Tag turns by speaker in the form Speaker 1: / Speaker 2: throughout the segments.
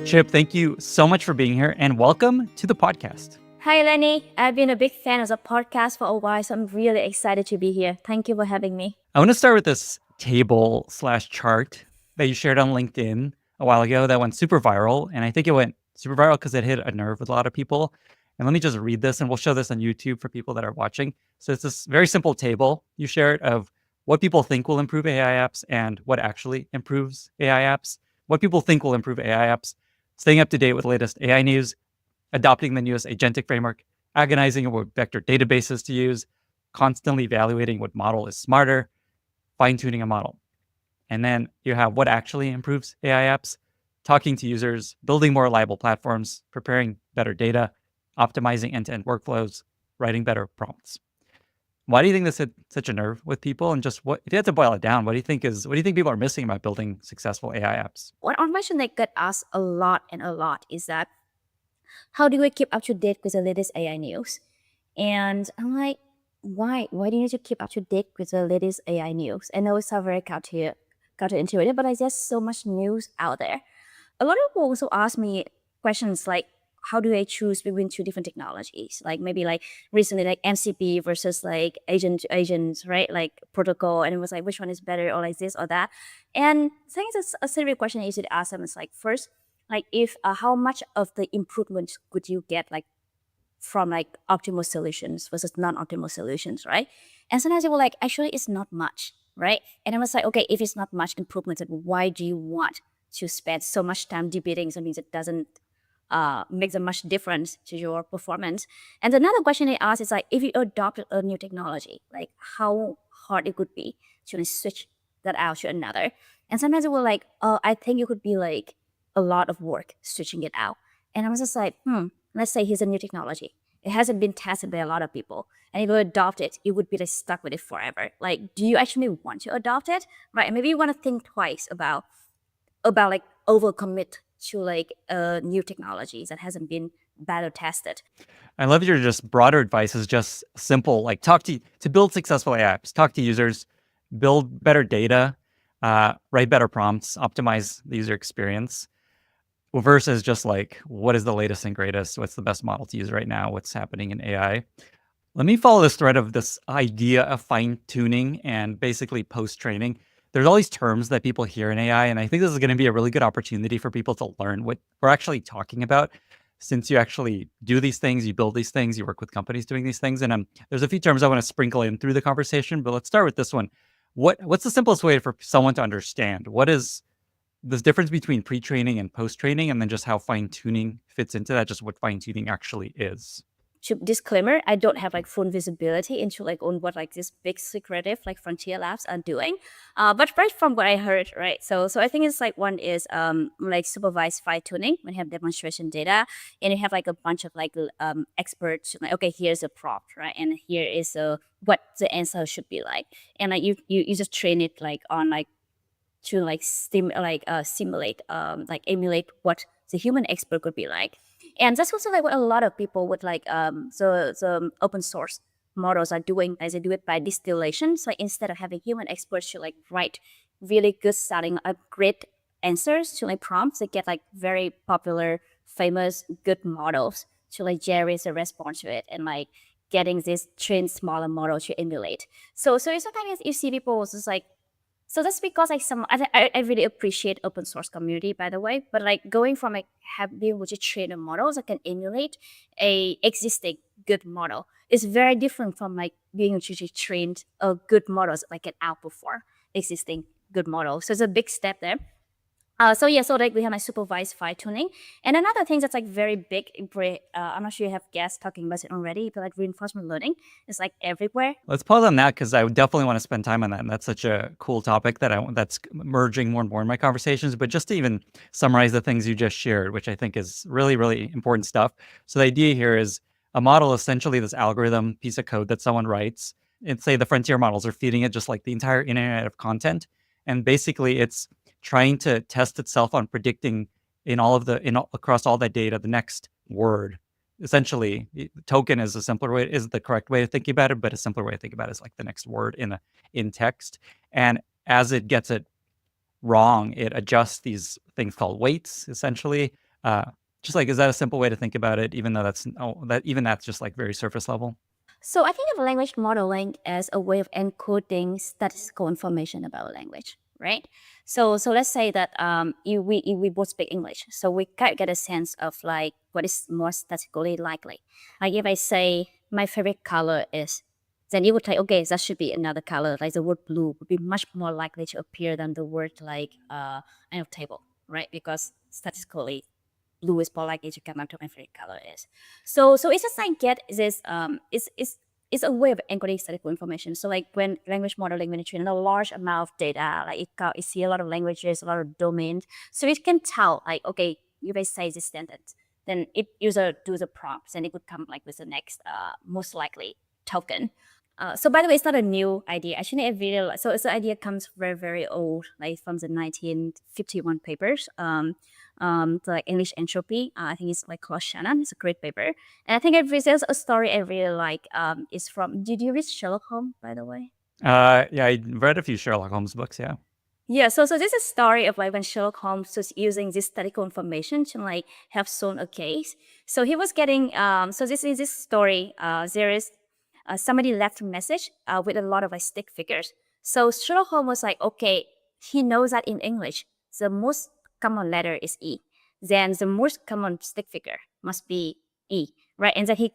Speaker 1: Chip, thank you so much for being here and welcome to the podcast.
Speaker 2: Hi, Lenny. I've been a big fan of the podcast for a while, so I'm really excited to be here. Thank you for having me.
Speaker 1: I want to start with this table/chart that you shared on LinkedIn a while ago that went super viral. And I think it went super viral because it hit a nerve with a lot of people. And let me just read this and we'll show this on YouTube for people that are watching. So it's this very simple table you shared of what people think will improve AI apps and what actually improves AI apps. What people think will improve AI apps: staying up to date with the latest AI news, adopting the newest agentic framework, agonizing over what vector databases to use, constantly evaluating what model is smarter, fine-tuning a model. And then you have what actually improves AI apps: talking to users, building more reliable platforms, preparing better data, optimizing end-to-end workflows, writing better prompts. Why do you think this hit such a nerve with people? And just what, if you had to boil it down, what do you think people are missing about building successful AI apps?
Speaker 2: One question that get asked a lot is that how do we keep up to date with the latest AI news? And I'm like, why? Why do you need to keep up to date with the latest AI news? I know it's not very counterintuitive, but there's just so much news out there. A lot of people also ask me questions like, how do I choose between two different technologies? Like maybe like recently like MCP versus like agents, right? Like protocol, and it was like which one is better, or like this or that. And I think it's a silly question you should ask them is like, first, like if how much of the improvement could you get like from like optimal solutions versus non-optimal solutions, right? And sometimes they were like, actually it's not much, right? And I was like, okay, if it's not much improvement, then why do you want to spend so much time debating something that doesn't makes a much difference to your performance? And another question they ask is like, if you adopted a new technology, like how hard it could be to switch that out to another. And sometimes they were like, oh, I think it could be like a lot of work switching it out. And I was just like, let's say here's a new technology. It hasn't been tested by a lot of people. And if you adopt it, you would be like stuck with it forever. Like, do you actually want to adopt it? Right? And maybe you want to think twice about like overcommit to like new technologies that hasn't been battle tested.
Speaker 1: I love your just broader advice is just simple, like to build successful apps, talk to users, build better data, write better prompts, optimize the user experience, versus just like, what is the latest and greatest? What's the best model to use right now? What's happening in AI? Let me follow this thread of this idea of fine tuning and basically post training. There's all these terms that people hear in AI, and I think this is going to be a really good opportunity for people to learn what we're actually talking about. Since you actually do these things, you build these things, you work with companies doing these things, and there's a few terms I want to sprinkle in through the conversation. But let's start with this one. What's the simplest way for someone to understand what is this difference between pre-training and post-training, and then just how fine-tuning fits into that, just what fine-tuning actually is?
Speaker 2: Disclaimer, I don't have like full visibility into like on what like this big secretive like frontier labs are doing. But right from what I heard, right? So I think it's like one is like supervised fine tuning when you have demonstration data, and you have like a bunch of like experts like, okay, here's a prompt, right? And here is what the answer should be like. And like you just train it like on like to like simulate like emulate what the human expert could be like. And that's also like what a lot of people with like the open source models are doing, as they do it by distillation. So instead of having human experts to like write really good sounding great answers to like prompts, they get like very popular, famous, good models to like generate a response to it, and like getting this trained smaller model to emulate. So sometimes you see people just like, so that's because like I really appreciate open source community, by the way. But like going from like being able to train a models that can emulate a existing good model is very different from like being able to train a good models that like can outperform existing good models. So it's a big step there. So like we have my supervised fine tuning, and another thing that's like very big. I'm not sure you have guests talking about it already, but like reinforcement learning is like everywhere.
Speaker 1: Let's pause on that because I would definitely want to spend time on that, and that's such a cool topic that's merging more and more in my conversations. But just to even summarize the things you just shared, which I think is really, really important stuff. So the idea here is a model, essentially this algorithm piece of code that someone writes, and say the frontier models are feeding it just like the entire internet of content, and basically it's trying to test itself on predicting across all that data the next word. Essentially, token is the correct way of thinking about it, but a simpler way to think about it is like the next word in text. And as it gets it wrong, it adjusts these things called weights, essentially, Just like, is that a simple way to think about it? Even though that's just like very surface level.
Speaker 2: So I think of language modeling as a way of encoding statistical information about language, right? So let's say that we both speak English, so we get a sense of like what is more statistically likely. Like if I say my favorite color is, then you would say, okay, that should be another color. Like the word blue would be much more likely to appear than the word like end of table, right? Because statistically blue is more likely to come up to my favorite color is. So it's just like get this it's a way of encoding statistical information. So like when language modeling, when you train a large amount of data, like it see a lot of languages, a lot of domains, so it can tell like, okay, if I say this sentence, then it user do the prompts and it would come like with the next most likely token. So by the way, it's not a new idea. Actually, a video. So the idea comes very, very old, like from the 1951 papers. Like English entropy. I think it's like Claude Shannon. It's a great paper, and I think it tells a story I really like. Is from. Did you read Sherlock Holmes, by the way?
Speaker 1: Yeah, I read a few Sherlock Holmes books. Yeah.
Speaker 2: Yeah, so this is a story of like when Sherlock Holmes was using this statistical information to like have solved a case. So he was getting so this is this story. There is somebody left a message with a lot of like stick figures. So Sherlock Holmes was like, okay, he knows that in English the most common letter is E. Then the most common stick figure must be E, right? And then he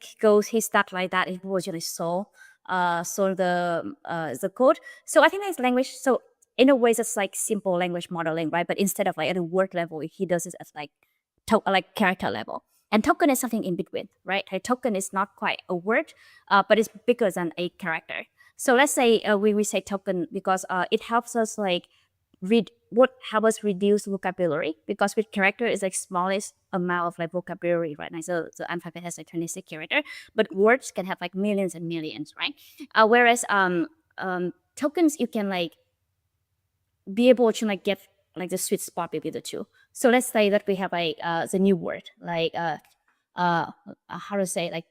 Speaker 2: starts like that. He was really solve the code. So I think that's language. So in a way, it's like simple language modeling, right? But instead of like at a word level, he does it at like character level. And token is something in between, right? A token is not quite a word, but it's bigger than a character. So let's say we say token because it helps us like help us reduce vocabulary, because with character is like smallest amount of like vocabulary right now. So alphabet has like 26 character, but words can have like millions and millions, right? Whereas tokens you can like be able to like get like the sweet spot between the two. So let's say that we have like the new word like how to say like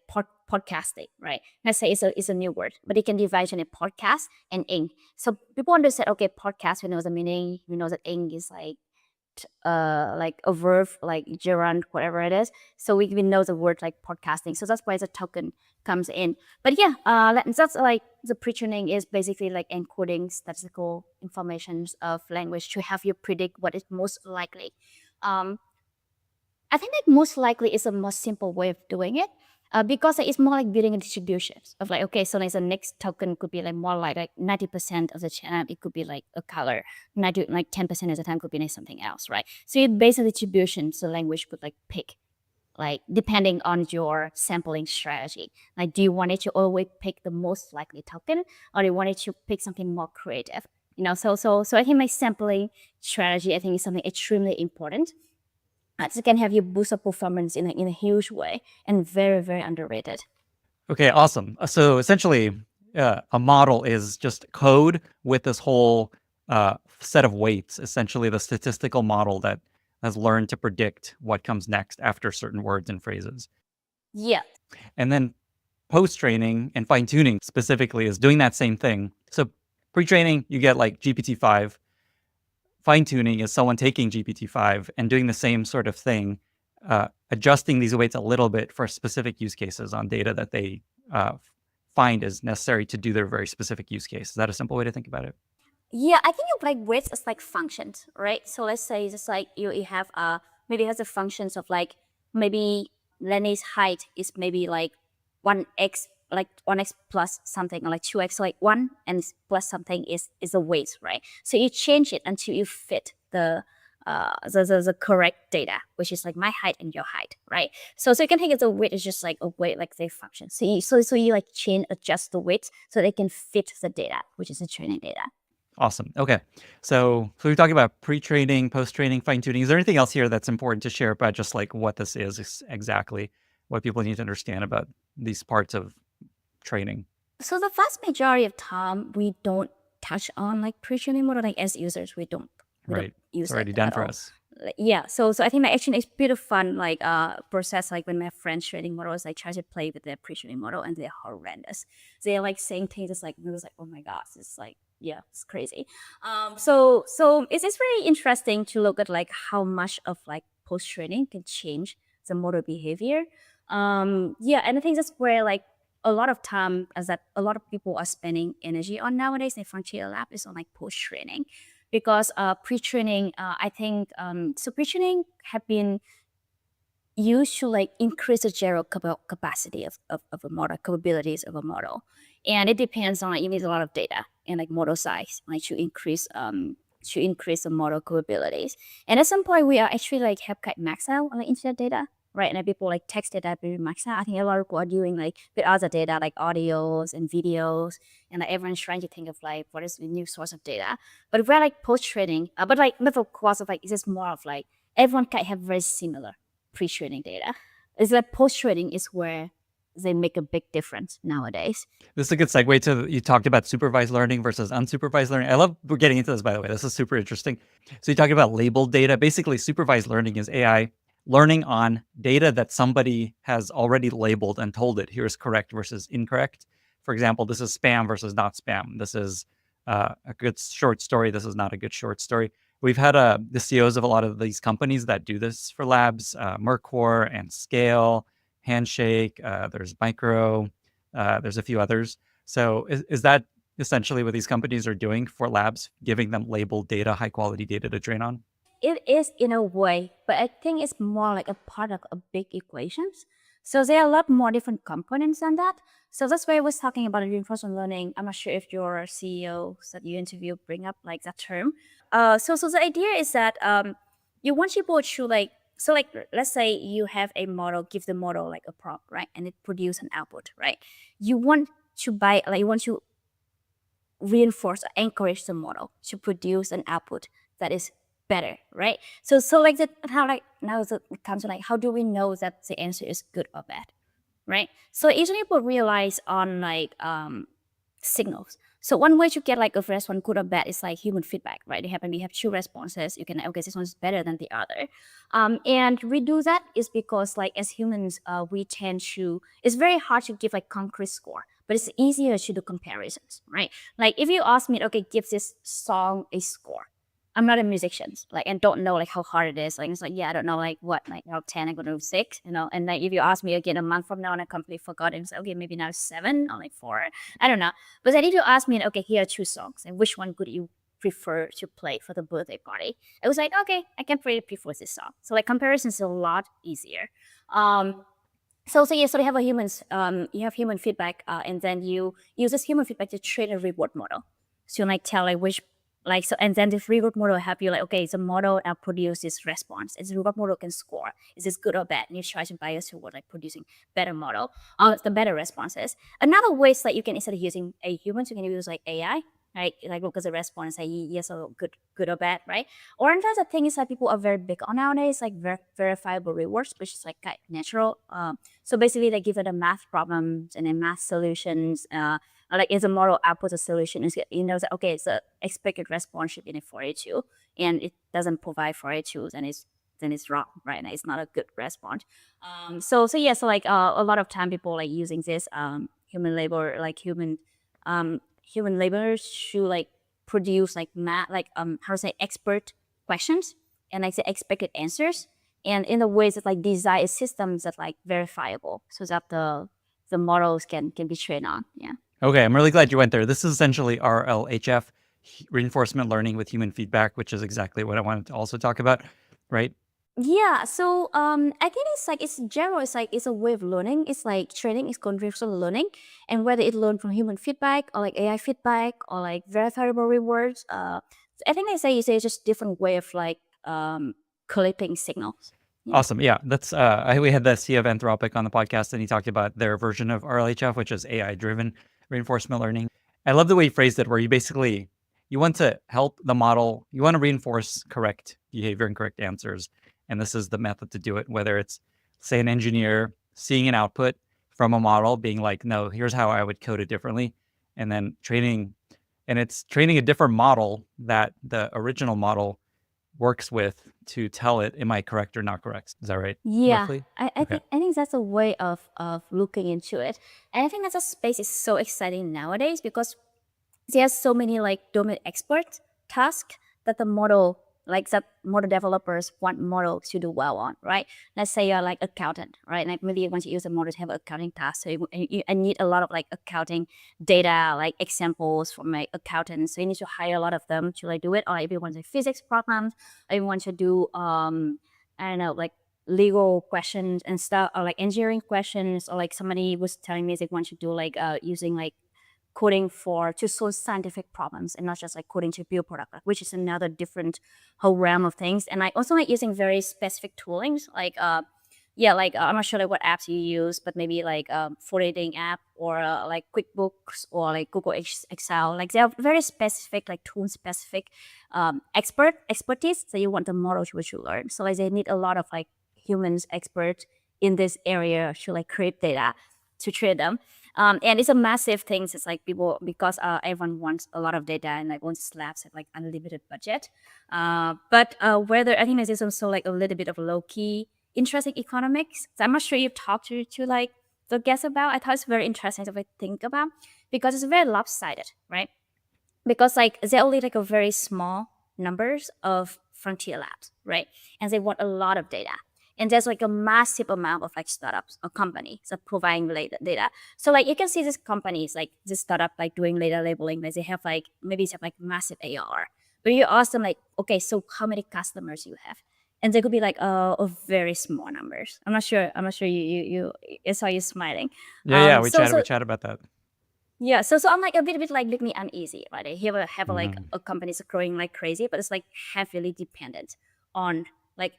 Speaker 2: podcasting, right? Let's say it's a new word, but it can divide in a podcast and ing. So people understand, okay, podcast, we know the meaning, we know that ing is like a verb, like gerund, whatever it is. So we know the word like podcasting. So that's why the token comes in. But yeah, that's like the pre-training is basically like encoding statistical informations of language to have you predict what is most likely. Um, I think that most likely is a more simple way of doing it. Because it's more like building a distribution of like, okay, so like the next token could be like more like 90% of the time it could be like a color, 90 like 10% of the time could be like something else, right? So it based on distribution, so language would like pick, like depending on your sampling strategy. Like, do you want it to always pick the most likely token, or do you want it to pick something more creative? You know, so I think my sampling strategy, I think, is something extremely important. It can have you boost up performance in a huge way, and very, very underrated.
Speaker 1: Okay, awesome. So essentially, a model is just code with this whole set of weights, essentially the statistical model that has learned to predict what comes next after certain words and phrases.
Speaker 2: Yeah.
Speaker 1: And then post-training and fine-tuning specifically is doing that same thing. So pre-training, you get like GPT-5. Fine-tuning is someone taking GPT-5 and doing the same sort of thing, adjusting these weights a little bit for specific use cases on data that they find is necessary to do their very specific use case. Is that a simple way to think about it?
Speaker 2: Yeah, I think of like weights as like functions, right? So let's say it's like you have maybe it has the functions of like maybe Lenny's height is maybe like 1x, like 1x plus something, or like 2x, like 1 and plus something is the weight, right? So you change it until you fit the correct data, which is like my height and your height, right? So you can think of the weight as just like a weight, like they function. So you like adjust the weights so they can fit the data, which is the training data.
Speaker 1: Awesome. Okay. So we're talking about pre-training, post-training, fine-tuning. Is there anything else here that's important to share about just like what this is exactly, what people need to understand about these parts of training?
Speaker 2: So the vast majority of time we don't touch on like pre-training model, like as users we don't
Speaker 1: Right.
Speaker 2: use
Speaker 1: It's already
Speaker 2: it
Speaker 1: done
Speaker 2: at
Speaker 1: for
Speaker 2: all.
Speaker 1: us.
Speaker 2: Yeah, so I think my actually it's pretty fun like process, like when my friends training models, I try to play with their pre-training model and they're horrendous. They're like saying things just like, it was like, oh my gosh, it's like, yeah, it's crazy. So it's really interesting to look at like how much of like post-training can change the model behavior. Yeah, and I think that's where like a lot of time as that a lot of people are spending energy on nowadays in frontier lab is on like post-training, because pre-training, I think so pre-training have been used to like increase the general capacity of a model, capabilities of a model. And it depends on like, you need a lot of data and like model size, like to increase the model capabilities. And at some point we are actually like have kind of max out on the internet data, right? And then people like text data be max out. I think a lot of people are doing like with other data like audios and videos, and like everyone's trying to think of like what is the new source of data. But if we're like post training, but like not of course of like it's just more of like everyone can have very similar pre-training data. It's like post-training is where they make a big difference nowadays.
Speaker 1: This is a good segue to, you talked about supervised learning versus unsupervised learning. I love, we're getting into this, by the way. This is super interesting. So you talked about labeled data. Basically, supervised learning is AI learning on data that somebody has already labeled and told it, here's correct versus incorrect. For example, this is spam versus not spam. This is a good short story. This is not a good short story. We've had the CEOs of a lot of these companies that do this for labs, Mercor and Scale, Handshake, there's Micro, there's a few others. So is that essentially what these companies are doing for labs, giving them labeled data, high quality data to train on?
Speaker 2: It is in a way, but I think it's more like a part of a big equations. So there are a lot more different components than that. So that's why I was talking about reinforcement learning. I'm not sure if your CEO that you interview bring up like that term. So the idea is that you want people to like, so like let's say you have a model, give the model like a prompt, right, and it produce an output, right? You want to you want to reinforce or encourage the model to produce an output that is better, right? So like that, how like now it comes to like how do we know that the answer is good or bad, right? So usually people realize on like signals. So one way to get like a response good or bad is like human feedback, right? We have two responses. You can okay, this one's better than the other, and we do that is because like as humans, we tend to. It's very hard to give like concrete score, but it's easier to do comparisons, right? Like if you ask me, okay, give this song a score. I'm not a musician, like, and don't know like how hard it is. Like, it's like, yeah, I don't know, like what, like out of 10, I'm gonna do 6, you know. And like, if you ask me again a month from now, and I completely forgot, and say, okay, maybe now 7 or like 4, I don't know. But then if you ask me, okay, here are 2 songs, and which one could you prefer to play for the birthday party? I was like, okay, I can pretty prefer this song. So like, comparison is a lot easier. So yeah, so they have a humans, you have human feedback, and then you use this human feedback to train a reward model. So you like tell like which like so, and then the reward model will help you like okay, the model now produces response. And the reward model can score. Is this good or bad? And you try to bias toward like producing better model, the better responses. Another way is that you can instead of using a human, you can use like AI. Right, like look at the response, say yes or good or bad, right? Or another thing is that people are very big on nowadays, like verifiable rewards, which is like kind of natural. So basically, they give it a math problems and then math solutions. Like if the model outputs a solution, you know that okay, it's a expected response should be in 42, and it doesn't provide 42, then it's wrong, right? And it's not a good response. So yeah, so like a lot of time people like using this human labor, like human laborers to like produce like math, like how to say expert questions and like the expected answers, and in the ways that like design systems that like verifiable, so that the models can be trained on. Yeah.
Speaker 1: Okay, I'm really glad you went there. This is essentially RLHF, reinforcement learning with human feedback, which is exactly what I wanted to also talk about, right?
Speaker 2: Yeah, so I think it's like it's general. It's like it's a way of learning. It's like training is contextual learning, and whether it learn from human feedback or like AI feedback or like verifiable rewards. I think they say it's just different way of like collecting signals. Yeah.
Speaker 1: Awesome. Yeah, that's we had the CEO of Anthropic on the podcast, and he talked about their version of RLHF, which is AI-driven reinforcement learning. I love the way he phrased it, where you basically you want to help the model, you want to reinforce correct behavior and correct answers, and this is the method to do it. Whether it's say an engineer seeing an output from a model, being like, no, here's how I would code it differently, and then training, and it's training a different model that the original model works with to tell it, am I correct or not correct? Is that right?
Speaker 2: Yeah,
Speaker 1: Roughly? Okay.
Speaker 2: I think that's a way of looking into it, and I think that the space is so exciting nowadays because there's so many like domain expert tasks that the model like that model developers want models to do well on, right? Let's say you're like accountant, right? Like maybe you want to use a model to have accounting tasks. So I need a lot of like accounting data, like examples from my accountants. So you need to hire a lot of them to like do it. Or if you want to physics problems, or you want to do I don't know, like legal questions and stuff, or like engineering questions, or like somebody was telling me they want to do like using like coding for to solve scientific problems and not just like coding to build product, which is another different whole realm of things. And I also like using very specific toolings like I'm not sure like what apps you use, but maybe like photo editing app or like QuickBooks or like Google Excel. Like they are very specific, like tool specific expertise that you want the model to learn. So like they need a lot of like humans expert in this area to like create data to train them. And it's a massive thing. It's like people, because everyone wants a lot of data and like wants labs have like unlimited budget. But whether I think there's also like a little bit of low key interesting economics. So I'm not sure you've talked to like the guests about. I thought it's very interesting to think about because it's very lopsided, right? Because like they're only like a very small numbers of frontier labs, right? And they want a lot of data. And there's like a massive amount of like startups or companies that providing data. So like you can see these companies like this startup like doing data labeling, like they have like maybe they have like massive AR. But you ask them like, okay, so how many customers you have? And they could be like very small numbers. I'm not sure. You I saw you smiling.
Speaker 1: Yeah, we
Speaker 2: So
Speaker 1: chat about that.
Speaker 2: yeah, so I'm like a bit like make me uneasy, right? I have like
Speaker 1: Mhm.
Speaker 2: a company's growing like crazy, but it's like heavily dependent on like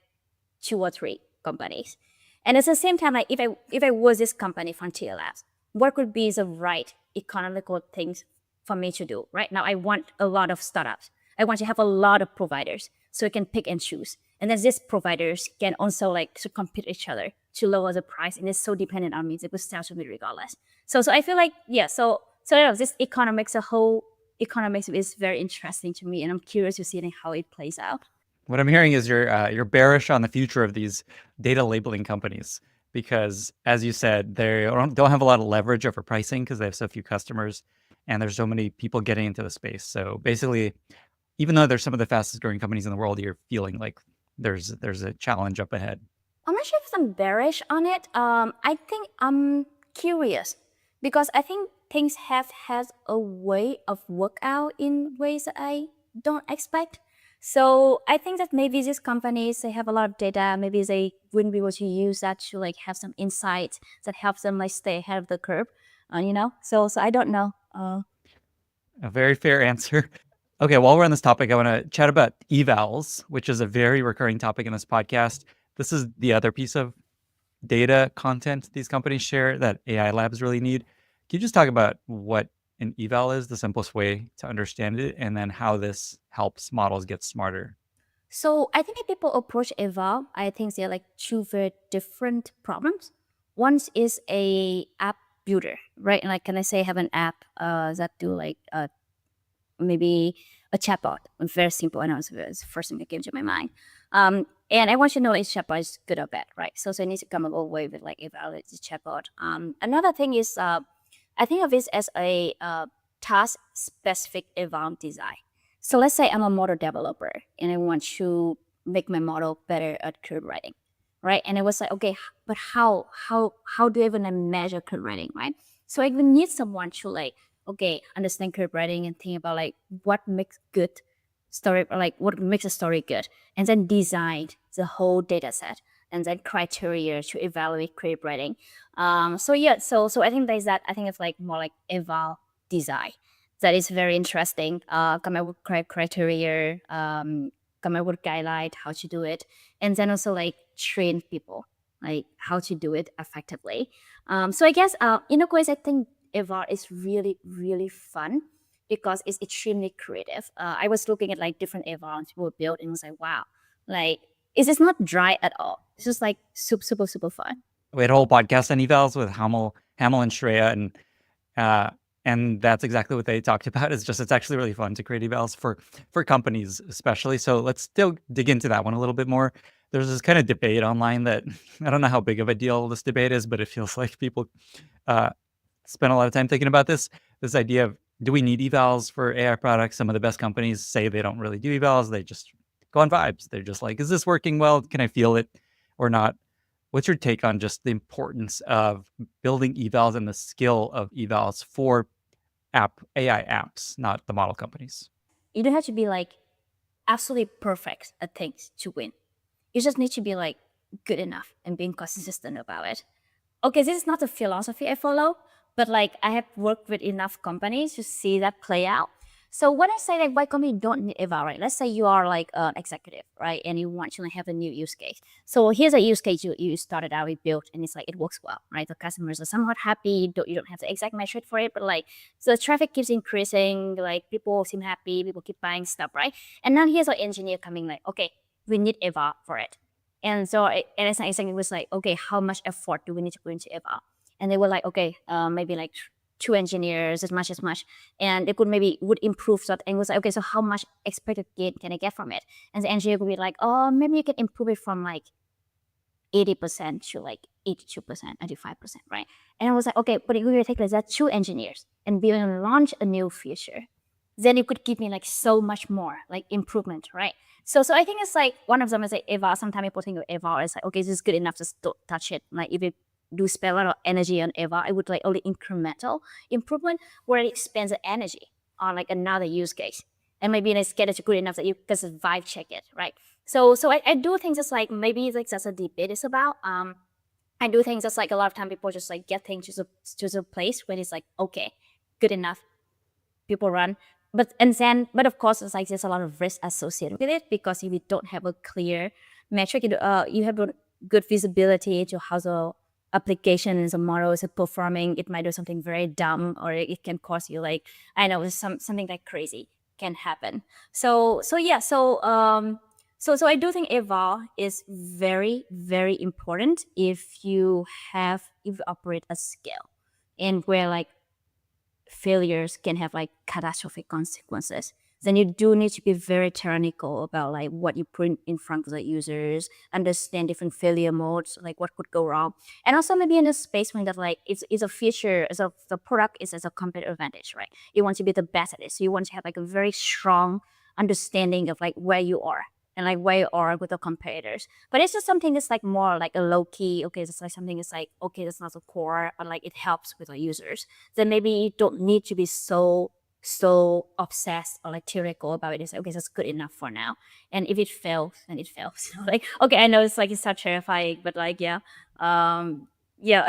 Speaker 2: 2 or 3 companies. And at the same time, like if I was this company, Frontier Labs, what could be the right economical things for me to do? Right now, I want a lot of startups. I want to have a lot of providers so I can pick and choose. And then these providers can also like to compete each other to lower the price. And it's so dependent on me, they will sell to me regardless. So I feel like yeah, this economics, the whole economics is very interesting to me, and I'm curious to see how it plays out.
Speaker 1: What I'm hearing is you're bearish on the future of these data labeling companies because, as you said, they don't have a lot of leverage over pricing because they have so few customers and there's so many people getting into the space. So basically, even though they're some of the fastest growing companies in the world, you're feeling like there's a challenge up ahead.
Speaker 2: I'm not sure if I'm bearish on it. I think I'm curious because I think things have has a way of work out in ways that I don't expect. So I think that maybe these companies they have a lot of data. Maybe they wouldn't be able to use that to like have some insights that helps them like stay ahead of the curve. So I don't know.
Speaker 1: A very fair answer. Okay, while we're on this topic, I want to chat about evals, which is a very recurring topic in this podcast. This is the other piece of data content these companies share that AI labs really need. Can you just talk about what an eval is, the simplest way to understand it, and then how this helps models get smarter?
Speaker 2: So I think when people approach eval, I think they're like 2 very different problems. One is a app builder, right? And like, can I say have an app that do like maybe a chatbot? Very simple. I know it's the first thing that came to my mind. And I want you to know if chatbot is good or bad, right? So I need to come up with like evaluate the chatbot. Another thing is I think of this as a task specific eval design. So let's say I'm a model developer and I want to make my model better at code writing, right? And it was like, okay, but how do I even measure code writing, right? So I would need someone to like, okay, understand code writing and think about like what makes good story or like what makes a story good, and then design the whole data set and then criteria to evaluate code writing. So I think there's that. I think it's like more like eval design that is very interesting. Come up with criteria, come up with guideline how to do it, and then also like train people like how to do it effectively. So I guess in a ways I think Evar is really really fun because it's extremely creative. I was looking at like different Evars people built and was like, wow, like it's just not dry at all. It's just like super fun.
Speaker 1: We had a whole podcast on evals with Hamel and Shreya, uh, and that's exactly what they talked about. It's actually really fun to create evals for companies, especially. So let's still dig into that one a little bit more. There's this kind of debate online that I don't know how big of a deal this debate is, but it feels like people uh, spend a lot of time thinking about this idea of do we need evals for AI products? Some of the best companies say they don't really do evals; they just go on vibes. They're just like, is this working well? Can I feel it or not? What's your take on just the importance of building evals and the skill of evals for AI apps, not the model companies?
Speaker 2: You don't have to be like absolutely perfect at things to win. You just need to be like good enough and being consistent about it. Okay, this is not the philosophy I follow, but like I have worked with enough companies to see that play out. So when I say like why company don't need eval, right? Let's say you are like an executive, right? And you want to like have a new use case. So here's a use case you started out, we built, and it's like it works well, right? The customers are somewhat happy. You don't have the exact metric for it, but like so the traffic keeps increasing, like people seem happy, people keep buying stuff, right? And now here's an engineer coming like, okay, we need eval for it. And so, and it's like, it was like, okay, how much effort do we need to put into eval? And they were like, okay, maybe like 2 engineers, as much, and it could maybe would improve that. And it was like, okay, so how much expected gain can I get from it? And the engineer would be like, oh, maybe you can improve it from like 80% to like 82%, 95%, right? And I was like, okay, but if we take like that 2 engineers and we will launch a new feature, then it could give me like so much more like improvement, right? So I think it's like one of them is like eval. Sometimes people think of eval as like, okay, this is good enough, just don't touch it. Like if you do spend a lot of energy on eval, I would like only incremental improvement where it spends the energy on like another use case. And maybe it's get it good enough that you just vibe check it, right? So I do think it's like maybe like that's a debate is about. I do think that's like a lot of time people just like get things to the place when it's like, okay, good enough, people run. But of course it's like there's a lot of risk associated with it, because if you don't have a clear metric, you have a good visibility to how the application and the model is performing. It might do something very dumb, or it can cause you like, I know, something like crazy can happen. So I do think eval is very, very important if you operate at scale, and where like failures can have like catastrophic consequences. Then you do need to be very tyrannical about like what you put in front of the users, understand different failure modes, like what could go wrong. And also maybe in a space when that like it's a feature, so the product is as a competitive advantage, right? You want to be the best at it. So you want to have like a very strong understanding of like where you are and like where you are with the competitors. But it's just something that's like more like a low key, okay, it's like something that's like, okay, that's not the core, but like it helps with the users. Then maybe you don't need to be so obsessed or like theoretical about it. It's like, okay, that's good enough for now. And if it fails, then it fails. Like, okay, I know it's like it's so terrifying, but like I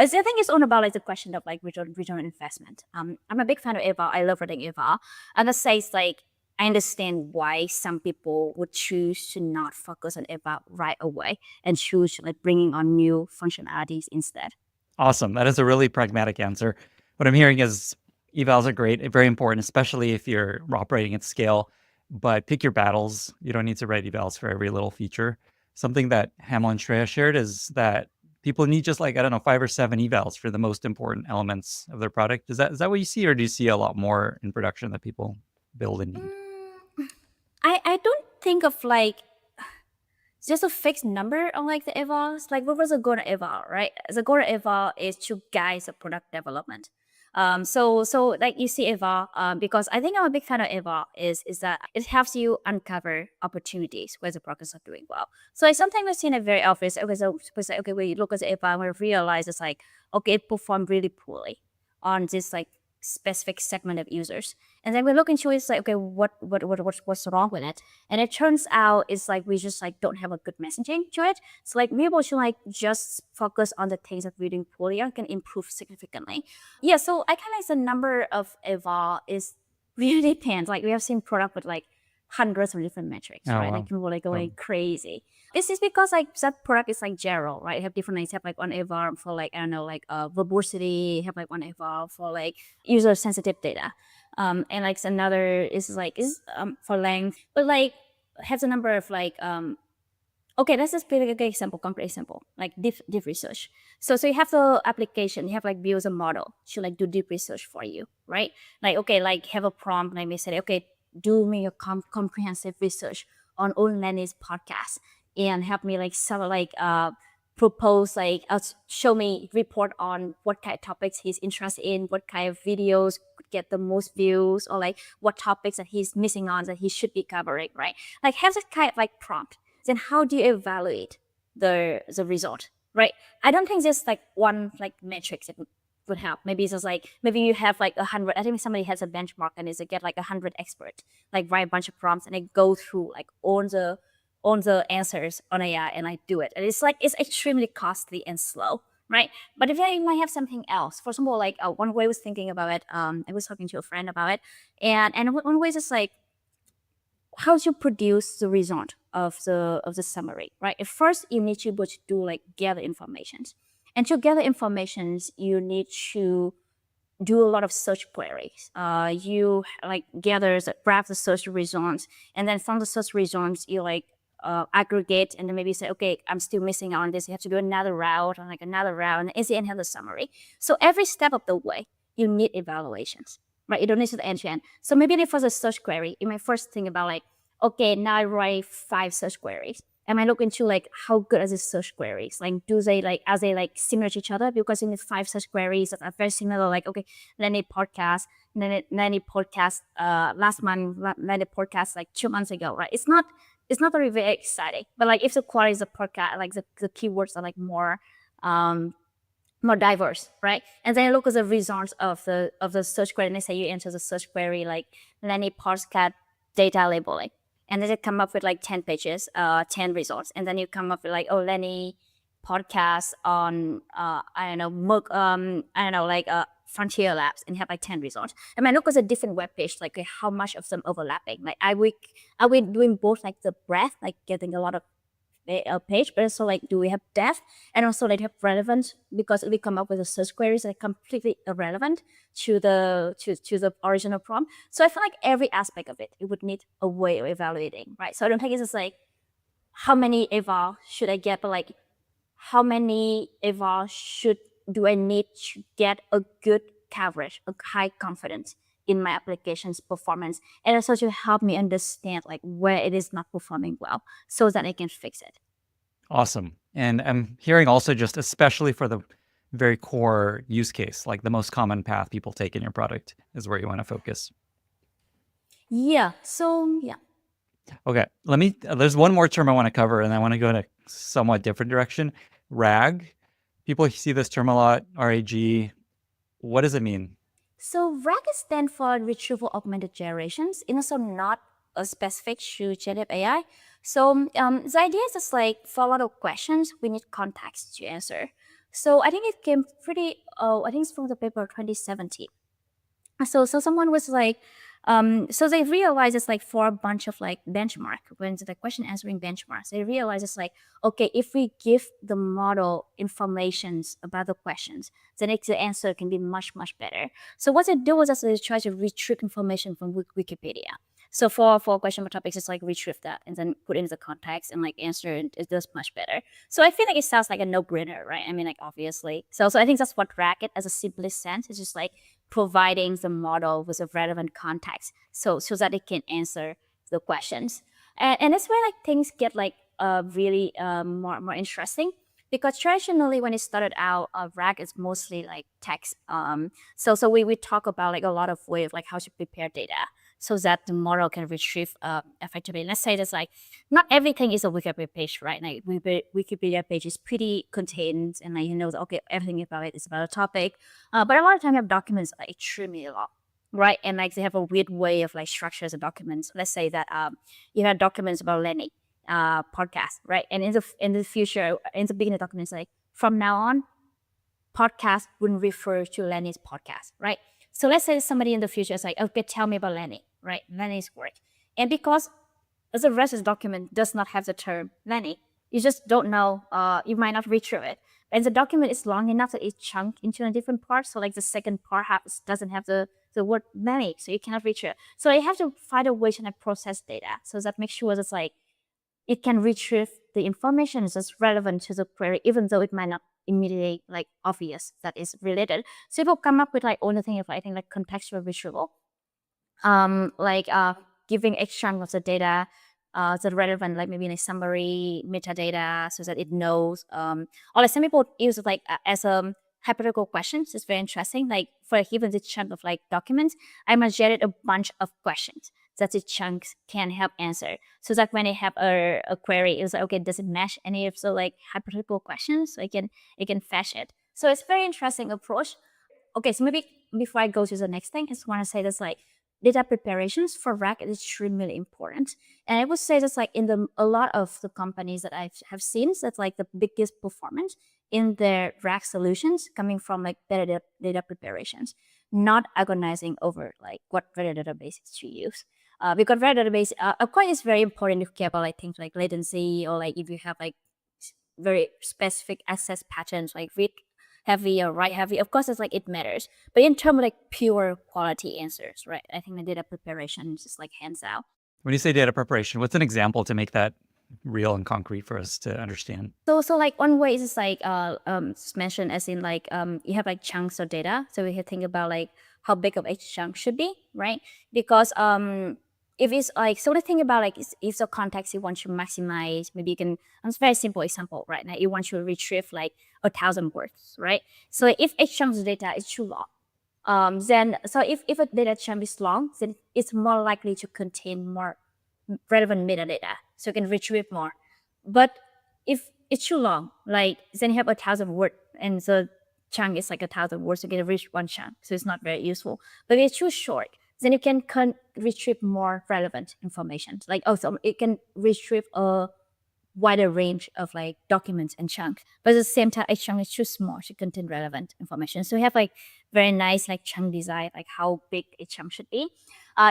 Speaker 2: think it's all about like the question of like return on investment. I'm a big fan of eval. I love writing eval. And that says like I understand why some people would choose to not focus on eval right away and choose like bringing on new functionalities instead.
Speaker 1: Awesome. That is a really pragmatic answer. What I'm hearing is evals are great, very important, especially if you're operating at scale, but pick your battles. You don't need to write evals for every little feature. Something that Hamel and Shreya shared is that people need just like, I don't know, 5 or 7 evals for the most important elements of their product. Is that what you see, or do you see a lot more in production that people build and need?
Speaker 2: I don't think of like just a fixed number on like the evals. Like what was a goal eval, right? The goal eval is to guide the product development. So like you see eval, because I think I'm a big fan of eval is that it helps you uncover opportunities where the products are doing well. So I sometimes I've seen it very obvious. Okay, so it's like, okay, when you look at the eval, we realize it's like, okay, it performed really poorly on this like specific segment of users. And then we look into it, it's like, okay, what's wrong with it? And it turns out it's like we just like don't have a good messaging to it. So like maybe we should like just focus on the things that we're doing poorly and can improve significantly. Yeah, so I kind of like the number of eval is really depends. Like we have seen product with like hundreds of different metrics,
Speaker 1: Oh,
Speaker 2: right?
Speaker 1: wow.
Speaker 2: Like people like going crazy. This is because like that product is like general, right? You have different things. You have like one eval for like, I don't know, like verbosity. You have like one eval for like user sensitive data. And like another is like for length, but like has a number of like okay, let's just pick a good example, concrete example, like deep research. So you have the application, you have like build a model to like do deep research for you, right? Like okay, like have a prompt, like we say, okay, do me a comprehensive research on old Lenny's podcast and help me like some like propose like show me report on what kind of topics he's interested in, what kind of videos get the most views, or like what topics that he's missing on that he should be covering, right? Like have that kind of like prompt. Then how do you evaluate the result, right? I don't think there's like one like metrics that would help. Maybe it's just like, maybe you have like 100. I think somebody has a benchmark and is to get like 100 experts, like write a bunch of prompts and they go through like all the answers on AI and like do it. And it's like it's extremely costly and slow, right? But if you might have something else, for example, like one way I was thinking about it, I was talking to a friend about it, and one way is just like how to produce the result of the summary, right? At first, you need to be able to do like gather informations, and to gather informations, you need to do a lot of search queries. You like grab the search results, and then from the search results, you like aggregate, and then maybe say, okay, I'm still missing out on this. You have to do another route, and like another route, and at the end have the summary. So every step of the way, you need evaluations, right? You don't need to the end to end. So maybe for the search query, you might first think about like, okay, now I write 5 search queries. Am I looking into like how good are these search queries? Like, are they like similar to each other? Because you need 5 search queries that are very similar. Like, okay, Lenny podcast, Lenny podcast last month, Lenny podcast like 2 months ago, right? It's not very, very exciting. But like if the queries of podcast, like the keywords are like more diverse, right? And then look at the results of the search query. And let's say you enter the search query like Lenny podcast data labeling, and then they come up with like 10 pages, 10 results, and then you come up with like, oh, Lenny podcast on I don't know, like Frontier Labs, and have like 10 results. And I look at a different web page, like how much of them overlapping. Like are we doing both like the breadth, like getting a lot of a page, but also like do we have depth, and also like have relevance, because we come up with a search queries that are completely irrelevant to the original prompt. So I feel like every aspect of it would need a way of evaluating, right? So I don't think it's just like how many eval should I get, but like how many eval do I need to get a good coverage, a high confidence in my application's performance, and also to help me understand like where it is not performing well, so that I can fix it.
Speaker 1: Awesome. And I'm hearing also, just especially for the very core use case, like the most common path people take in your product is where you want to focus.
Speaker 2: Yeah. So yeah.
Speaker 1: Okay. There's one more term I want to cover, and I want to go in a somewhat different direction. RAG. People see this term a lot, RAG. What does it mean?
Speaker 2: So RAG stands for Retrieval Augmented Generations. It's also not a specific to generative AI. So the idea is just like for a lot of questions, we need context to answer. So I think it came I think it's from the paper 2017. So someone was like, so they realized it's like for a bunch of like benchmark, when the question answering benchmarks, they realize it's like, okay, if we give the model informations about the questions, then the answer can be much, much better. So what they do is they try to retrieve information from Wikipedia. So for a question about topics, it's like retrieve that and then put into the context and like answer it. It does much better. So I feel like it sounds like a no-brainer, right? I mean, like obviously. So I think that's what RAG, as a simplest sense, is just like providing the model with a relevant context, so that it can answer the questions. And that's where like things get like really more interesting, because traditionally when it started out, RAG is mostly like text. So we talk about like a lot of way of like how to prepare data so that the model can retrieve effectively. Let's say there's like not everything is a Wikipedia page, right? Like Wikipedia page is pretty contained, and like that, okay, everything about it is about a topic. But a lot of time you have documents that are extremely long, right? And like they have a weird way of like structures of documents. Let's say that you have documents about Lenny podcast, right? And in the future, in the beginning of documents, like from now on, podcast wouldn't refer to Lenny's podcast, right? So let's say somebody in the future is like, okay, tell me about Lenny, right? Lenny's work. And because the rest of the document does not have the term Lenny, you just don't know, you might not read through it. And the document is long enough that it's chunked into a different part. So like the second part doesn't have the word Lenny, so you cannot read through it. So you have to find a way to like process data so that makes sure it's like it can retrieve the information that's relevant to the query, even though it might not immediately like obvious that is related. So people come up with like all the thing of I think like contextual retrieval, like giving each chunk of the data the relevant, like maybe in a summary metadata, so that it knows. Or like some people use it like as a hypothetical questions is very interesting. Like for a given this chunk of like documents, I must generate a bunch of questions that the chunks can help answer. So that when I have a query, it's like, okay, does it match any of the like hypothetical questions? So it can fetch it. So it's very interesting approach. Okay, so maybe before I go to the next thing, I just want to say that's like data preparations for RAG is extremely important. And I would say that's like in a lot of the companies that I have seen, that's like the biggest performance in their RAG solutions coming from like better data preparations, not agonizing over like what better databases to use. Because better database, of course, it's very important if you care about like things like latency or like if you have like very specific access patterns like read heavy or write heavy. Of course, it's like it matters. But in terms of like pure quality answers, right? I think the data preparation is just like hands out.
Speaker 1: When you say data preparation, what's an example to make that real and concrete for us to understand?
Speaker 2: So like one way is like just mentioned as in like you have like chunks of data. So we can think about like how big of each chunk should be, right? Because if it's like, so the thing about like if the context you want to maximize, maybe you can, it's a very simple example, right? Now you want to retrieve like 1,000 words, right? So if each chunk of data is too long, then so if a data chunk is long, then it's more likely to contain more relevant metadata, so you can retrieve more. But if it's too long, like then you have 1,000 words, and the chunk is like 1,000 words, you can reach one chunk, so it's not very useful. But if it's too short, then you can retrieve more relevant information. Like so it can retrieve a wider range of like documents and chunks. But at the same time, each chunk is too small to contain relevant information. So we have like very nice like chunk design, like how big a chunk should be.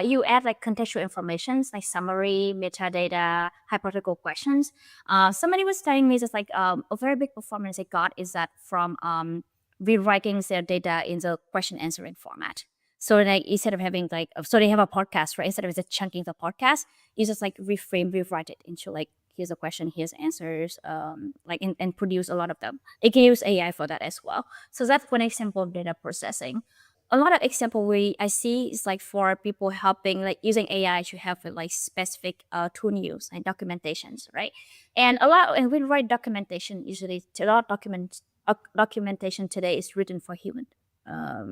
Speaker 2: You add like contextual information like summary, metadata, hypothetical questions. Somebody was telling me that like a very big performance they got is that from rewriting their data in the question answering format. So like instead of having like, so they have a podcast, right? Instead of just chunking the podcast, you just like rewrite it into like, here's a question, here's answers, like and produce a lot of them. It can use AI for that as well. So that's one example of data processing. A lot of example I see is like for people helping like using AI to have like specific tool use and documentations, right? And we write documentation usually. A lot of documentation today is written for human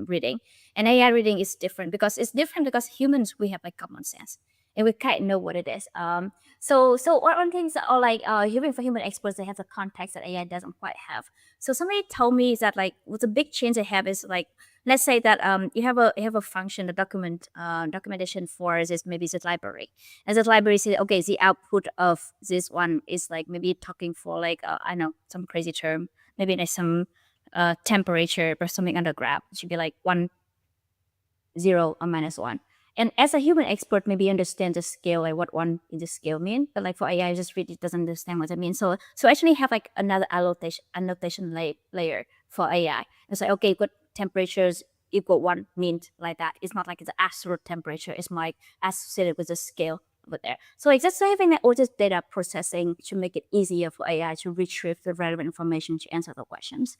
Speaker 2: reading, and AI reading is different because humans, we have like common sense and we kind of know what it is. So one things are like human experts, they have the context that AI doesn't quite have. So somebody told me that like what's a big change they have is like, let's say that you have a function, the documentation for this, maybe this library, and that library says, okay, the output of this one is like maybe talking for like I know some crazy term, maybe there's some temperature or something under graph. It should be like 1, 0, or -1. And as a human expert, maybe you understand the scale, like what one in the scale mean. But like for AI, just really doesn't understand what it means. So actually have like another annotation layer for AI. It's like, okay, what temperatures equal 1 means like that. It's not like it's the absolute temperature. It's more like associated with the scale over there. So like just having that all this data processing to make it easier for AI to retrieve the relevant information to answer the questions.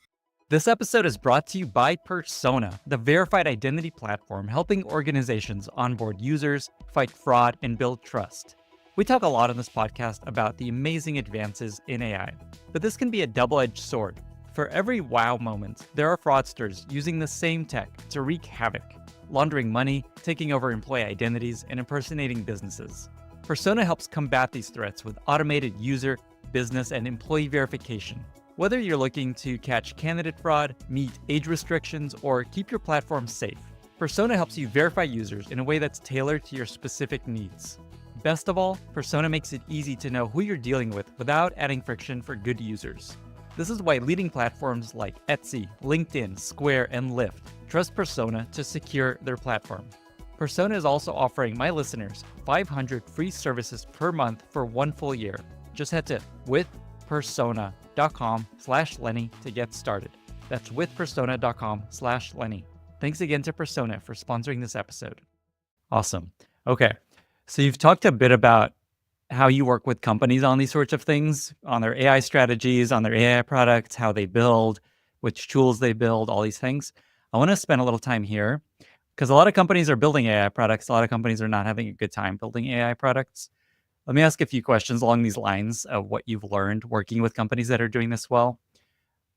Speaker 1: This episode is brought to you by Persona, the verified identity platform helping organizations onboard users, fight fraud, and build trust. We talk a lot on this podcast about the amazing advances in AI, but this can be a double-edged sword. For every wow moment, there are fraudsters using the same tech to wreak havoc, laundering money, taking over employee identities, and impersonating businesses. Persona helps combat these threats with automated user, business, and employee verification. Whether you're looking to catch candidate fraud, meet age restrictions, or keep your platform safe, Persona helps you verify users in a way that's tailored to your specific needs. Best of all, Persona makes it easy to know who you're dealing with without adding friction for good users. This is why leading platforms like Etsy, LinkedIn, Square, and Lyft trust Persona to secure their platform. Persona is also offering my listeners 500 free services per month for 1 full year. Just head to withpersona.com/Lenny to get started. That's withpersona.com/Lenny. Thanks again to Persona for sponsoring this episode. Awesome. Okay. So you've talked a bit about how you work with companies on these sorts of things, on their AI strategies, on their AI products, how they build, which tools they build, all these things. I want to spend a little time here because a lot of companies are building AI products. A lot of companies are not having a good time building AI products. Let me ask a few questions along these lines of what you've learned working with companies that are doing this well.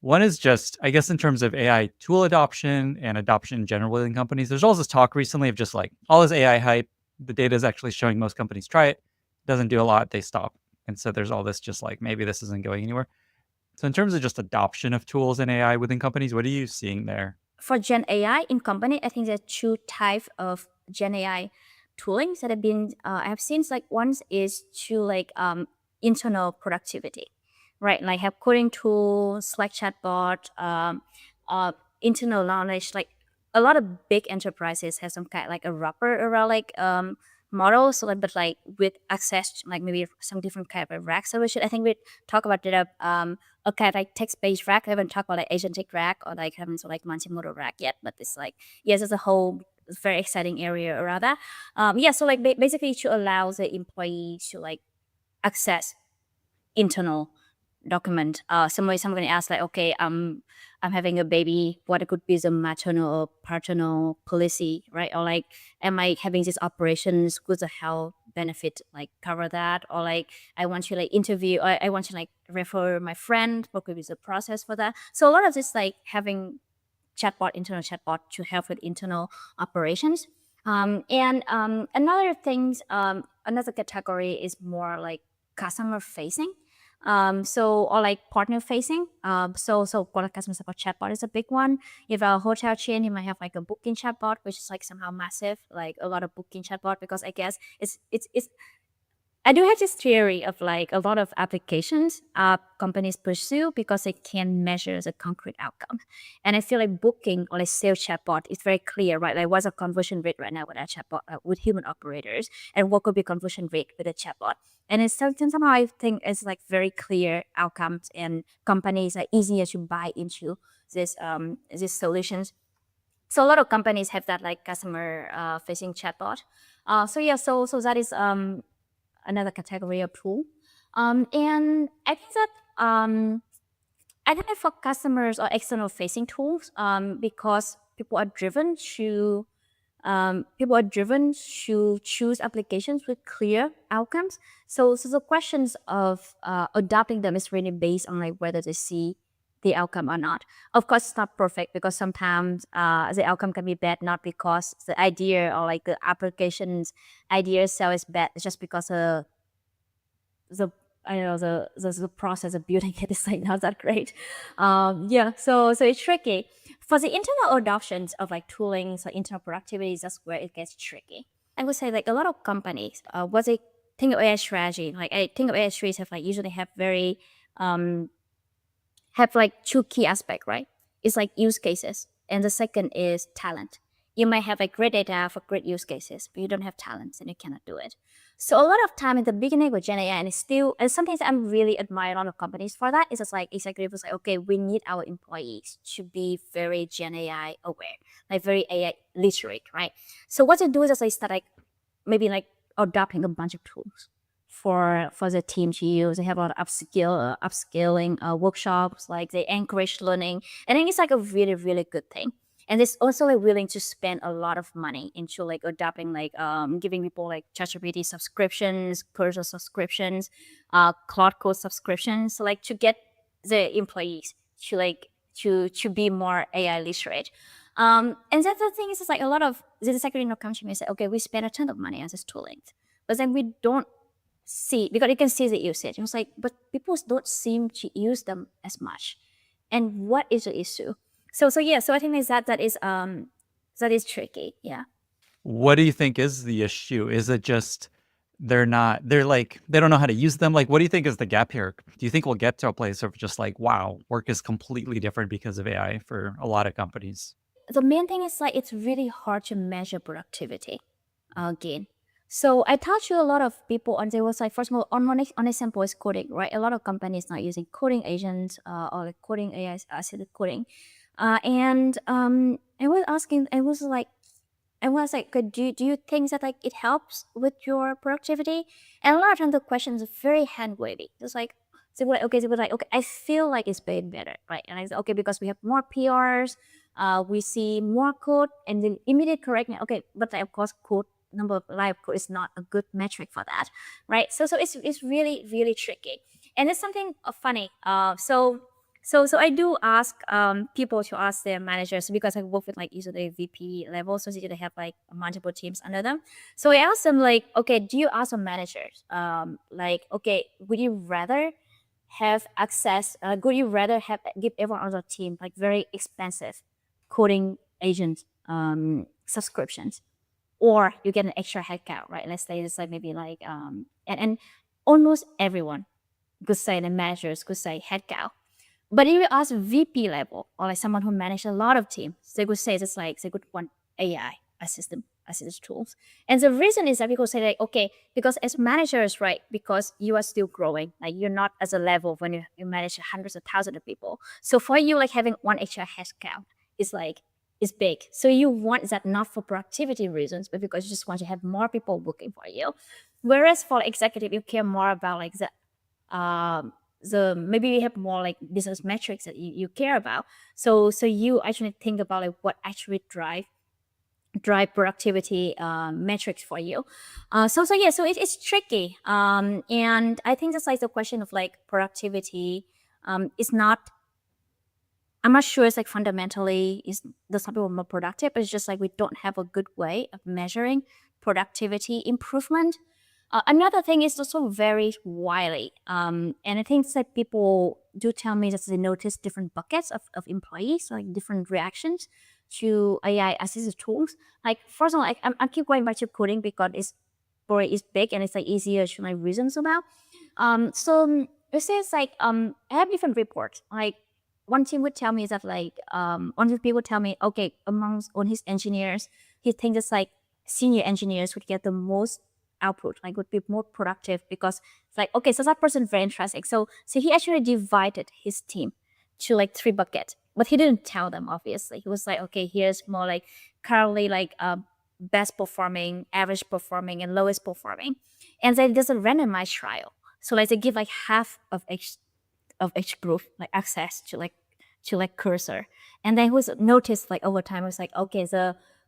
Speaker 1: One is just, I guess, in terms of AI tool adoption and adoption in general within companies. There's all this talk recently of just like all this AI hype. The data is actually showing most companies try it, doesn't do a lot, they stop. And so there's all this just like maybe this isn't going anywhere. So in terms of just adoption of tools and AI within companies, what are you seeing there?
Speaker 2: For Gen AI in company, I think there are two types of Gen AI toolings that I've seen. Like one is to internal productivity, right? Like have coding tools, Slack chatbot, internal knowledge. Like a lot of big enterprises have some kind like a wrapper around models, so but like with access to, like maybe some different kind of rack solution. I think we talk about that a kind of like text-based rack. I haven't talked about like agentic rack or like having so like multimodal rack yet, but it's like yes, there's a whole very exciting area around that. Yeah, so like basically to allow the employee to like access internal document. Someone going to ask like, okay, I'm having a baby. What could be the maternal or paternal policy, right? Or like, am I having these operations? Could the health benefit like cover that? Or like, I want to like interview. Or I want to like refer my friend. What could be the process for that? So a lot of this like having internal chatbot to help with internal operations. Another category is more like customer facing. Or like partner facing. So product customer support chatbot is a big one. If a hotel chain, you might have like a booking chatbot, which is like somehow massive, like a lot of booking chatbot, because I guess it's I do have this theory of like a lot of applications companies pursue because they can measure the concrete outcome. And I feel like booking or like sales chatbot is very clear, right? Like what's a conversion rate right now with a chatbot with human operators, and what could be conversion rate with a chatbot. And it's somehow I think it's like very clear outcomes, and companies are easier to buy into these solutions. So a lot of companies have that like customer facing chatbot. So that is another category of tool. And I think that for customers or external facing tools, because people are driven to choose applications with clear outcomes. So the questions of adopting them is really based on like whether they see the outcome or not. Of course, it's not perfect because sometimes the outcome can be bad, not because the idea or like the application's idea itself is bad. It's just because the I don't know the process of building it is like not that great. So it's tricky. For the internal adoptions of like tooling, so internal productivity, that's where it gets tricky. I would say like a lot of companies, what they think of AI strategy, like I think of AI strategies have like usually have like two key aspects, right? It's like use cases, and the second is talent. You might have like great data for great use cases, but you don't have talents and you cannot do it. So a lot of time in the beginning with Gen AI, and it's still, and sometimes I'm really admire a lot of companies for that. Is just like executives like, okay, we need our employees to be very Gen AI aware, like very AI literate, right? So what they do is just like start like maybe like adopting a bunch of tools for the team to use. They have a lot of upscaling workshops, like they encourage learning. I think it's like a really, really good thing. And it's also like willing to spend a lot of money into like adopting like giving people like ChatGPT subscriptions, Cursor subscriptions, Cloud Code subscriptions, so like to get the employees to like to be more AI literate. And that's the thing is, it's like a lot of the secretary no come to me and say, okay, we spend a ton of money on this tooling, but then we don't see, because you can see the usage. It was like, but people don't seem to use them as much. And what is the issue? So I think that is tricky. Yeah.
Speaker 1: What do you think is the issue? Is it just they're like, they don't know how to use them? Like, what do you think is the gap here? Do you think we'll get to a place of just like, wow, work is completely different because of AI for a lot of companies?
Speaker 2: The main thing is like it's really hard to measure productivity again. So I talked to a lot of people, and they was like, first of all, on a sample is coding, right? A lot of companies not using coding agents or like coding AI assisted coding. I was like, do you think that like it helps with your productivity? And a lot of times the questions are very hand wavy. Just like they were like, okay, I feel like it's getting better, right? And I said, okay, because we have more PRs, we see more code, and then immediate correction. Okay, but like, of course, code number of live code is not a good metric for that, right? So it's really really tricky, and it's something funny. So So I do ask people to ask their managers, because I work with like usually VP level, so they have like multiple teams under them. So I ask them like, okay, do you ask some managers, like, okay, would you rather have access? Would you rather have give everyone on the team like very expensive coding agent subscriptions, or you get an extra headcount, right? Let's say it's like maybe like and almost everyone could say, the managers could say headcount. But if you ask VP level or like someone who manage a lot of teams, they would say it's like they would want AI assistant tools. And the reason is that people say like, okay, because as managers, right, because you are still growing, like you're not as a level when you manage hundreds of thousands of people. So for you, like having one extra headcount is like, is big. So you want that not for productivity reasons, but because you just want to have more people working for you. Whereas for executive, you care more about like the maybe you have more like business metrics that you care about. So you actually think about like what actually drive productivity metrics for you. So yeah, so it's tricky. And I think that's like the question of like productivity is not, I'm not sure it's like fundamentally is the some people more productive, but it's just like we don't have a good way of measuring productivity improvement. Another thing is also very wily. And I think that people do tell me that they notice different buckets of employees, like different reactions to AI assisted tools. Like first of all, like, I keep going back to coding because it's big and it's like easier to like reasons about. So it says like I have different reports. Like one team would tell me that like one of the people tell me, okay, amongst all his engineers, he thinks it's like senior engineers would get the most output, like would be more productive, because it's like, okay, so that person very interesting. So he actually divided his team to like 3 buckets, but he didn't tell them, obviously. He was like, okay, here's more like currently like best performing, average performing, and lowest performing. And then there's a randomized trial. So like they give like half of each group like access to like cursor. And then he was noticed like over time, it was like, okay,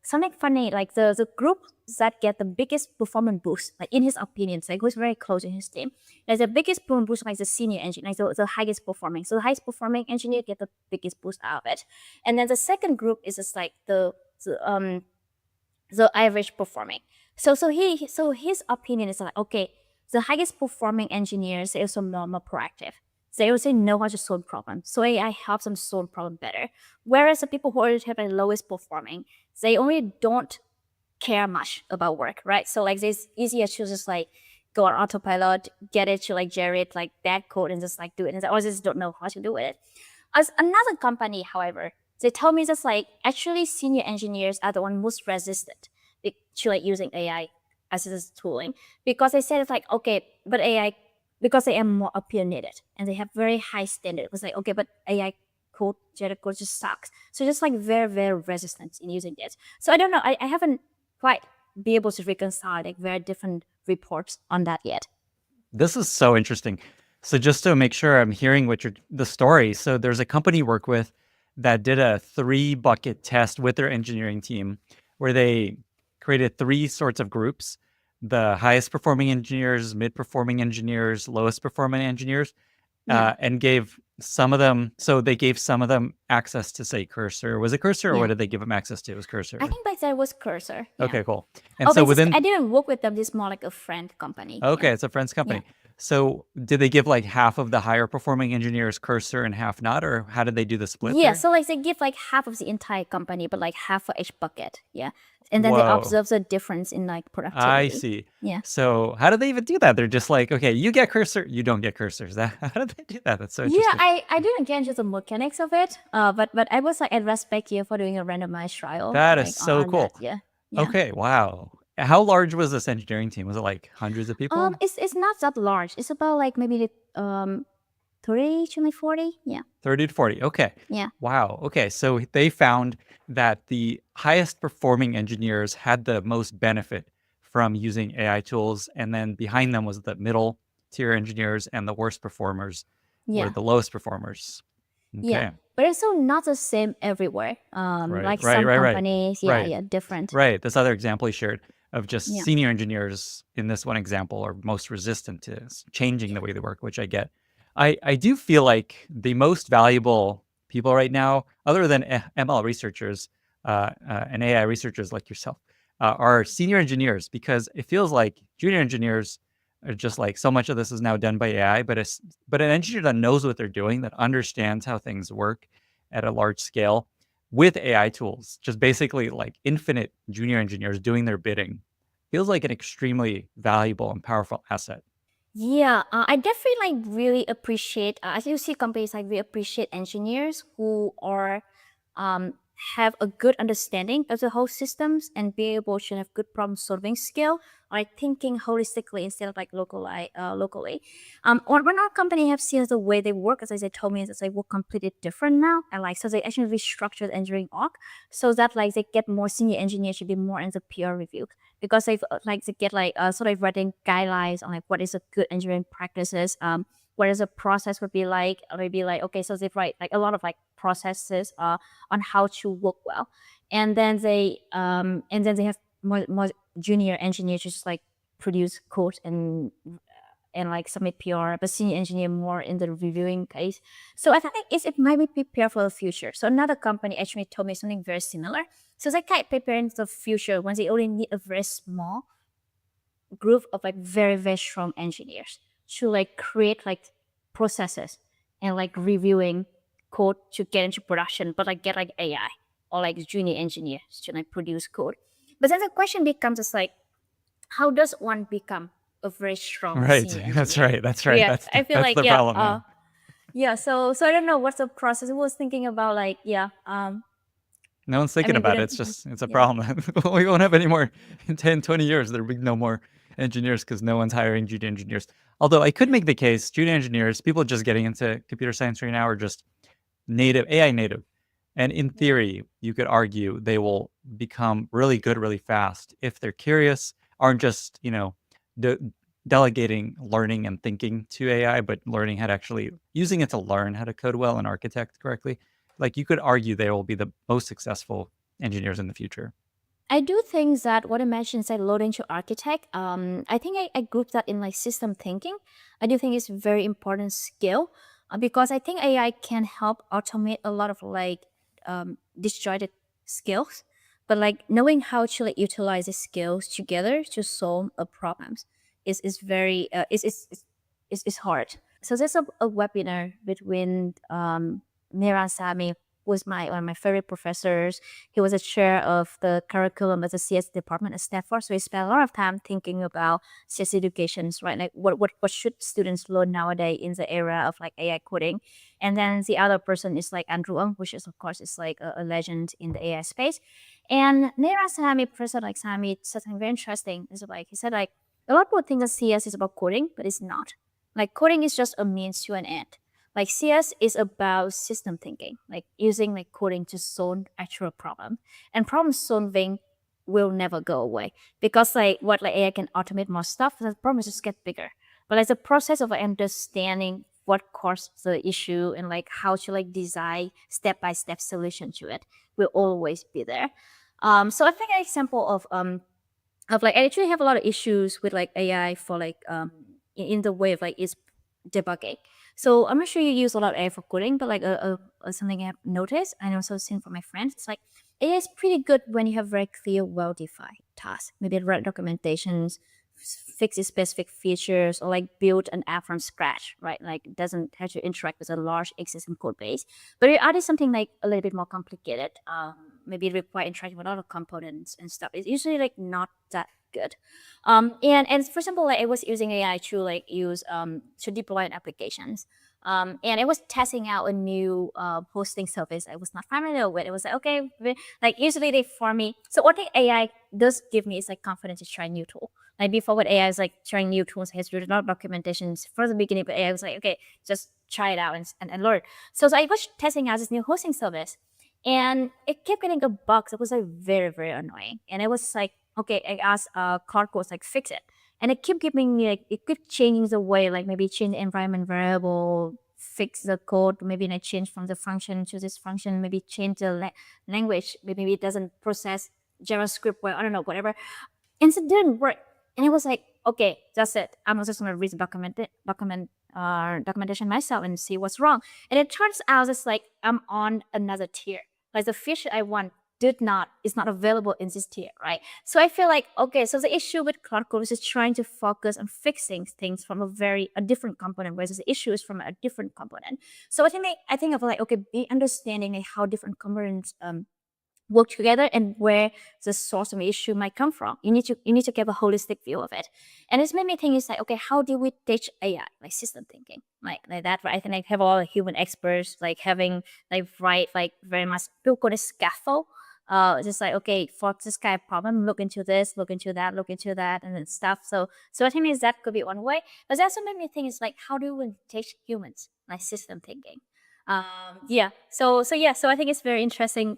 Speaker 2: something funny, like the group that get the biggest performance boost, like in his opinion, like who's very close in his team, like the biggest performance boost, like the senior engineer, like the highest performing. So the highest performing engineer get the biggest boost out of it. And then the second group is just like the average performing. So his opinion is like, okay, the highest performing engineers are also more proactive. They also know how to solve problems. So AI helps them solve problem better. Whereas the people who already have the lowest performing, they only don't care much about work, right? So like it's easier to just like go on autopilot, get it to like generate like bad code and just like do it. And or just don't know how to do it. As another company, however, they told me just like actually senior engineers are the one most resistant to like using AI as this tooling, because they said it's like, okay, but AI, because they are more opinionated and they have very high standard. It was like, okay, but AI code, generated code just sucks. So just like very, very resistant in using this. So I don't know. I haven't quite be able to reconcile like very different reports on that yet.
Speaker 1: This is so interesting. So just to make sure I'm hearing the story. So there's a company you work with that did a 3 bucket test with their engineering team where they created 3 sorts of groups: the highest performing engineers, mid performing engineers, lowest performing engineers,
Speaker 2: Yeah.
Speaker 1: and gave some of them, so they gave some of them access to say cursor. Was it cursor or what
Speaker 2: Yeah.
Speaker 1: did they give them access to? It was
Speaker 2: I
Speaker 1: cursor.
Speaker 2: think back then it was Cursor. Yeah.
Speaker 1: Okay, cool. And
Speaker 2: Oh,
Speaker 1: so
Speaker 2: but it's just, I
Speaker 1: within,
Speaker 2: didn't work with them. This is more like a friend company.
Speaker 1: okay,
Speaker 2: Yeah.
Speaker 1: it's a friend's
Speaker 2: Yeah.
Speaker 1: company. So did they give like half of the higher performing engineers cursor and half not, or how did they do the split
Speaker 2: Yeah,
Speaker 1: there?
Speaker 2: so like they give like half of the entire company, but like half for each bucket. Yeah. And then they
Speaker 1: Whoa,
Speaker 2: observe the difference in like
Speaker 1: I
Speaker 2: productivity.
Speaker 1: see.
Speaker 2: Yeah.
Speaker 1: So how do they even do that? They're just like, okay, you get cursor, you don't get cursors. How do they do that? That's so
Speaker 2: Yeah,
Speaker 1: interesting.
Speaker 2: I didn't get into the mechanics of it. But I was like, I respect you for doing a randomized trial
Speaker 1: That is
Speaker 2: like
Speaker 1: so
Speaker 2: on that.
Speaker 1: cool.
Speaker 2: Yeah. Yeah.
Speaker 1: Okay, wow. How large was this engineering team? Was it like hundreds of people?
Speaker 2: It's not that large. It's about like maybe 30 to like 40. Yeah.
Speaker 1: 30 to 40. Okay.
Speaker 2: Yeah.
Speaker 1: Wow. Okay. So they found that the highest performing engineers had the most benefit from using AI tools. And then behind them was the middle tier engineers, and the worst performers were
Speaker 2: Yeah.
Speaker 1: the lowest performers.
Speaker 2: Yeah.
Speaker 1: Okay.
Speaker 2: But it's also not the same everywhere.
Speaker 1: Right.
Speaker 2: Like
Speaker 1: Right.
Speaker 2: some
Speaker 1: Right. Right.
Speaker 2: companies, yeah,
Speaker 1: Right.
Speaker 2: yeah, different.
Speaker 1: Right. This other example you shared of just
Speaker 2: Yeah.
Speaker 1: senior engineers in this one example are most resistant to changing the way they work, which I get. I do feel like the most valuable people right now, other than ML researchers and AI researchers like yourself, are senior engineers, because it feels like junior engineers are just like, so much of this is now done by AI, but an engineer that knows what they're doing, that understands how things work at a large scale with AI tools, just basically like infinite junior engineers doing their bidding, feels like an extremely valuable and powerful asset.
Speaker 2: Yeah, I definitely like really appreciate. As you see, companies like we appreciate engineers who are um, have a good understanding of the whole systems and be able to have good problem solving skill, like thinking holistically instead of like locally. When our company have seen the way they work, as I said, told me is that they work completely different now, and like so they actually restructured engineering org so that like they get more senior engineers to be more in the peer review, because they've like to get like sort of writing guidelines on like what is a good engineering practices, what is a process would be like, maybe like okay, so they write like a lot of like processes on how to work well, and then they have more junior engineers just like produce code and like submit PR, but senior engineer more in the reviewing case. So I think it might be prepare for the future. So another company actually told me something very similar. So they kind of preparing for the future when they only need a very small group of like very, very strong engineers to like create like processes and like reviewing code to get into production, but like get like AI or like junior engineers to like produce code. But then the question becomes is like, how does one become a very strong
Speaker 1: Right.
Speaker 2: senior
Speaker 1: That's
Speaker 2: engineer?
Speaker 1: right. That's right.
Speaker 2: Yeah, I feel
Speaker 1: That's
Speaker 2: like
Speaker 1: the problem. Yeah.
Speaker 2: yeah. So I don't know what's the process. I was thinking about like
Speaker 1: No one's
Speaker 2: I
Speaker 1: thinking
Speaker 2: mean we
Speaker 1: about it.
Speaker 2: don't
Speaker 1: It's just, it's a
Speaker 2: yeah.
Speaker 1: problem. We won't have any more in 10, 20 years. There'll be no more engineers because no one's hiring junior engineers. Although I could make the case, junior engineers, people just getting into computer science right now, are just native, AI native. And in
Speaker 2: Yeah.
Speaker 1: theory, you could argue they will become really good really fast if they're curious, aren't just, de- delegating learning and thinking to AI, but learning how to actually using it to learn how to code well and architect correctly. Like, you could argue they will be the most successful engineers in the future.
Speaker 2: I do think that what I mentioned is like loading to architect. I think I group that in like system thinking. I do think it's a very important skill because I think AI can help automate a lot of like disjointed skills, but like knowing how to like utilize these skills together to solve a problems is very is hard. So there's a webinar between Mira Sami, who was my one of my favorite professors. He was a chair of the curriculum at the CS department at Stanford. So he spent a lot of time thinking about CS educations, right? Like what should students learn nowadays in the era of like AI coding. And then the other person is like Andrew Ng, which is of course is like a legend in the AI space. And Neera Sami, Professor like Sami, said something very interesting. It's like he said like a lot of people think that CS is about coding, but it's not. Like coding is just a means to an end. Like CS is about system thinking, like using like coding to solve actual problem. And problem solving will never go away because like what like AI can automate more stuff, the problem just get bigger. But like the process of like, understanding what caused the issue and like how to like design step by step solution to it will always be there. So I think an example of like I actually have a lot of issues with like AI for like in the way of like is debugging. So I'm not sure you use a lot of AI for coding, but like something I have noticed and also seen from my friends, it's like AI is pretty good when you have very clear, well-defined tasks. Maybe write documentations, fix the specific features, or like build an app from scratch, right? Like it doesn't have to interact with a large existing code base. But if you add something like a little bit more complicated, maybe it require interacting with other components and stuff. It's usually like not that good. And for example, like I was using AI to like use to deploy applications. And I was testing out a new hosting service I was not familiar with. It was like, okay, like usually they for me. So what the AI does give me is like confidence to try new tool. Like before what AI is like trying new tools, I had to do a lot of documentations from the beginning, but AI was like, okay, just try it out and learn. So I was testing out this new hosting service and it kept getting a bug that was like very, very annoying. And it was like, okay, I asked Cloudcodes like fix it. And it kept giving me like it kept changing the way, like maybe change the environment variable, fix the code, maybe I change from the function to this function, maybe change the language, maybe it doesn't process JavaScript well, I don't know, whatever. And so it didn't work. And it was like, okay, that's it. I'm just gonna read the document documentation myself and see what's wrong. And it turns out it's like I'm on another tier. Like the feature I want is not available in this tier, right? So I feel like, okay, so the issue with cloud code is trying to focus on fixing things from a different component, whereas the issue is from a different component. So I think of like, okay, be understanding like how different components work together and where the source of the issue might come from. You need to get a holistic view of it. And it's made me think, it's like, okay, how do we teach AI, like system thinking, like that, right? I think like have all the human experts like having like right like very much people call it scaffold. Just like, okay, for this kind of problem, look into this, look into that, and then stuff. So I think is that could be one way. But that also made me think, is like, how do we teach humans like system thinking? Yeah. So I think it's very interesting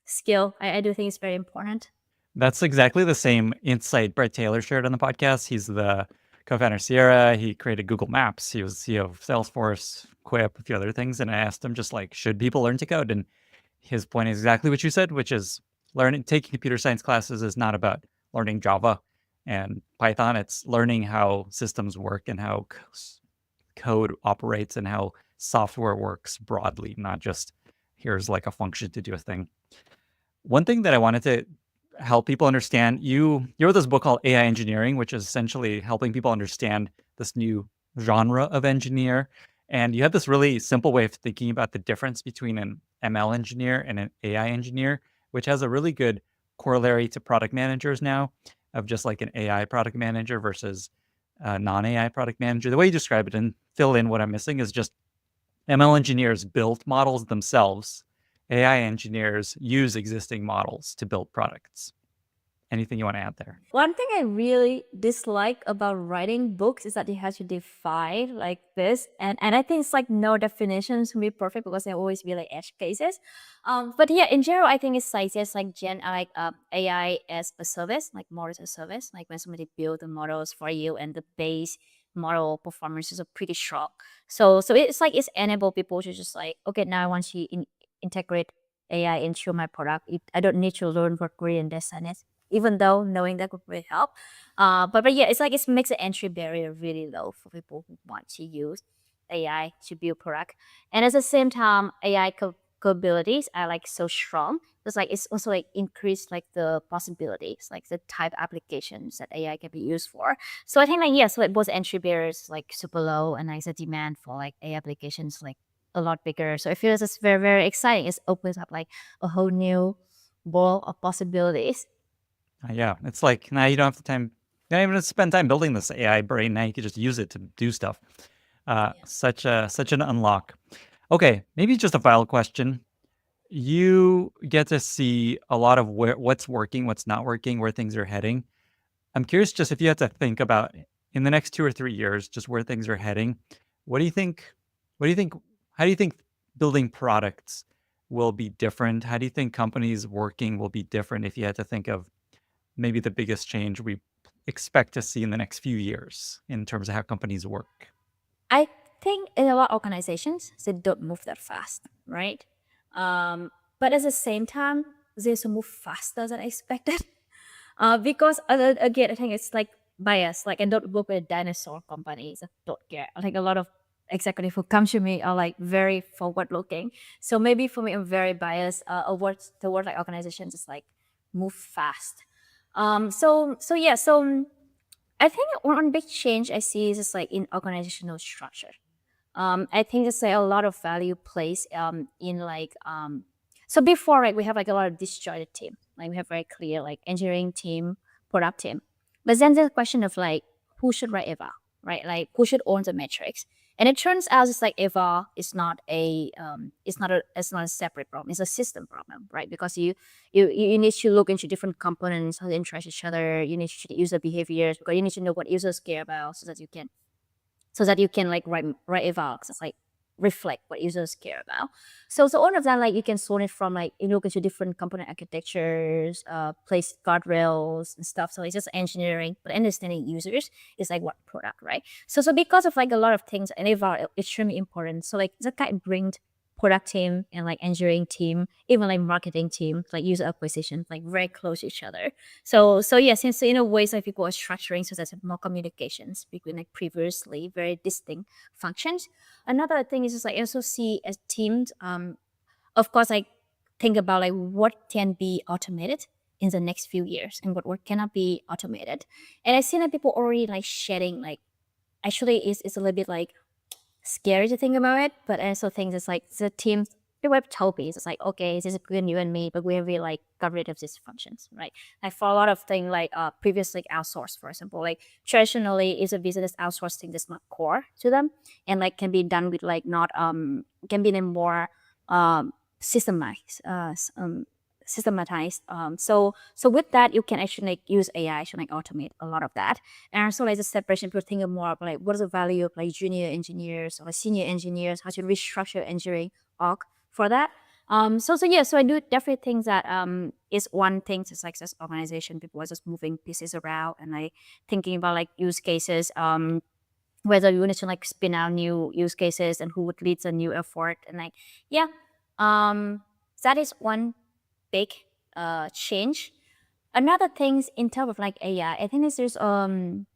Speaker 2: skill. I do think it's very important.
Speaker 1: That's exactly the same insight Brett Taylor shared on the podcast. He's the co-founder of Sierra. He created Google Maps. He was CEO of Salesforce, Quip, a few other things. And I asked him just like, should people learn to code? And his point is exactly what you said, which is taking computer science classes is not about learning Java and Python. It's learning how systems work and how code operates and how software works broadly, not just here's like a function to do a thing. One thing that I wanted to help people understand, you wrote this book called AI Engineering, which is essentially helping people understand this new genre of engineer. And you have this really simple way of thinking about the difference between an ML engineer and an AI engineer, which has a really good corollary to product managers now, of just like an AI product manager versus a non-AI product manager. The way you describe it and fill in what I'm missing is just ML engineers build models themselves. AI engineers use existing models to build products. Anything you want to add there?
Speaker 2: One thing I really dislike about writing books is that you have to define like this, and I think it's like no definitions to be perfect because there always be like edge cases. But yeah, in general, I think it's like just like AI as a service, like more as a service. Like when somebody build the models for you, and the base model performances are pretty strong. So it's like it's enable people to just like, okay, now I want to integrate AI into my product. I don't need to learn for Korean design, even though knowing that could really help. But yeah, it's like it makes the entry barrier really low for people who want to use AI to build product. And at the same time, AI capabilities are like so strong. It's also like increased like the possibilities, like the type applications that AI can be used for. So I think like yes, like both entry barriers like super low, and like the demand for like AI applications like a lot bigger. So I feel it's very, very exciting. It opens up like a whole new world of possibilities.
Speaker 1: Yeah, it's like now you don't have the time, you don't even have to spend time building this AI brain. Now you can just use it to do stuff. Such an unlock. Okay, maybe just a final question. You get to see a lot of what's working, what's not working, where things are heading. I'm curious, just if you had to think about in the next 2 or 3 years, just where things are heading. What do you think? What do you think? How do you think building products will be different? How do you think companies working will be different if you had to think of maybe the biggest change we expect to see in the next few years in terms of how companies work?
Speaker 2: I think in a lot of organizations, they don't move that fast, right? But at the same time, they also move faster than expected. Because again, I think it's like bias. Like I don't work with dinosaur companies. I don't care. I think a lot of executives who come to me are like very forward looking. So maybe for me, I'm very biased towards like organizations is like move fast. So yeah. So I think one big change I see is just like in organizational structure. I think there's like a lot of value placed in like so before, like we have like a lot of disjointed team. Like we have very clear like engineering team, product team. But then there's a question of like who should write eval, right? Like who should own the metrics? And it turns out it's like eval is not it's not a separate problem. It's a system problem, right? Because you need to look into different components, how they interact with each other. You need to user behaviors because you need to know what users care about so that you can like write eval. It's like reflect what users care about. So all of that, like you can sort it from like you look into different component architectures, place guardrails and stuff. So it's just engineering, but understanding users is like what product, right? So because of like a lot of things, and eval is extremely important. So like that kind of brings product team and like engineering team, even like marketing team, like user acquisition, like very close to each other. So yeah, since in a ways like people are structuring so there's more communications between like previously very distinct functions. Another thing is just like I also see as teams, of course, like think about like what can be automated in the next few years and what cannot be automated. And I see that people already like shedding like actually it's a little bit like scary to think about it, but I also think it's like the team, the web told me it's like okay, this is between you and me, but we really like got rid of these functions, right? Like for a lot of things like previously outsourced, for example, like traditionally is a business outsourced thing that's not core to them and like can be done with like not can be in a more systemized systematized. So with that, you can actually like use AI to like automate a lot of that. And also like the separation, people think more of like what is the value of like junior engineers or senior engineers, how to restructure engineering org for that. So yeah, so I do definitely think that is one thing to success organization. People are just moving pieces around and like thinking about like use cases. Whether you need to like spin out new use cases and who would lead a new effort and like yeah, that is one big change. Another things in terms of like AI, I think there's I'm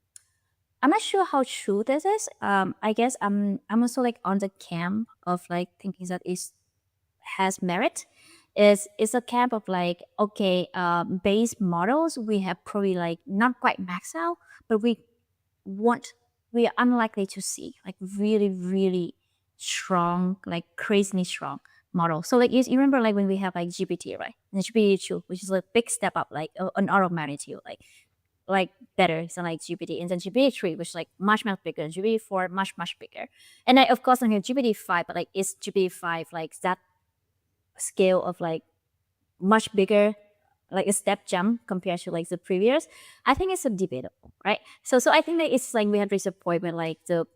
Speaker 2: not sure how true this is. I guess I'm also like on the camp of like thinking that it has merit. Is a camp of like okay, base models we have probably like not quite max out, but want we are unlikely to see like really really strong, like crazily strong model. So like you remember like when we have like GPT, right? And GPT-2, which is a big step up, like an order of magnitude, like better than like GPT, and then GPT-3, which is like much bigger, and GPT-4 much bigger, and then of course like GPT-5, but like is GPT-5 like that scale of like much bigger, like a step jump compared to like the previous? I think it's a debatable, right? So I think that it's like we have reached a point where like the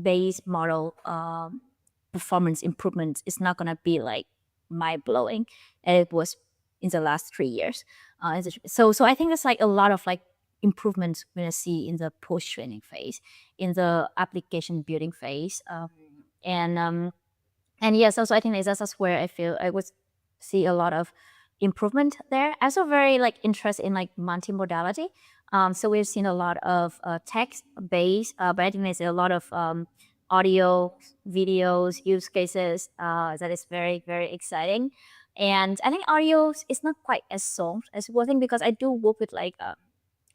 Speaker 2: base model performance improvement is not gonna be like mind blowing, and it was in the last 3 years. So I think there's like a lot of like improvements we're gonna see in the post training phase, in the application building phase, and yes, also I think that's where I feel I would see a lot of improvement there. I'm also very like interested in like multimodality. So we've seen a lot of text based, but I think there's a lot of audio, videos, use cases that is very exciting. And I think audio is not quite as solved as one thing because I do work with like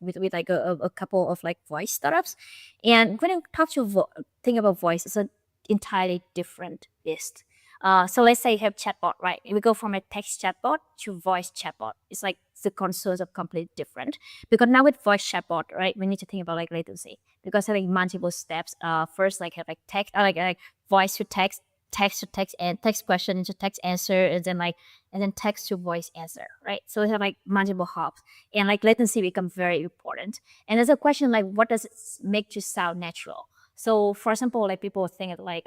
Speaker 2: with like a couple of like voice startups, and when you talk to think about voice, it's an entirely different beast. So let's say you have chatbot, right? We go from a text chatbot to voice chatbot. It's like the concerns are completely different because now with voice chatbot, right, we need to think about like latency because having multiple steps. First like have like text, like voice to text, text to text, and text question into text answer, and then text to voice answer, right? So we have like multiple hops, and like latency become very important. And there's a question like, what does it make to sound natural? So for example, like people think like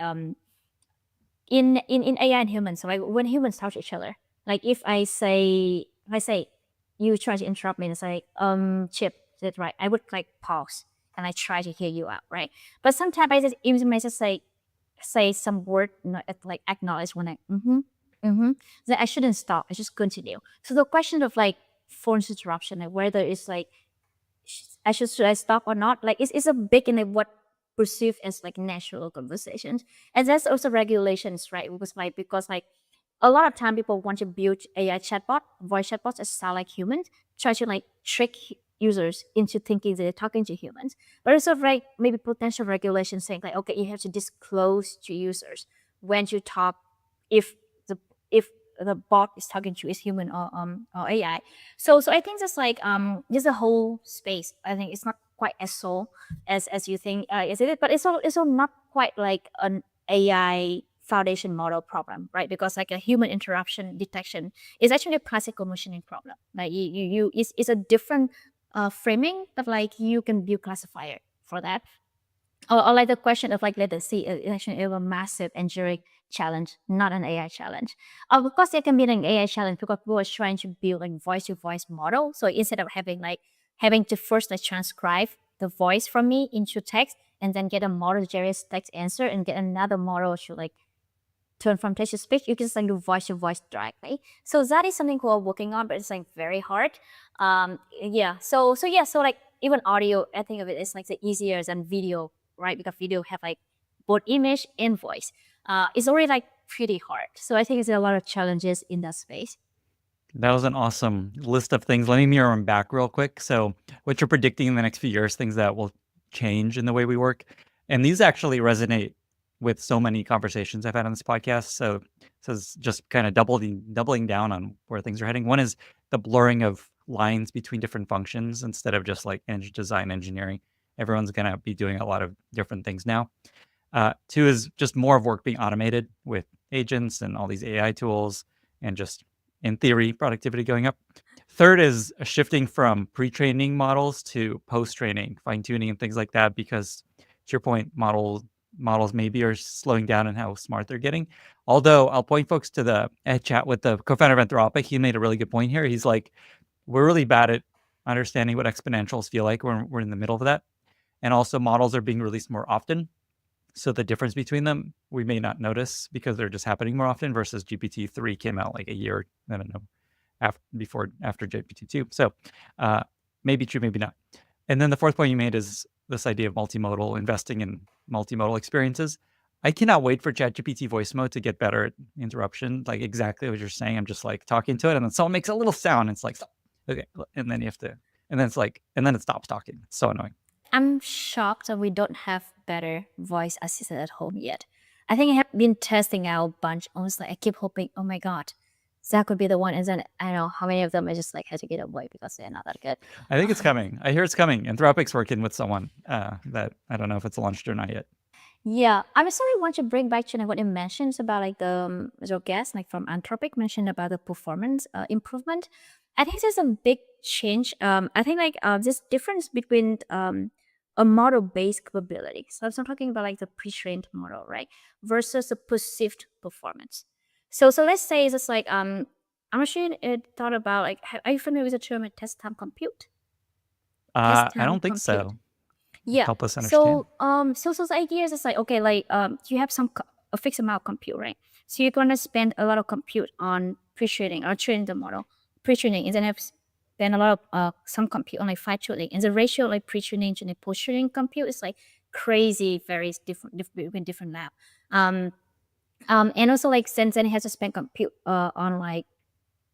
Speaker 2: in AI and humans, so like when humans talk to each other, like if I say you try to interrupt me and say Chip, is it right? I would like pause and I try to hear you out, right? But sometimes I just even may just say some word, like acknowledge when I then I shouldn't stop. I just continue. So the question of like phone interruption, like whether it's like should I stop or not? Like it's a big in like what perceived as like natural conversations, and that's also regulations, right? Because like a lot of time people want to build AI chatbot, voice chatbots that sound like humans, try to like trick users into thinking they're talking to humans. But also like maybe potential regulations saying like, okay, you have to disclose to users when you talk if the if the bot is talking to is human or AI. So I think just like there's a whole space. I think it's not quite as so as you think is it, but it's all not quite like an AI foundation model problem, right? Because like a human interruption detection is actually a classical machining problem. Like it's a different framing, but like you can build classifier for that. Or like the question of like latency is actually a massive engineering challenge, not an AI challenge. Of course, it can be an AI challenge because people are trying to build like voice to voice model. So instead of having to first like transcribe the voice from me into text and then get a model to generate text answer and get another model to like turn from text to speech, you can just like do voice to voice directly. So that is something we're working on, but it's like very hard. Yeah. So like even audio, I think of it as like the easier than video, right? Because video have like both image and voice. It's already like pretty hard. So I think there's a lot of challenges in that space.
Speaker 1: That was an awesome list of things. Let me mirror them back real quick. So, what you're predicting in the next few years, things that will change in the way we work. And these actually resonate with so many conversations I've had on this podcast. So, this is just kind of doubling down on where things are heading. One is the blurring of lines between different functions instead of just like design engineering. Everyone's going to be doing a lot of different things now. Two is just more of work being automated with agents and all these AI tools and just in theory, productivity going up. Third is a shifting from pre-training models to post-training, fine-tuning and things like that, because to your point, models maybe are slowing down in how smart they're getting. Although I'll point folks to the chat with the co-founder of Anthropic. He made a really good point here. He's like, we're really bad at understanding what exponentials feel like when we're in the middle of that. And also models are being released more often. So the difference between them, we may not notice because they're just happening more often versus GPT-3 came out like a year, I don't know, after GPT-2. So maybe true, maybe not. And then the fourth point you made is this idea of multimodal, investing in multimodal experiences. I cannot wait for ChatGPT voice mode to get better at interruption, like exactly what you're saying. I'm just like talking to it and then someone makes a little sound. And it's like, stop. Okay. And then you have to, and then it's like, and then it stops talking. It's so annoying.
Speaker 2: I'm shocked that we don't have better voice assistant at home yet. I think I have been testing out a bunch. Honestly, I keep hoping, oh my god, that could be the one. And then I don't know how many of them I just like had to get away because they're not that good.
Speaker 1: I think it's coming. I hear it's coming. Anthropic's working with someone that I don't know if it's launched or not yet.
Speaker 2: Yeah, I'm sorry. Want to bring back to what you mentioned about like the your guest like from Anthropic mentioned about the performance improvement. I think there's a big change. I think like this difference between a model based capability. So I'm talking about like the pre-trained model, right, versus a perceived performance. So let's say it's just like I'm not sure it thought about like are you familiar with the term test time compute? Test
Speaker 1: I
Speaker 2: time
Speaker 1: don't think
Speaker 2: compute.
Speaker 1: so.
Speaker 2: Yeah.
Speaker 1: Help us understand.
Speaker 2: So the idea is just like okay, like you have a fixed amount of compute, right? So you're gonna spend a lot of compute on pre-training or training the model, pre-training, and then have spend a lot of some compute on like fine-tuning. And the ratio like pre-training to the post-training compute is like crazy, very different between different lab. And also like since then it has to spend compute on like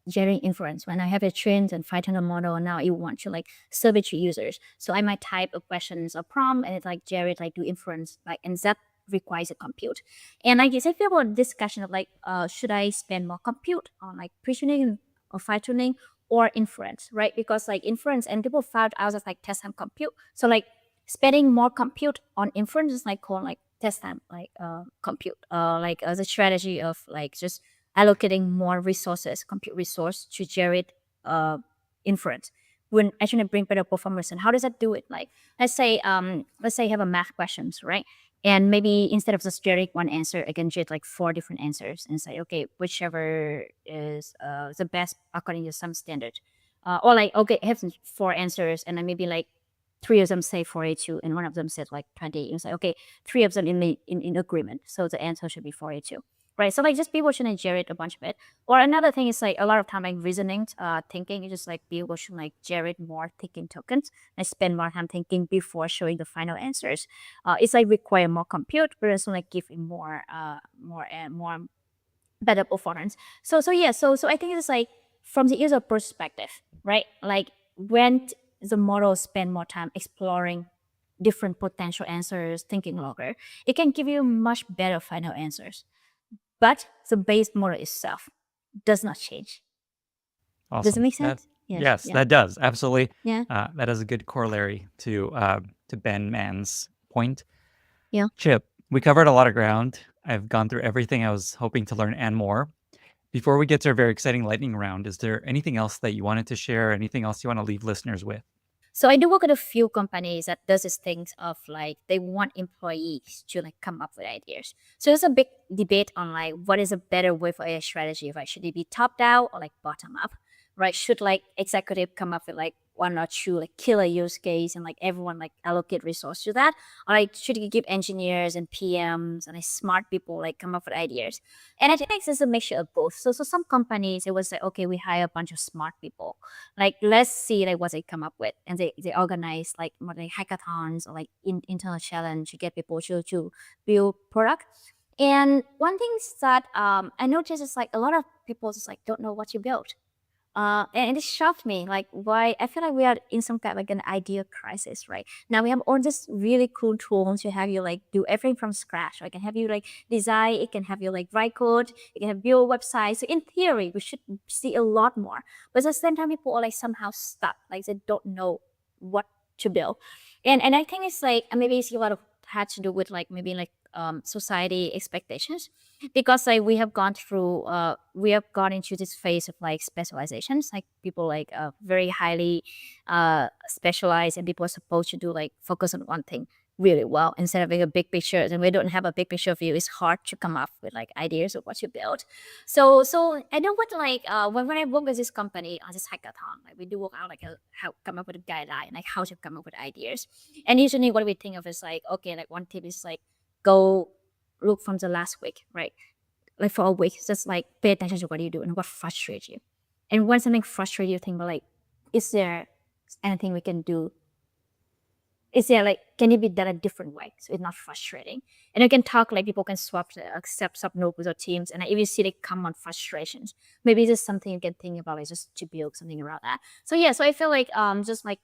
Speaker 2: generating inference. When I have a trained and fine-tuned model, and now you want to like serve it to users. So I might type a questions or prompt, and it's like generate like do inference, like and that requires a compute. And like it's a about discussion of like, should I spend more compute on like pre-tuning or fine-tuning or inference, right? Because like inference and people found out as like test time compute. So like spending more compute on inference is like called like test time like compute, like as a strategy of like just allocating more resources, compute resource to generate inference when actually bring better performance. And how does that do it? Like let's say you have a math questions, right? And maybe instead of just generating one answer, I can generate like 4 different answers and say, okay, whichever is the best according to some standard. Or like, okay, I have 4 answers and then maybe like 3 of them say 482 and one of them says like 20. You say, okay, 3 of them in agreement. So the answer should be 482. Right. So like just be able to generate a bunch of it. Or another thing is like a lot of time like reasoning, thinking, you just like be able to like generate more thinking tokens and spend more time thinking before showing the final answers. It's like require more compute, but also like give it more better performance. So I think it's like from the user perspective, right? Like when the model spend more time exploring different potential answers, thinking longer, it can give you much better final answers. But the base model itself does not change. Does it
Speaker 1: Awesome.
Speaker 2: make
Speaker 1: That
Speaker 2: sense? Yes.
Speaker 1: yes,
Speaker 2: Yeah.
Speaker 1: that does absolutely.
Speaker 2: Yeah.
Speaker 1: That is a good corollary to Ben Mann's point.
Speaker 2: Yeah.
Speaker 1: Chip, we covered a lot of ground. I've gone through everything I was hoping to learn and more. Before we get to our very exciting lightning round, is there anything else that you wanted to share? Anything else you want to leave listeners with?
Speaker 2: So I do work at a few companies that does this things of like they want employees to like come up with ideas. So there's a big debate on like what is a better way for a strategy, right? Should it be top down or like bottom up? Right? Should like executive come up with like one or two like killer use case and like everyone like allocate resource to that, or like should you give engineers and PMs and like smart people like come up with ideas? And I think it's a mixture of both. So some companies it was like, okay, we hire a bunch of smart people, like let's see like what they come up with, and they organize like more like hackathons or like internal challenge to get people to build product. And one thing is that I noticed is like a lot of people just like don't know what you build. And it shocked me, like why I feel like we are in some kind of like an idea crisis, right? Now we have all this really cool tools to have you like do everything from scratch. I can have you like design, it can have you like write code, it can have build websites. So in theory, we should see a lot more. But at the same time, people are like somehow stuck, like they don't know what to build. And I think it's like maybe it's a lot of had to do with like maybe like society expectations, because like we have gone into this phase of like specializations, like people like very highly specialized, and people are supposed to do like focus on one thing really well instead of having a big picture, and we don't have a big picture view. It's hard to come up with like ideas of what you build. So I know what like when I work with this company on this hackathon, like we do work out like how come up with a guideline, like how to come up with ideas. And usually what we think of is like, okay, like one tip is like go look from the last week, right? Like for a week, just like pay attention to what you do and what frustrates you. And when something frustrates you, think about like, is there anything we can do? Is there like, can it be done a different way so it's not frustrating? And you can talk like people can accept notebooks or teams, and if you see like common frustrations, maybe this is something you can think about, like just to build something around that. So yeah, so I feel like just like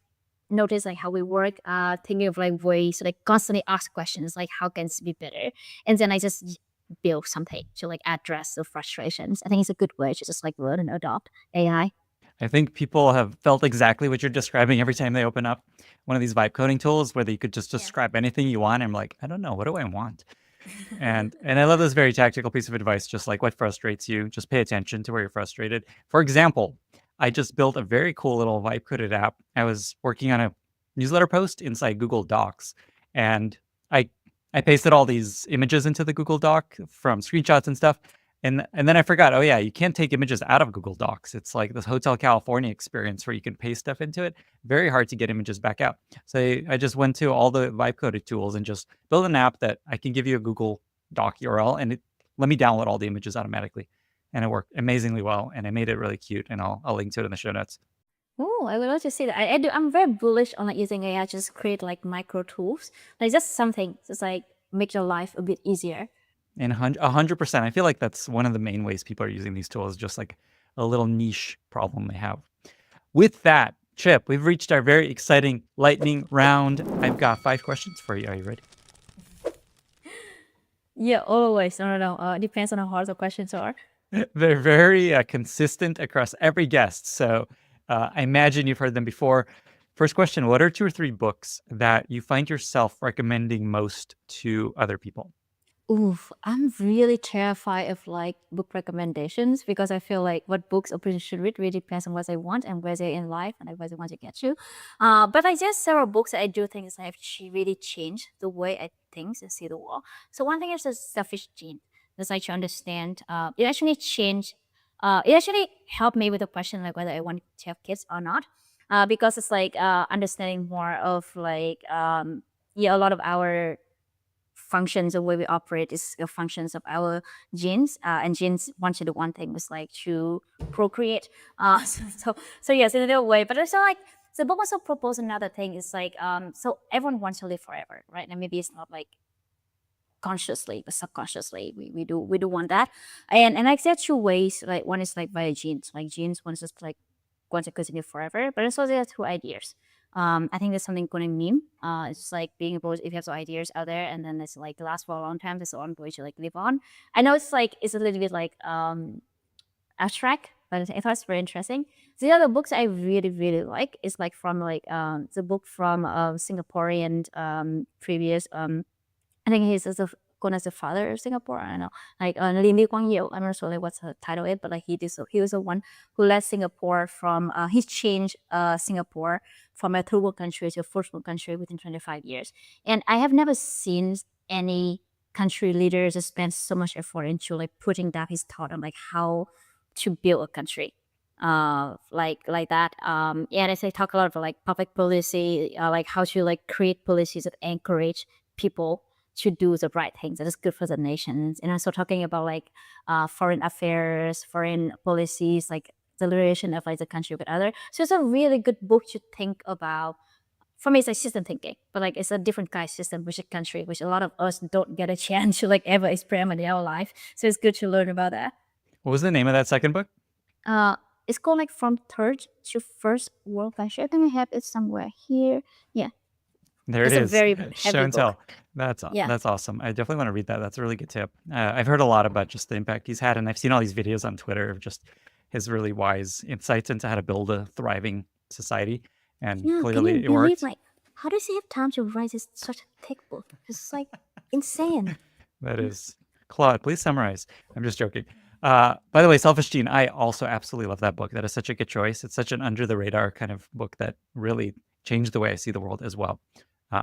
Speaker 2: notice like how we work, thinking of like ways to like constantly ask questions like how can this be better, and then I just build something to like address the frustrations. I think it's a good way to just like learn and adopt AI.
Speaker 1: I think people have felt exactly what you're describing every time they open up one of these vibe coding tools where you could just
Speaker 2: Yeah.
Speaker 1: describe anything you want. I'm like, I don't know, what do I want? And I love this very tactical piece of advice, just like what frustrates you, just pay attention to where you're frustrated. For example, I just built a very cool little vibe coded app. I was working on a newsletter post inside Google Docs, and I I pasted all these images into the Google Doc from screenshots and stuff. And then I forgot, oh yeah, you can't take images out of Google Docs. It's like this Hotel California experience where you can paste stuff into it. Very hard to get images back out. So I just went to all the vibe coded tools and just built an app that I can give you a Google Doc URL and it let me download all the images automatically. And it worked amazingly well. And I made it really cute. And I'll link to it in the show notes.
Speaker 2: Oh, I would love to see that. I do. I'm very bullish on like using AI just create like micro tools, like just something just like make your life a bit easier.
Speaker 1: And 100%. I feel like that's one of the main ways people are using these tools, just like a little niche problem they have. With that, Chip, we've reached our very exciting lightning round. I've got 5 questions for you. Are you ready?
Speaker 2: Yeah, always. No. It depends on how hard the questions are.
Speaker 1: They're very consistent across every guest. So I imagine you've heard them before. First question, what are 2 or 3 books that you find yourself recommending most to other people?
Speaker 2: Oof, I'm really terrified of like book recommendations, because I feel like what books a person should read really depends on what they want and where they're in life and like where they want to get to. But I just several books that I do think is have really changed the way I think and see the world. So one thing is the selfish gene. That's like to understand. It actually changed. It actually helped me with the question like whether I want to have kids or not. Because it's like understanding more of like yeah, a lot of our functions, the way we operate is functions of our genes, and genes want to do one thing was like to procreate. So yes, in a way, but also like the book also proposed another thing is like so everyone wants to live forever, right? And maybe it's not like consciously but subconsciously we do want that. And like there are two ways, like one is like via genes, like genes wants us to like want to continue forever, but also there are two ideas. I think there's something going to meme. It's just like being able, if you have some ideas out there and then it's like last for a long time, that's the one going to like live on. I know it's like it's a little bit like abstract, but I thought it's very interesting. The other books I really like is like from like the book from Singaporean previous I think he's as known as the father of Singapore. I don't know, like Lenny. I'm not sure like what's the title is, but like he was the one who led Singapore from he's changed Singapore from a third world country to a first world country within 25 years. And I have never seen any country leaders spend so much effort into like putting that his thought on like how to build a country. like that. And I say talk a lot about like public policy, like how to like create policies that encourage people to do the right things that is good for the nations. And also talking about like foreign affairs, foreign policies, like the relation of like the country with other. So it's a really good book to think about. For me, it's like system thinking, but like it's a different kind of system, which a country, which a lot of us don't get a chance to like ever experiment in our life. So it's good to learn about that.
Speaker 1: What was the name of that second book?
Speaker 2: Uh, it's called like From Third to First World Country. I think I have it somewhere here. Yeah,
Speaker 1: There it
Speaker 2: it's a
Speaker 1: is.
Speaker 2: very
Speaker 1: Show
Speaker 2: heavy
Speaker 1: and
Speaker 2: book.
Speaker 1: tell. That's
Speaker 2: Yeah.
Speaker 1: that's awesome. I definitely want to read that. That's a really good tip. I've heard a lot about just the impact he's had, and I've seen all these videos on Twitter of just his really wise insights into how to build a thriving society, and
Speaker 2: Yeah, can you
Speaker 1: clearly it
Speaker 2: believe
Speaker 1: worked.
Speaker 2: like how does he have time to write such a thick book? It's like insane.
Speaker 1: That is Claude. Please summarize. I'm just joking. By the way, Selfish Gene. I also absolutely love that book. That is such a good choice. It's such an under the radar kind of book that really changed the way I see the world as well.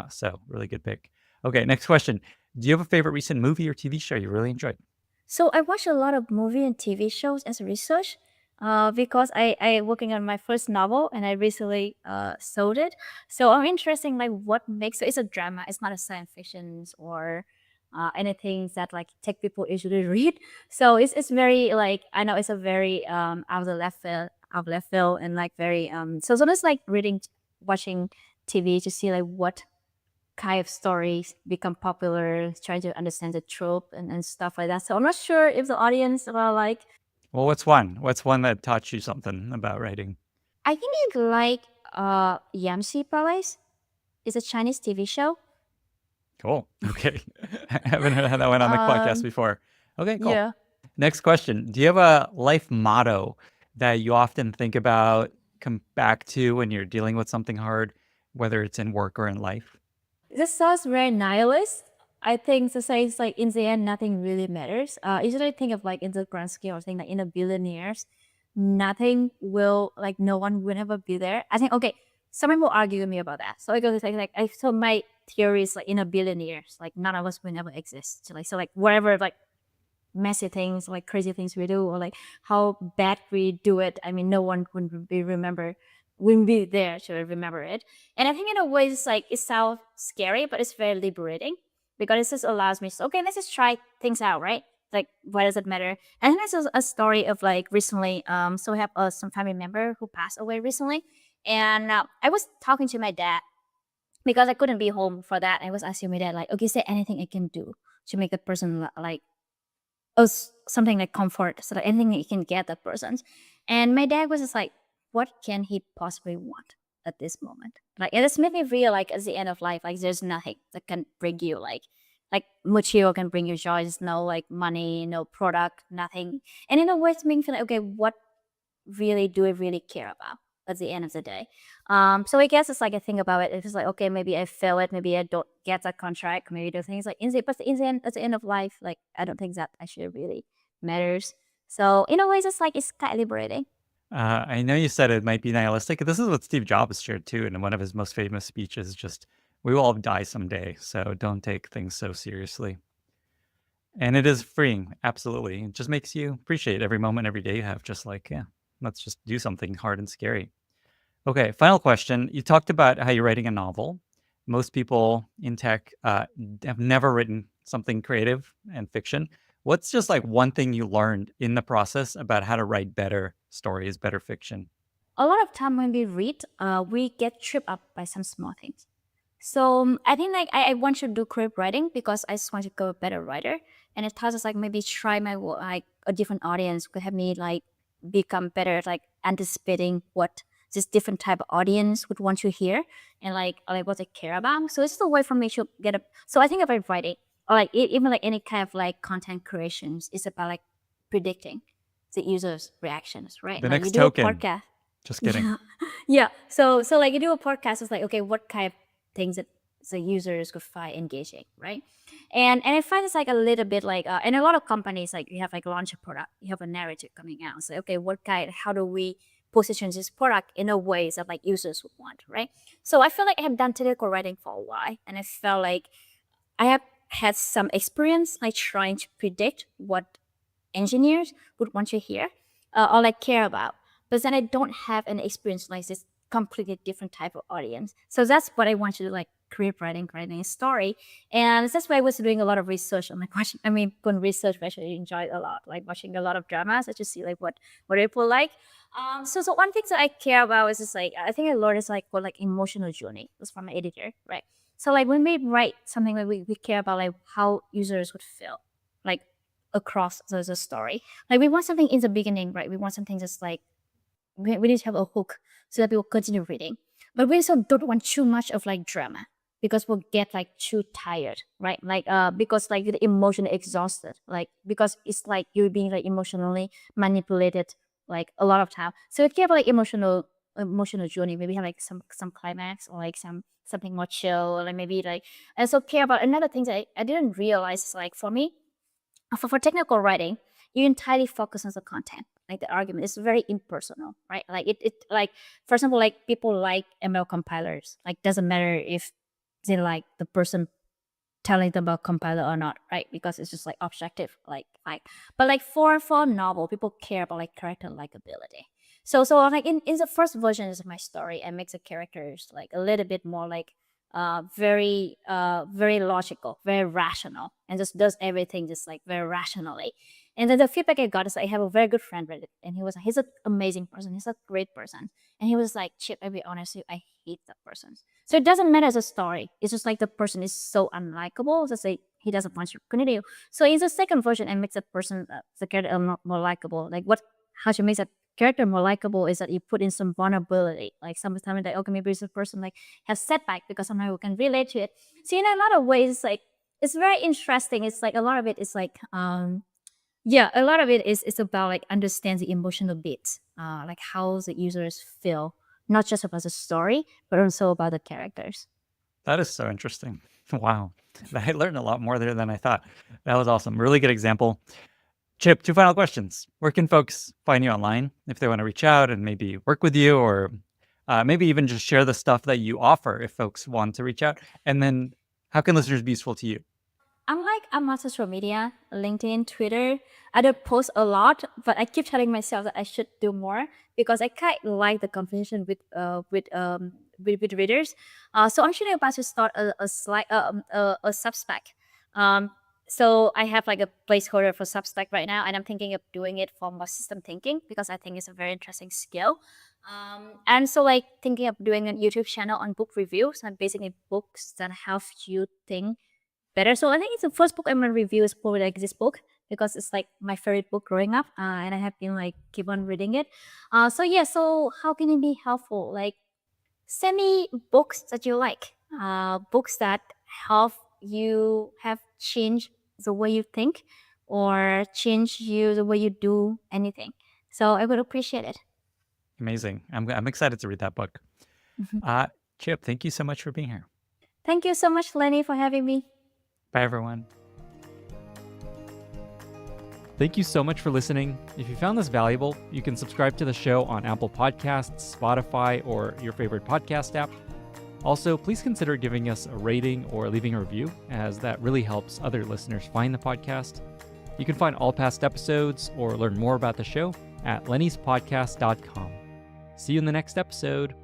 Speaker 1: So really good pick. Okay, next question. Do you have a favorite recent movie or TV show you really enjoyed?
Speaker 2: So I watch a lot of movie and TV shows as research, because I working on my first novel and I recently sold it. So I'm interested in like what makes it's a drama. It's not a science fiction or anything that like tech people usually read. So it's very like I know it's a very out of the left field and like very so sometimes like reading watching TV to see like what kind of stories become popular, trying to understand the trope and stuff like that. So I'm not sure if the audience are like,
Speaker 1: Well, what's one? What's one that taught you something about writing?
Speaker 2: I think it's like Yamsi Palace. It's a Chinese TV show.
Speaker 1: Cool. Okay. I haven't heard that one on the podcast
Speaker 2: Um,
Speaker 1: before. Okay, cool.
Speaker 2: yeah.
Speaker 1: Next question. Do you have a life motto that you often think about, come back to when you're dealing with something hard, whether it's in work or in life?
Speaker 2: This sounds very nihilist. I think to say it's like in the end nothing really matters. Usually I think of like in the grand scale, I think like in a billion years, nothing will like no one will ever be there. I think okay, some people argue with me about that. So I go to like I so my theory is like in a billion years, like none of us will ever exist. So like whatever like messy things, like crazy things we do, or like how bad we do it. I mean, no one would be remember, wouldn't be there to remember it. And I think in a way, it's like it sounds scary, but it's very liberating because it just allows me. So, okay, let's just try things out, right? Like, why does it matter? And this is a story of like recently. So we have some family member who passed away recently, and I was talking to my dad because I couldn't be home for that. I was asking my dad like, okay, is there anything I can do to make the person like something like comfort, so that anything he can get that person. And my dad was just like, what can he possibly want at this moment? Like it just made me feel like at the end of life, like there's nothing that can bring you like material can bring you joy. There's no like money, no product, nothing. And in a way, it's making me feel like, okay, what really do I really care about at the end of the day? So I guess it's like I think about it. It's like okay, maybe I fail it, maybe I don't get that contract, maybe the things like but in the end, at the end of life, like I don't think that actually really matters. So in a way, it's like it's kind of liberating.
Speaker 1: I know you said it might be nihilistic. This is what Steve Jobs shared too in one of his most famous speeches. Just, we will all die someday, so don't take things so seriously. And it is freeing, absolutely. It just makes you appreciate every moment, every day you have. Just like, yeah, let's just do something hard and scary. Okay, final question. You talked about how you're writing a novel. Most people in tech have never written something creative and fiction. What's just like one thing you learned in the process about how to write better stories, better fiction?
Speaker 2: A lot of time when we read, we get tripped up by some small things. So I think like I want to do creative writing because I just want to go a better writer, and it tells us like maybe try my like a different audience could have me like become better at, like anticipating what this different type of audience would want to hear and like what they care about. So it's the way for me to get a. So I think about writing or like even like any kind of like content creations is about like predicting the user's reactions, right?
Speaker 1: The
Speaker 2: Like you
Speaker 1: next
Speaker 2: do a
Speaker 1: token.
Speaker 2: podcast.
Speaker 1: Just kidding.
Speaker 2: Yeah. Yeah. So like you do a podcast, it's like, okay, what kind of things that the users could find engaging, right? And I find it's like a little bit like and a lot of companies like you have like launch a product, you have a narrative coming out. So okay, what kind how do we position this product in a way that like users would want, right? So I feel like I have done technical writing for a while and I felt like I have had some experience like trying to predict what engineers would want to hear or like care about. but then I don't have an experience like this completely different type of audience. So that's what I want to do, like create writing a story. And that's why I was doing a lot of research on like watching, going research, I actually enjoyed a lot, like watching a lot of dramas. I just see like what people like. So one thing that I care about is just like, I think I learned is like what like emotional journey. That's from my editor, right? So like when we write something that we care about like how users would feel like across the story. Like we want something in the beginning, right? We want something just like we need to have a hook so that people continue reading. But we also don't want too much of like drama because we'll get like too tired, right? Like because like the emotion exhausted, like because it's like you're being like emotionally manipulated like a lot of time. So it can have like emotional journey. Maybe have like some climax or like something more chill, or like maybe like I also care about another thing that I didn't realize is like for me, for technical writing, you entirely focus on the content. Like the argument is very impersonal, right? Like it like for example, like people like ML compilers. Like doesn't matter if they like the person telling them about compiler or not, right? Because it's just like objective, but like for a novel, people care about like character likability. So like in the first versions of my story, I make the characters like a little bit more like very logical, very rational, and just does everything just like very rationally. And then the feedback I got is I have a very good friend Reddit, and he's an amazing person, he's a great person, and he was like, Chip, I'll be honest with you, I hate that person. So it doesn't matter as a story, it's just like the person is so unlikable, so say he doesn't want to continue. So in the second version, I make that person the character more likable. Like how to make that character more likable is that you put in some vulnerability, like sometimes like okay, maybe this person like has setback because somehow we can relate to it. So in a lot of ways, like it's very interesting. It's like a lot of it is like yeah, a lot of it is about like understand the emotional bits, like how the users feel, not just about the story, but also about the characters.
Speaker 1: That is so interesting. Wow. I learned a lot more there than I thought. That was awesome. Really good example. Chip, 2 final questions. Where can folks find you online if they want to reach out and maybe work with you, or maybe even just share the stuff that you offer if folks want to reach out? And then how can listeners be useful to you?
Speaker 2: I'm on social media, LinkedIn, Twitter. I don't post a lot, but I keep telling myself that I should do more because I kind of like the conversation with readers. So I'm actually about to start a Substack. So I have like a placeholder for Substack right now, and I'm thinking of doing it for more system thinking because I think it's a very interesting skill. And so like thinking of doing a YouTube channel on book reviews and basically books that help you think better. So I think it's the first book I'm gonna review is probably like this book because it's like my favorite book growing up, and I have been like keep on reading it. So yeah, so how can it be helpful? Like send me books that you like, books that help you have changed the way you think or change you the way you do anything. So I would appreciate it.
Speaker 1: Amazing. I'm excited to read that book.
Speaker 2: Mhm.
Speaker 1: Chip, thank you so much for being here.
Speaker 2: Thank you so much, Lenny, for having me.
Speaker 1: Bye, everyone. Thank you so much for listening. If you found this valuable, you can subscribe to the show on Apple Podcasts, Spotify, or your favorite podcast app. Also, please consider giving us a rating or leaving a review, as that really helps other listeners find the podcast. You can find all past episodes or learn more about the show at lennyspodcast.com. See you in the next episode.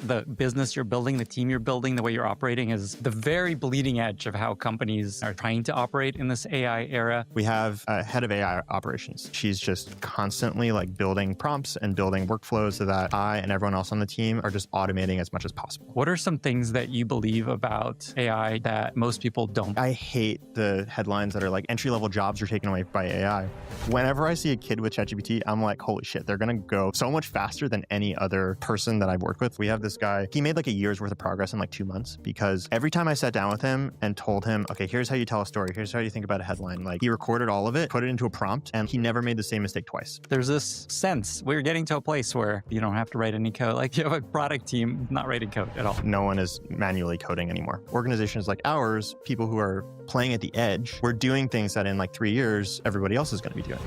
Speaker 1: The business you're building, the team you're building, the way you're operating is the very bleeding edge of how companies are trying to operate in this AI era.
Speaker 3: We have a head of AI operations. She's just constantly like building prompts and building workflows so that I and everyone else on the team are just automating as much as possible.
Speaker 1: What are some things that you believe about AI that most people don't?
Speaker 3: I hate the headlines that are like entry-level jobs are taken away by AI. Whenever I see a kid with ChatGPT, I'm like, holy shit, they're gonna go so much faster than any other person that I've worked with. We have this guy, he made like a year's worth of progress in like 2 months because every time I sat down with him and told him, okay, here's how you tell a story, here's how you think about a headline, like he recorded all of it, put it into a prompt, and he never made the same mistake twice.
Speaker 1: There's this sense we're getting to a place where you don't have to write any code. Like you have a product team not writing code at all.
Speaker 3: No one is manually coding anymore. Organizations like ours, people who are playing at the edge, we're doing things that in like 3 years, everybody else is going to be doing.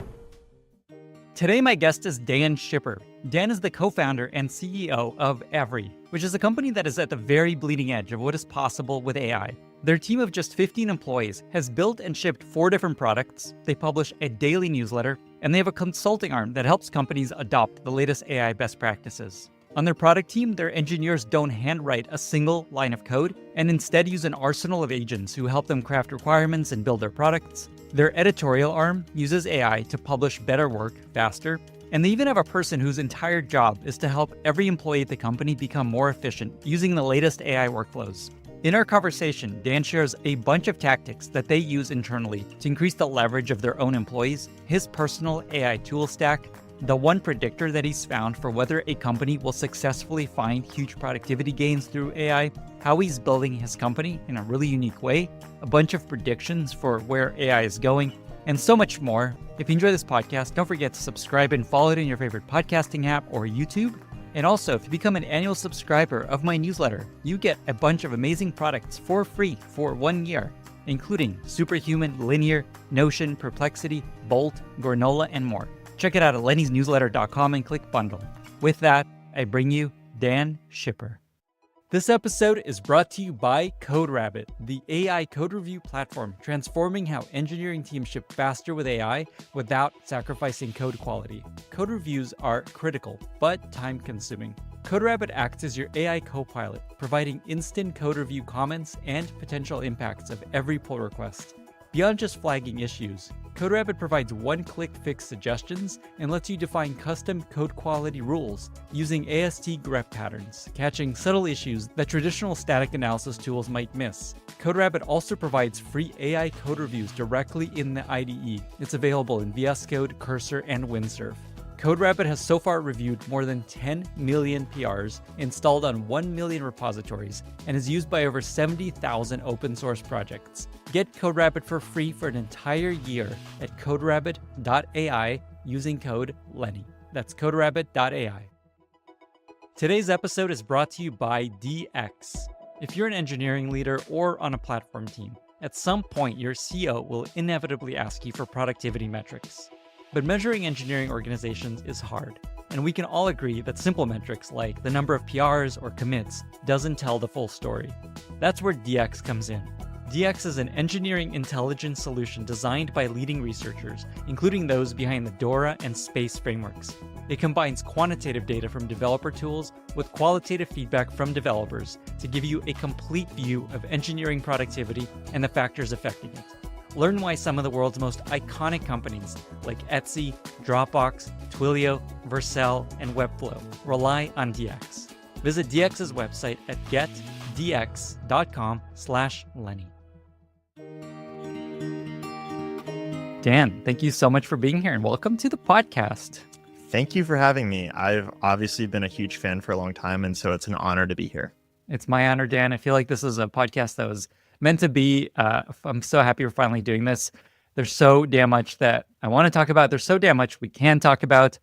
Speaker 1: Today, my guest is Dan Schipper. Dan is the co-founder and CEO of Every, which is a company that is at the very bleeding edge of what is possible with AI. Their team of just 15 employees has built and shipped 4 different products. They publish a daily newsletter, and they have a consulting arm that helps companies adopt the latest AI best practices. On their product team, their engineers don't handwrite a single line of code and instead use an arsenal of agents who help them craft requirements and build their products. Their editorial arm uses AI to publish better work faster, and they even have a person whose entire job is to help every employee at the company become more efficient using the latest AI workflows. In our conversation, Dan shares a bunch of tactics that they use internally to increase the leverage of their own employees, his personal AI tool stack, the one predictor that he's found for whether a company will successfully find huge productivity gains through AI, how he's building his company in a really unique way, a bunch of predictions for where AI is going, and so much more. If you enjoy this podcast, don't forget to subscribe and follow it in your favorite podcasting app or YouTube. And also, if you become an annual subscriber of my newsletter, you get a bunch of amazing products for free for 1 year, including Superhuman, Linear, Notion, Perplexity, Bolt, Granola, and more. Check it out at lennysnewsletter.com and click bundle. With that, I bring you Dan Schipper. This episode is brought to you by CodeRabbit, the AI code review platform transforming how engineering teams ship faster with AI without sacrificing code quality. Code reviews are critical, but time-consuming. CodeRabbit acts as your AI co-pilot, providing instant code review comments and potential impacts of every pull request. Beyond just flagging issues, CodeRabbit provides one-click fix suggestions and lets you define custom code quality rules using AST grep patterns, catching subtle issues that traditional static analysis tools might miss. CodeRabbit also provides free AI code reviews directly in the IDE. It's available in VS Code, Cursor, and Windsurf. CodeRabbit has so far reviewed more than 10 million PRs, installed on 1 million repositories, and is used by over 70,000 open source projects. Get CodeRabbit for free for an entire year at coderabbit.ai using code Lenny. That's coderabbit.ai. Today's episode is brought to you by DX. If you're an engineering leader or on a platform team, at some point your CEO will inevitably ask you for productivity metrics. But measuring engineering organizations is hard, and we can all agree that simple metrics like the number of PRs or commits doesn't tell the full story. That's where DX comes in. DX is an engineering intelligence solution designed by leading researchers, including those behind the Dora and SPACE frameworks. It combines quantitative data from developer tools with qualitative feedback from developers to give you a complete view of engineering productivity and the factors affecting it. Learn why some of the world's most iconic companies like Etsy, Dropbox, Twilio, Vercel, and Webflow rely on DX. Visit DX's website at getdx.com/Lenny. Dan, thank you so much for being here and welcome to the podcast.
Speaker 3: Thank you for having me. I've obviously been a huge fan for a long time, and so it's an honor to be here.
Speaker 1: It's my honor, Dan. I feel like this is a podcast that was meant to be. I'm so happy we're finally doing this. There's so damn much that I want to talk about. There's so damn much we can talk about.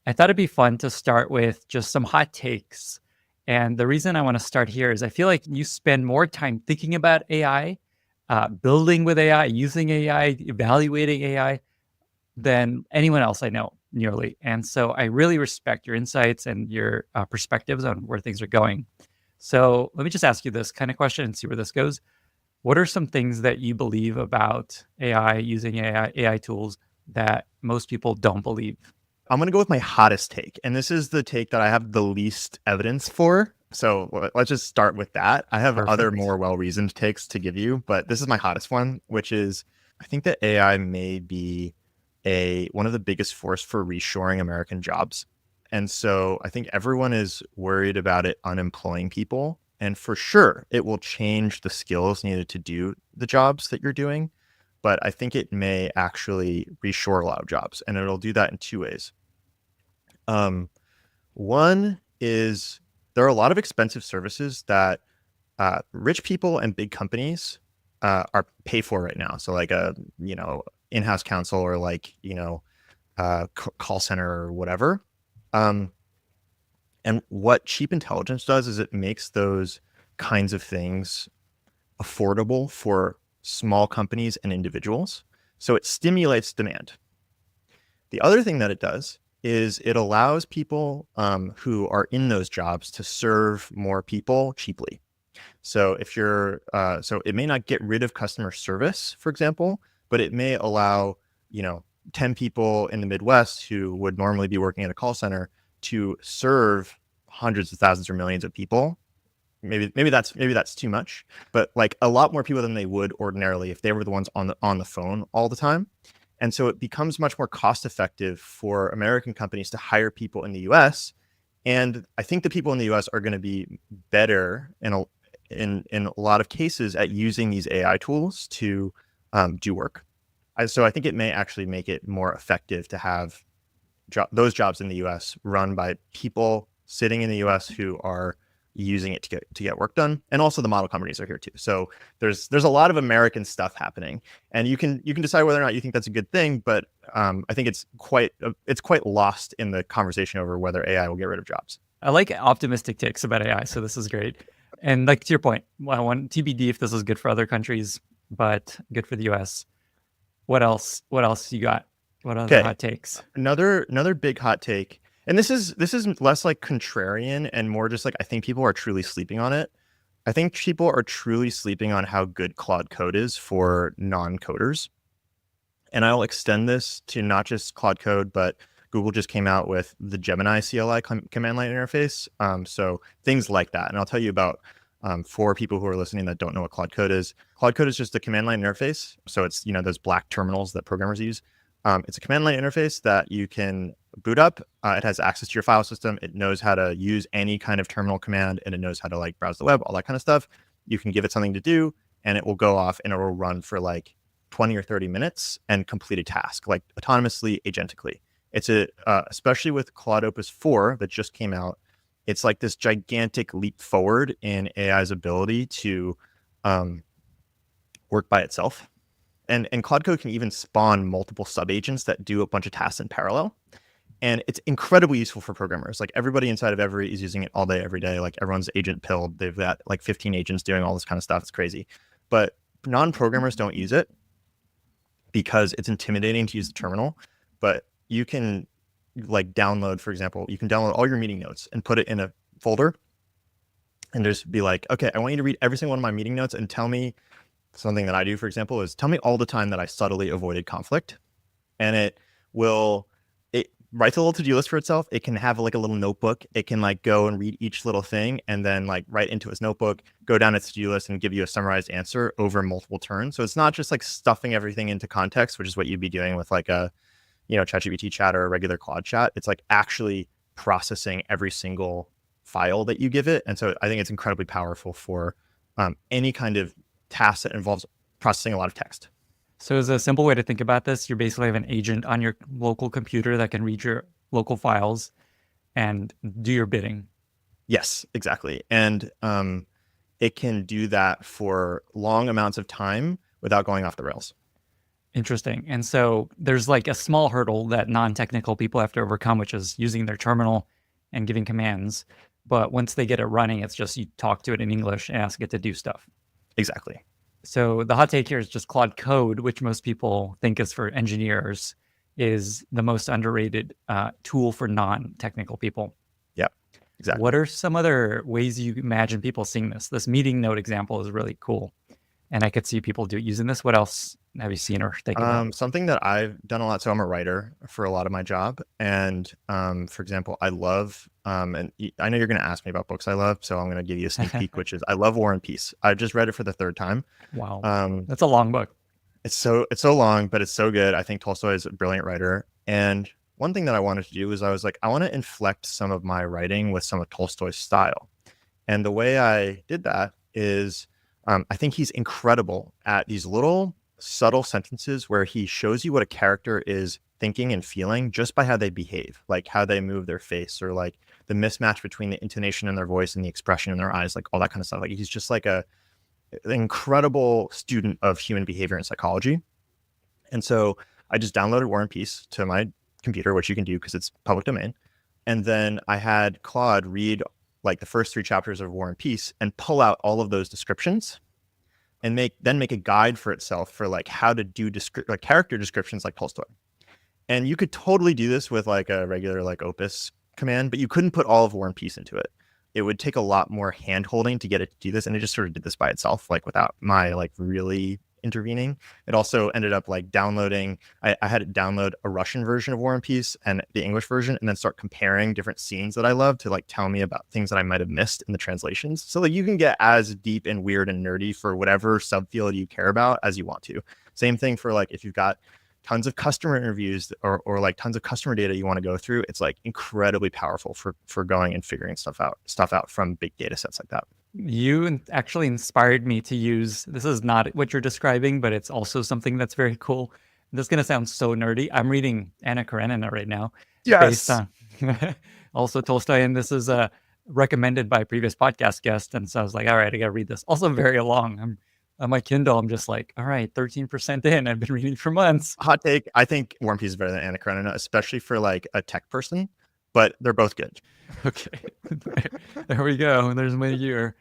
Speaker 1: I thought it'd be fun to start with just some hot takes. And the reason I want to start here is I feel like you spend more time thinking about AI, building with AI, using AI, evaluating AI than anyone else I know nearly. And so I really respect your insights and your perspectives on where things are going. So let me just ask you this kind of question and see where this goes. What are some things that you believe about AI, using AI tools that most people don't believe?
Speaker 3: I'm going to go with my hottest take. And this is the take that I have the least evidence for. So let's just start with that. I have other more well-reasoned takes to give you, but this is my hottest one, which is I think that AI may be one of the biggest force for reshoring American jobs. And so I think everyone is worried about it unemploying people. And for sure, it will change the skills needed to do the jobs that you're doing. But I think it may actually reshore a lot of jobs. And it'll do that in two ways. One is there are a lot of expensive services that rich people and big companies are pay for right now. So like a, in-house counsel or like, call center or whatever. And what cheap intelligence does is it makes those kinds of things affordable for small companies and individuals. So it stimulates demand. The other thing that it does is it allows people who are in those jobs to serve more people cheaply. So if you're, so it may not get rid of customer service, for example, but it may allow, 10 people in the Midwest who would normally be working at a call center to serve hundreds of thousands or millions of people. Maybe that's too much, but like a lot more people than they would ordinarily if they were the ones on the phone all the time. And so it becomes much more cost effective for American companies to hire people in the US. And I think the people in the US are going to be better in a lot of cases at using these AI tools to do work. So I think it may actually make it more effective to have those jobs in the US run by people sitting in the US who are using it to get work done. And also the model companies are here too. So there's a lot of American stuff happening, and you can decide whether or not you think that's a good thing. But I think it's quite lost in the conversation over whether AI will get rid of jobs.
Speaker 1: I like optimistic takes about AI, so this is great. And like to your point, well, I want TBD if this is good for other countries, but good for the US. What else you got? What other hot takes?
Speaker 3: Another big hot take. And this is less like contrarian and more just like I think people are truly sleeping on it. I think people are truly sleeping on how good Claude Code is for non-coders. And I'll extend this to not just Claude Code, but Google just came out with the Gemini CLI command line interface. So things like that. And I'll tell you about for people who are listening that don't know what Claude Code is. Claude Code is just a command line interface. So it's, those black terminals that programmers use. It's a command line interface that you can boot up. It has access to your file system. It knows how to use any kind of terminal command, and it knows how to like browse the web, all that kind of stuff. You can give it something to do, and it will go off and it will run for like 20 or 30 minutes and complete a task, like autonomously, agentically. It's especially with Claude Opus 4 that just came out, it's like this gigantic leap forward in AI's ability to work by itself. And Claude Code can even spawn multiple sub-agents that do a bunch of tasks in parallel. And it's incredibly useful for programmers. Like everybody inside of Every is using it all day, every day. Like everyone's agent pilled. They've got like 15 agents doing all this kind of stuff. It's crazy. But non-programmers don't use it because it's intimidating to use the terminal. But you can like download, for example, you can download all your meeting notes and put it in a folder and just be like, okay, I want you to read every single one of my meeting notes and tell me something that I do, for example, is tell me all the time that I subtly avoided conflict. And it writes a little to-do list for itself. It can have like a little notebook. It can like go and read each little thing and then like write into its notebook, go down its to-do list and give you a summarized answer over multiple turns. So it's not just like stuffing everything into context, which is what you'd be doing with like a, ChatGPT chat or a regular Claude chat. It's like actually processing every single file that you give it. And so I think it's incredibly powerful for any kind of task that involves processing a lot of text.
Speaker 1: So as a simple way to think about this, you basically have an agent on your local computer that can read your local files and do your bidding.
Speaker 3: Yes, exactly. And it can do that for long amounts of time without going off the rails.
Speaker 1: Interesting. And so there's like a small hurdle that non-technical people have to overcome, which is using their terminal and giving commands. But once they get it running, it's just you talk to it in English and ask it to do stuff.
Speaker 3: Exactly.
Speaker 1: So the hot take here is just Claude Code, which most people think is for engineers, is the most underrated tool for non-technical people.
Speaker 3: Yeah, exactly.
Speaker 1: What are some other ways you imagine people seeing this? This meeting note example is really cool. And I could see people using this. What else have you seen or think about?
Speaker 3: Something that I've done a lot. So I'm a writer for a lot of my job. And for example, I love, and I know you're going to ask me about books I love. So I'm going to give you a sneak peek, which is I love War and Peace. I just read it for the third time.
Speaker 1: Wow. That's a long book.
Speaker 3: It's so long, but it's so good. I think Tolstoy is a brilliant writer. And one thing that I wanted to do was I was like, I want to inflect some of my writing with some of Tolstoy's style. And the way I did that is I think he's incredible at these little subtle sentences where he shows you what a character is thinking and feeling just by how they behave, like how they move their face or like the mismatch between the intonation in their voice and the expression in their eyes, like all that kind of stuff. Like he's just like an incredible student of human behavior and psychology. And so I just downloaded War and Peace to my computer, which you can do because it's public domain. And then I had Claude read like the first 3 chapters of War and Peace and pull out all of those descriptions and make a guide for itself for like how to do like character descriptions like Tolstoy. And you could totally do this with like a regular like Opus command, but you couldn't put all of War and Peace into it. It would take a lot more hand holding to get it to do this. And it just sort of did this by itself, like without my like really intervening. It also ended up like downloading, I had it download a Russian version of War and Peace and the English version, and then start comparing different scenes that I love to like tell me about things that I might have missed in the translations. So that you can get as deep and weird and nerdy for whatever subfield you care about as you want to. Same thing for like, if you've got tons of customer interviews or like tons of customer data you want to go through, it's like incredibly powerful for going and figuring stuff out from big data sets like that.
Speaker 1: You actually inspired me to use, this is not what you're describing, but it's also something that's very cool. This is going to sound so nerdy. I'm reading Anna Karenina right now. Based on also Tolstoy. And this is recommended by a previous podcast guest. And so I was like, all right, I got to read this. Also very long. I'm on my Kindle. I'm just like, all right, 13% in. I've been reading for months.
Speaker 3: Hot take. I think War and Peace is better than Anna Karenina, especially for like a tech person, but they're both good.
Speaker 1: Okay. There we go. There's my year.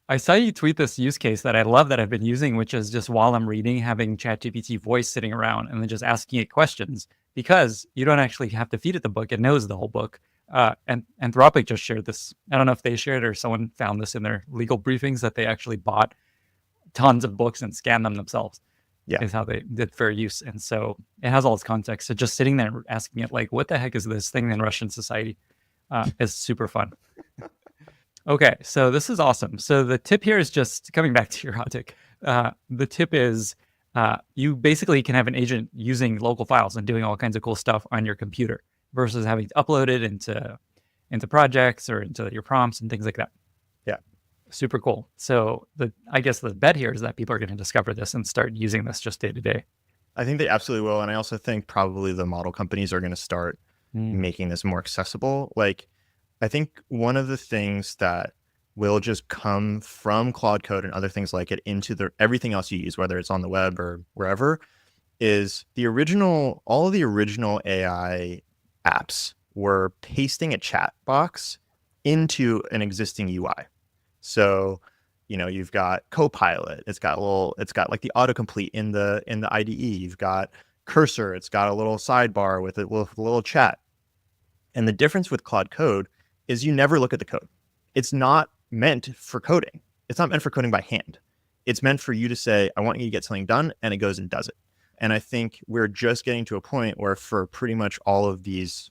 Speaker 1: I saw you tweet this use case that I love that I've been using, which is just while I'm reading, having ChatGPT voice sitting around and then just asking it questions, because you don't actually have to feed it the book. It knows the whole book. And Anthropic just shared this. I don't know if they shared it or someone found this in their legal briefings, that they actually bought tons of books and scanned them themselves.
Speaker 3: Yeah.
Speaker 1: Is how they did fair use. And so it has all its context. So just sitting there asking it like, what the heck is this thing in Russian society is super fun. Okay, so this is awesome. So the tip here is just coming back to your hot take. The tip is you basically can have an agent using local files and doing all kinds of cool stuff on your computer versus having to upload it into projects or into your prompts and things like that.
Speaker 3: Yeah.
Speaker 1: Super cool. So I guess the bet here is that people are going to discover this and start using this just day to day.
Speaker 3: I think they absolutely will. And I also think probably the model companies are going to start making this more accessible. Like, I think one of the things that will just come from Claude Code and other things like it into everything else you use, whether it's on the web or wherever, is all of the original AI apps were pasting a chat box into an existing UI. So, you've got Copilot. It's got like the autocomplete in the IDE. You've got Cursor. It's got a little sidebar with a little chat. And the difference with Claude Code is you never look at the code. It's not meant for coding. It's not meant for coding by hand. It's meant for you to say, I want you to get something done, and it goes and does it. And I think we're just getting to a point where for pretty much all of these,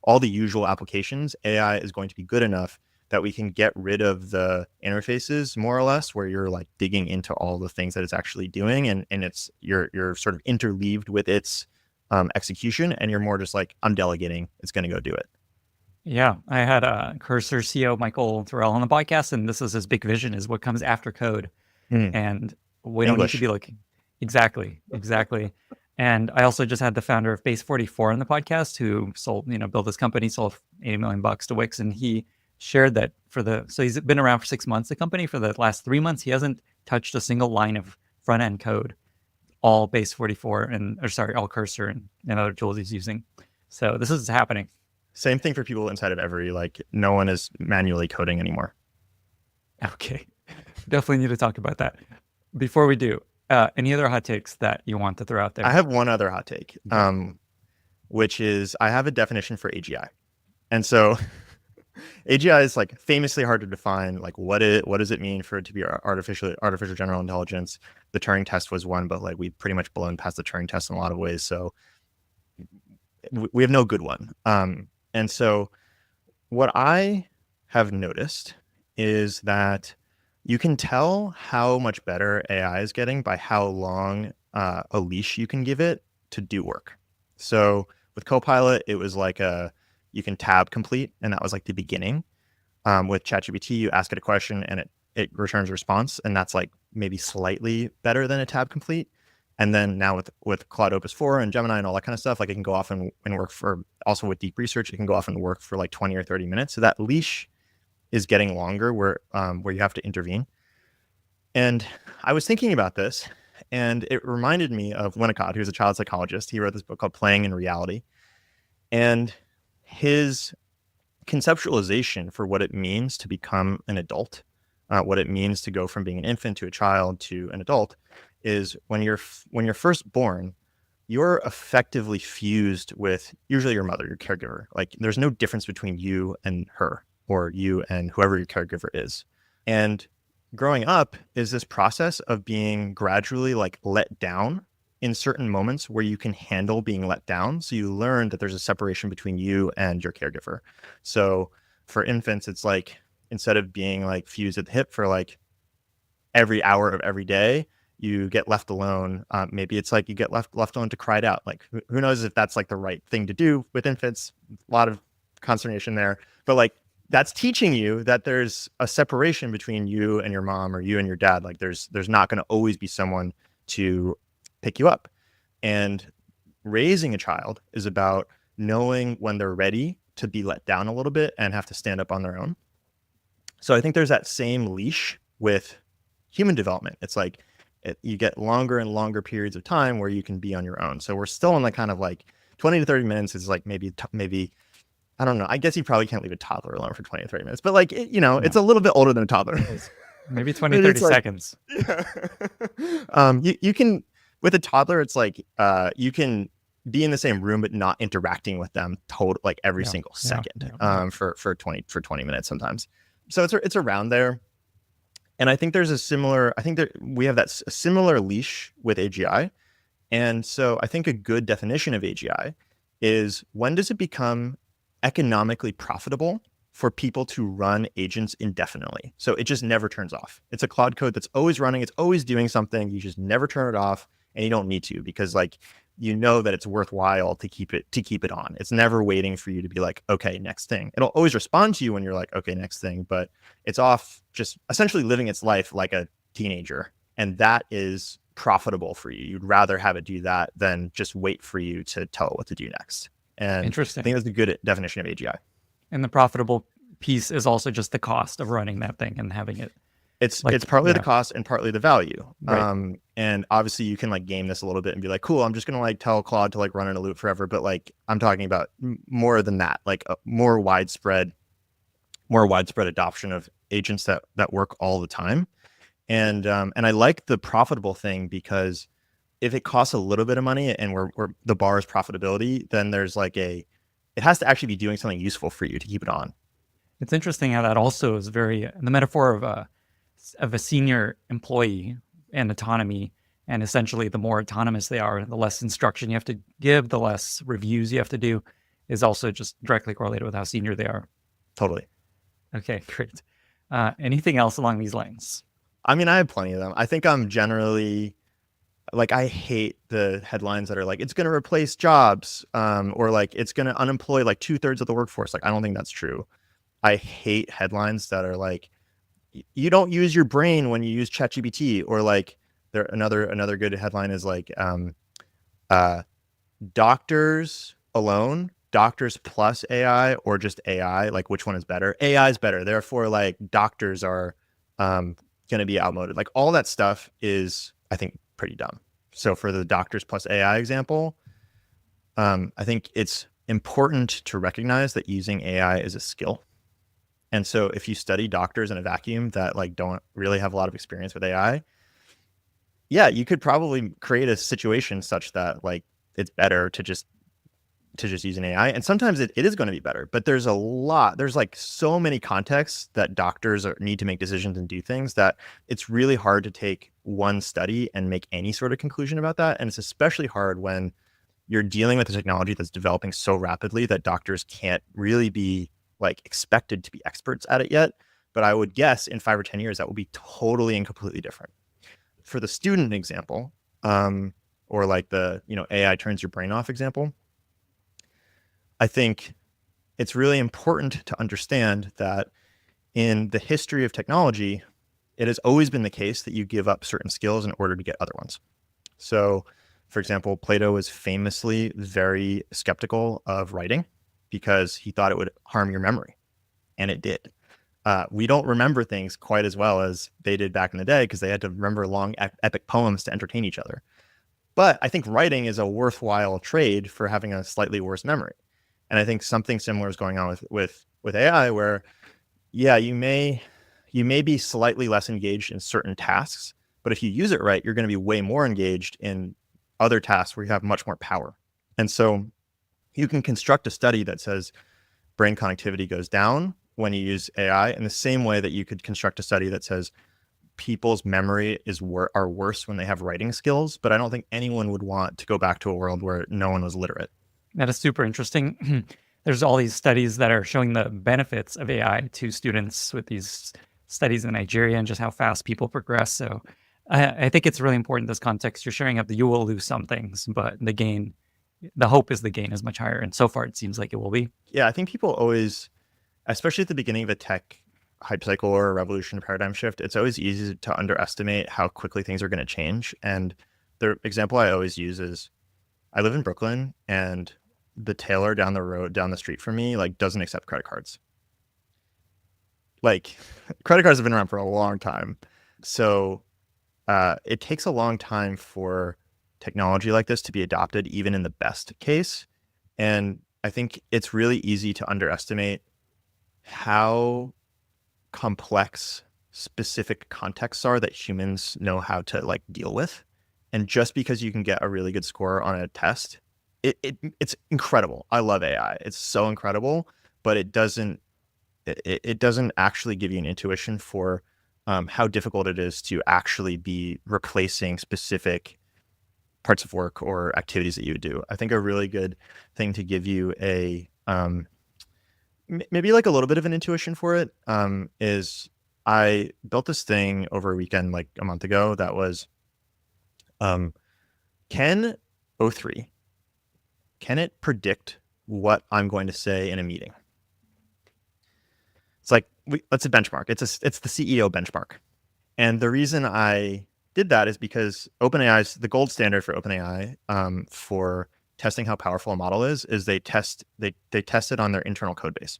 Speaker 3: all the usual applications, AI is going to be good enough that we can get rid of the interfaces more or less, where you're like digging into all the things that it's actually doing, and it's you're sort of interleaved with its execution, and you're more just like, I'm delegating, it's going to go do it.
Speaker 1: Yeah, I had Cursor CEO Michael Thorell on the podcast, and this is his big vision, is what comes after code. And we don't need to be looking. Exactly. And I also just had the founder of Base44 on the podcast, who sold, built this company, sold $80 million to Wix. And he shared that so he's been around for 6 months, the company. For the last 3 months, he hasn't touched a single line of front end code, all Base44 all Cursor and other tools he's using. So this is happening.
Speaker 3: Same thing for people inside of Every, like no one is manually coding anymore.
Speaker 1: Okay. Definitely need to talk about that. Before we do, any other hot takes that you want to throw out there?
Speaker 3: I have one other hot take, which is I have a definition for AGI. And so AGI is like famously hard to define. Like what does it mean for it to be artificial general intelligence? The Turing test was one, but like we've pretty much blown past the Turing test in a lot of ways. So we have no good one. And so what I have noticed is that you can tell how much better AI is getting by how long a leash you can give it to do work. So with Copilot, it was like you can tab complete, and that was like the beginning. With ChatGPT, you ask it a question and it returns a response, and that's like maybe slightly better than a tab complete. And then now with Claude Opus 4 and Gemini and all that kind of stuff, like it can go off and work also with deep research, it can go off and work for like 20 or 30 minutes. So that leash is getting longer where you have to intervene. And I was thinking about this, and it reminded me of Winnicott, who's a child psychologist. He wrote this book called Playing in Reality. And his conceptualization for what it means to become an adult, what it means to go from being an infant to a child to an adult, is when you're first born, you're effectively fused with usually your mother, your caregiver. Like there's no difference between you and her, or you and whoever your caregiver is. And growing up is this process of being gradually like let down in certain moments where you can handle being let down. So you learn that there's a separation between you and your caregiver. So for infants, it's like, instead of being like fused at the hip for like every hour of every day, you get left alone. Maybe it's like you get left alone to cry it out. Like who knows if that's like the right thing to do with infants. A lot of consternation there, but like that's teaching you that there's a separation between you and your mom or you and your dad. Like there's not going to always be someone to pick you up. And raising a child is about knowing when they're ready to be let down a little bit and have to stand up on their own. So I think there's that same leash with human development. It's like you get longer and longer periods of time where you can be on your own. So we're still in like kind of like 20 to 30 minutes is like maybe I don't know. I guess you probably can't leave a toddler alone for 20 to 30 minutes, but like, it's a little bit older than a toddler.
Speaker 1: Maybe 20, 30 seconds.
Speaker 3: Yeah. You can, with a toddler, it's like, you can be in the same room, but not interacting with them like every single second, for 20 minutes sometimes. So it's around there. And I think there's we have that a similar leash with AGI. And so I think a good definition of AGI is, when does it become economically profitable for people to run agents indefinitely? So it just never turns off. It's a Claude code that's always running. It's always doing something. You just never turn it off, and you don't need to, because like, that it's worthwhile to keep it on. It's never waiting for you to be like, okay, next thing. It'll always respond to you when you're like, okay, next thing, but it's off, just essentially living its life like a teenager. And that is profitable for you. You'd rather have it do that than just wait for you to tell it what to do next. And
Speaker 1: interesting.
Speaker 3: I think that's a good definition of AGI.
Speaker 1: And the profitable piece is also just the cost of running that thing and having it.
Speaker 3: It's partly the cost and partly the value.
Speaker 1: Right.
Speaker 3: And obviously you can like game this a little bit and be like, cool, I'm just going to like tell Claude to like run in a loop forever. But like, I'm talking about more than that, like a more widespread adoption of agents that work all the time. And I like the profitable thing, because if it costs a little bit of money and we're the bar is profitability, then there's like it has to actually be doing something useful for you to keep it on.
Speaker 1: It's interesting how that also is very the metaphor of a senior employee and autonomy. And essentially, the more autonomous they are, the less instruction you have to give, the less reviews you have to do, is also just directly correlated with how senior they are.
Speaker 3: Totally.
Speaker 1: Okay, great. Anything else along these lines?
Speaker 3: I mean, I have plenty of them. I think I'm generally like, I hate the headlines that are like, it's going to replace jobs, or like it's going to unemploy like 2/3 of the workforce. Like, I don't think that's true. I hate headlines that are like, you don't use your brain when you use ChatGPT, or like another good headline is like, doctors alone, doctors plus AI, or just AI, like which one is better? AI is better. Therefore, like doctors are going to be outmoded. Like all that stuff is, I think, pretty dumb. So for the doctors plus AI example, I think it's important to recognize that using AI is a skill. And so if you study doctors in a vacuum that like don't really have a lot of experience with AI, yeah, you could probably create a situation such that like it's better to just use an AI. And sometimes it is going to be better, but there's like so many contexts that doctors need to make decisions and do things that it's really hard to take one study and make any sort of conclusion about that. And it's especially hard when you're dealing with a technology that's developing so rapidly that doctors can't really be like expected to be experts at it yet. But I would guess in 5 or 10 years, that will be totally and completely different. For the student example, or like the, AI turns your brain off example, I think it's really important to understand that in the history of technology, it has always been the case that you give up certain skills in order to get other ones. So, for example, Plato was famously very skeptical of writing because he thought it would harm your memory, and it did. We don't remember things quite as well as they did back in the day because they had to remember long epic poems to entertain each other. But I think writing is a worthwhile trade for having a slightly worse memory. And I think something similar is going on with AI, where, yeah, you may be slightly less engaged in certain tasks, but if you use it right, you're going to be way more engaged in other tasks where you have much more power. And so you can construct a study that says brain connectivity goes down when you use AI in the same way that you could construct a study that says people's memory are worse when they have writing skills, but I don't think anyone would want to go back to a world where no one was literate.
Speaker 1: That is super interesting. There's all these studies that are showing the benefits of AI to students with these studies in Nigeria and just how fast people progress. So I think it's really important in this context. You're sharing up that you will lose some things, but the hope is the gain is much higher. And so far, it seems like it will be.
Speaker 3: Yeah, I think people always, especially at the beginning of a tech hype cycle or a revolution paradigm shift, it's always easy to underestimate how quickly things are going to change. And the example I always use is I live in Brooklyn, and the tailor down the street from me, like, doesn't accept credit cards. Like, credit cards have been around for a long time. So it takes a long time for technology like this to be adopted, even in the best case. And I think it's really easy to underestimate how complex specific contexts are that humans know how to like deal with. And just because you can get a really good score on a test, it's incredible. I love AI. It's so incredible, but it doesn't actually give you an intuition for how difficult it is to actually be replacing specific parts of work or activities that you would do. I think a really good thing to give you a maybe like a little bit of an intuition for it is I built this thing over a weekend like a month ago that was can O3, can it predict what I'm going to say in a meeting? It's like, that's a benchmark. It's the CEO benchmark. And the reason I did that is because OpenAI is the gold standard for OpenAI for testing how powerful a model is they test it on their internal code base.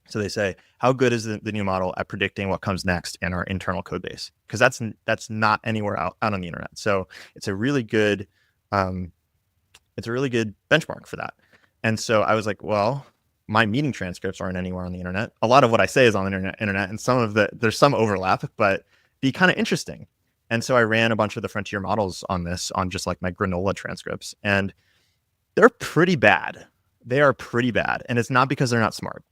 Speaker 3: So they say, how good is the new model at predicting what comes next in our internal code base? Because that's not anywhere out on the internet. So it's a really good benchmark for that. And so I was like, well, my meeting transcripts aren't anywhere on the internet. A lot of what I say is on the internet, and there's some overlap, but be kind of interesting. And so I ran a bunch of the frontier models on this, on just like my granola transcripts, and they're pretty bad. They are pretty bad, and it's not because they're not smart.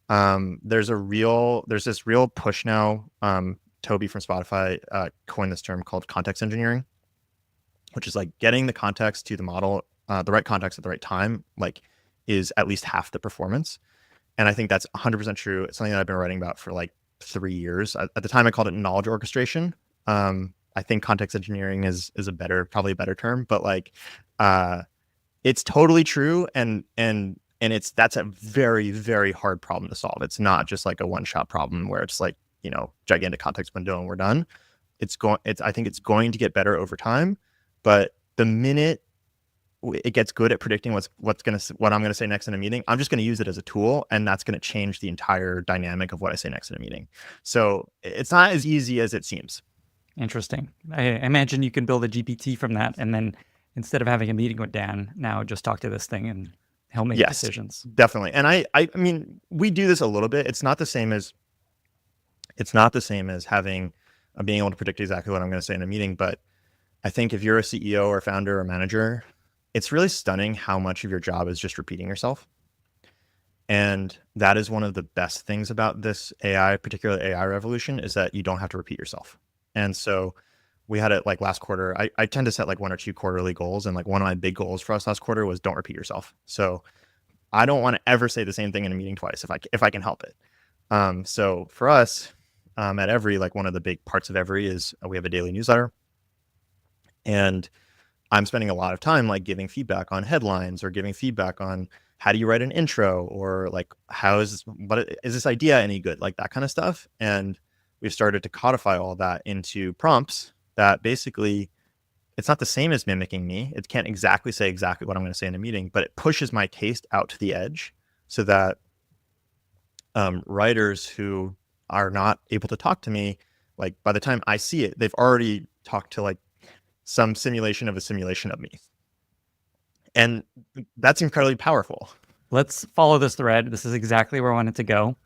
Speaker 3: There's this real push now. Toby from Spotify coined this term called context engineering, which is like getting the context to the model, the right context at the right time, like, is at least half the performance. And I think that's 100% true. It's something that I've been writing about for like 3 years. At the time, I called it knowledge orchestration. I think context engineering is probably a better term, but like, it's totally true. And that's a very, very hard problem to solve. It's not just like a one-shot problem where it's like, gigantic context window and we're done. I think it's going to get better over time, but the minute it gets good at predicting what I'm going to say next in a meeting, I'm just going to use it as a tool, and that's going to change the entire dynamic of what I say next in a meeting. So it's not as easy as it seems.
Speaker 1: Interesting. I imagine you can build a GPT from that, and then instead of having a meeting with Dan, now just talk to this thing and he'll make decisions.
Speaker 3: Definitely. And I mean, we do this a little bit. It's not the same as having being able to predict exactly what I'm going to say in a meeting. But I think if you're a CEO or founder or manager, it's really stunning how much of your job is just repeating yourself. And that is one of the best things about this AI, particularly AI revolution, is that you don't have to repeat yourself. And so we had it like last quarter. I tend to set like 1 or 2 quarterly goals. And like one of my big goals for us last quarter was don't repeat yourself. So I don't want to ever say the same thing in a meeting twice if I can help it. So for us at Every, like one of the big parts of Every is we have a daily newsletter. And I'm spending a lot of time like giving feedback on headlines or giving feedback on how do you write an intro, or like is this idea any good, like that kind of stuff. And we've started to codify all that into prompts that basically, it's not the same as mimicking me. It can't exactly say exactly what I'm going to say in a meeting, but it pushes my taste out to the edge so that writers who are not able to talk to me, like by the time I see it, they've already talked to like some simulation of a simulation of me. And that's incredibly powerful.
Speaker 1: Let's follow this thread. This is exactly where I wanted to go.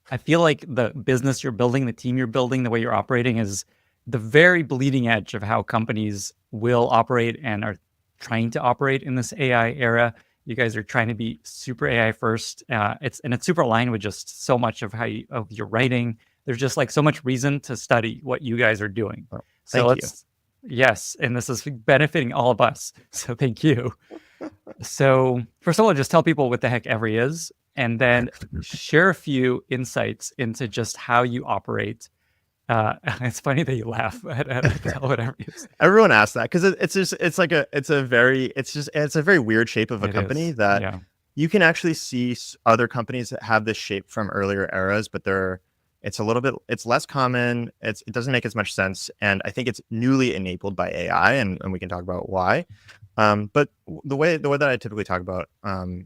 Speaker 1: I feel like the business you're building, the team you're building, the way you're operating is the very bleeding edge of how companies will operate and are trying to operate in this AI era. You guys are trying to be super AI first. It's super aligned with just so much of of your writing, there's just like so much reason to study what you guys are doing.
Speaker 3: Well,
Speaker 1: So
Speaker 3: thank you.
Speaker 1: yes, and this is benefiting all of us. So thank you. So first of all, just tell people what the heck Every is, and then share a few insights into just how you operate. It's funny that you laugh at tell what Every is.
Speaker 3: Everyone asks that because it's a very weird shape of a
Speaker 1: It
Speaker 3: company
Speaker 1: is,
Speaker 3: that
Speaker 1: yeah.
Speaker 3: you can actually see other companies that have this shape from earlier eras, but it's less common. It doesn't make as much sense. And I think it's newly enabled by AI, and we can talk about why. But the way that I typically talk about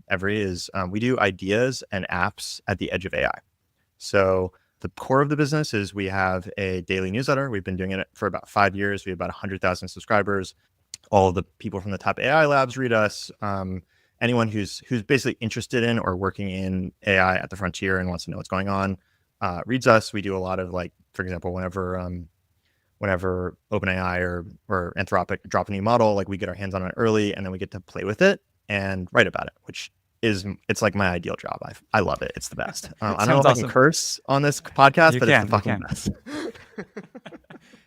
Speaker 3: Every is we do ideas and apps at the edge of AI. So the core of the business is we have a daily newsletter. We've been doing it for about 5 years. We have about 100,000 subscribers. All of the people from the top AI labs read us. Anyone who's basically interested in or working in AI at the frontier and wants to know what's going on reads us. We do a lot of, like, for example, whenever OpenAI or Anthropic drop a new model, like, we get our hands on it early, and then we get to play with it and write about it, which it's like my ideal job. I love it. It's the best. I don't know if I can curse on this podcast, but it's the fucking best.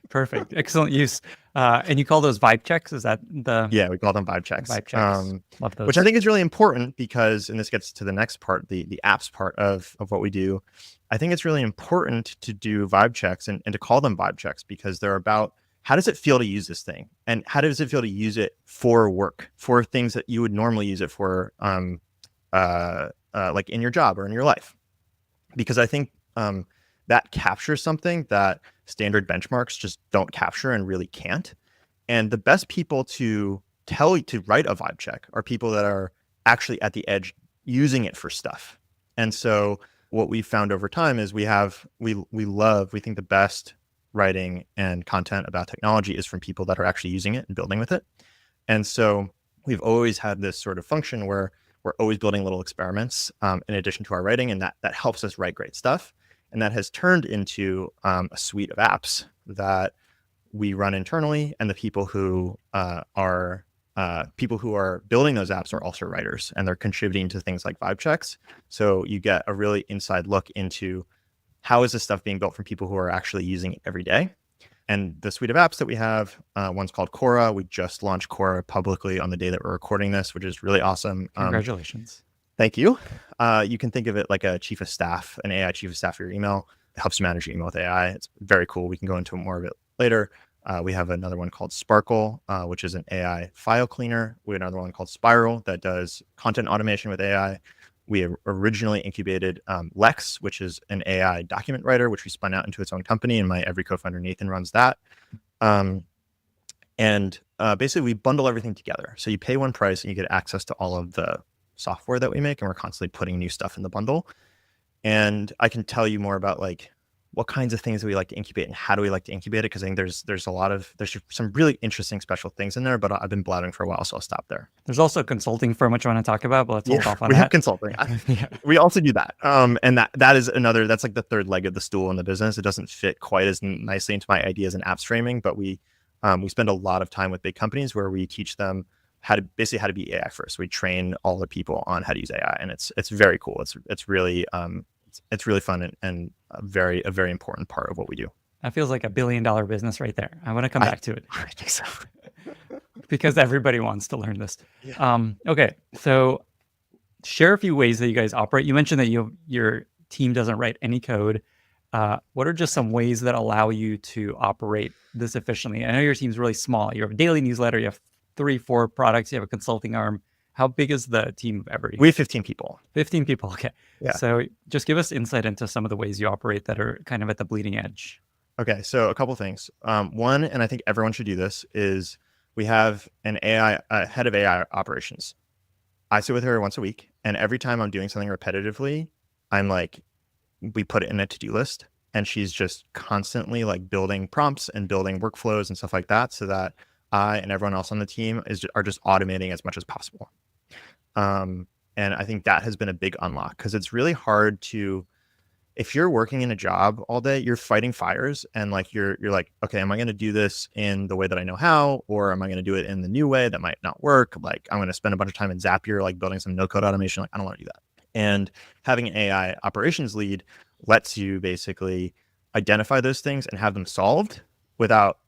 Speaker 1: Perfect. Excellent use. And you call those vibe checks? Is that the...
Speaker 3: Yeah, we call them vibe checks.
Speaker 1: Vibe checks. Love those.
Speaker 3: Which I think is really important because, and this gets to the next part, the apps part of what we do. I think it's really important to do vibe checks and to call them vibe checks because they're about how does it feel to use this thing? And how does it feel to use it for work, for things that you would normally use it for, like in your job or in your life? Because I think that captures something that standard benchmarks just don't capture and really can't. And the best people to write a vibe check are people that are actually at the edge using it for stuff. And so what we've found over time is we think the best writing and content about technology is from people that are actually using it and building with it. And so we've always had this sort of function where we're always building little experiments in addition to our writing, and that helps us write great stuff. And that has turned into a suite of apps that we run internally, and the people who are building those apps are also writers, and they're contributing to things like vibe checks. So you get a really inside look into how is this stuff being built from people who are actually using it every day. And the suite of apps that we have, one's called Cora. We just launched Cora publicly on the day that we're recording this, which is really awesome.
Speaker 1: Congratulations.
Speaker 3: Thank you. You can think of it like a chief of staff, an AI chief of staff for your email. It helps you manage your email with AI. It's very cool. We can go into more of it later. We have another one called Sparkle, which is an AI file cleaner. We have another one called Spiral that does content automation with AI. We originally incubated Lex, which is an AI document writer, which we spun out into its own company, and my Every co-founder Nathan runs that. And basically, we bundle everything together. So you pay one price and you get access to all of the software that we make, and we're constantly putting new stuff in the bundle. And I can tell you more about like what kinds of things that we like to incubate and how do we like to incubate it, because I think there's some really interesting special things in there, but I've been blabbing for a while, so I'll stop there.
Speaker 1: There's also a consulting firm which I want to talk about, but let's hold off on
Speaker 3: we
Speaker 1: that.
Speaker 3: have consulting.
Speaker 1: Yeah.
Speaker 3: We also do that. And that's like the third leg of the stool in the business. It doesn't fit quite as nicely into my ideas and apps framing, but we spend a lot of time with big companies where we teach them how to be AI first. We train all the people on how to use AI, and it's very cool. It's really fun and a very important part of what we do.
Speaker 1: That feels like $1 billion business right there. I want to come back to it.
Speaker 3: I think so.
Speaker 1: Because everybody wants to learn this.
Speaker 3: Yeah.
Speaker 1: Okay, so share a few ways that you guys operate. You mentioned that your team doesn't write any code. What are just some ways that allow you to operate this efficiently? I know your team's really small. You have a daily newsletter, you have 3-4 products, you have a consulting arm. How big is the team of Every?
Speaker 3: We have 15 people.
Speaker 1: 15 people, okay.
Speaker 3: Yeah.
Speaker 1: So just give us insight into some of the ways you operate that are kind of at the bleeding edge.
Speaker 3: Okay, so a couple things. One, and I think everyone should do this, is we have an head of AI operations. I sit with her once a week, and every time I'm doing something repetitively, we put it in a to-do list, and she's just constantly like building prompts and building workflows and stuff like that, so that I and everyone else on the team are just automating as much as possible. And I think that has been a big unlock, because it's really hard to, if you're working in a job all day, you're fighting fires, and like you're like, okay, am I going to do this in the way that I know how, or am I going to do it in the new way that might not work? Like, I'm going to spend a bunch of time in Zapier, like building some no code automation. Like, I don't want to do that. And having an AI operations lead lets you basically identify those things and have them solved without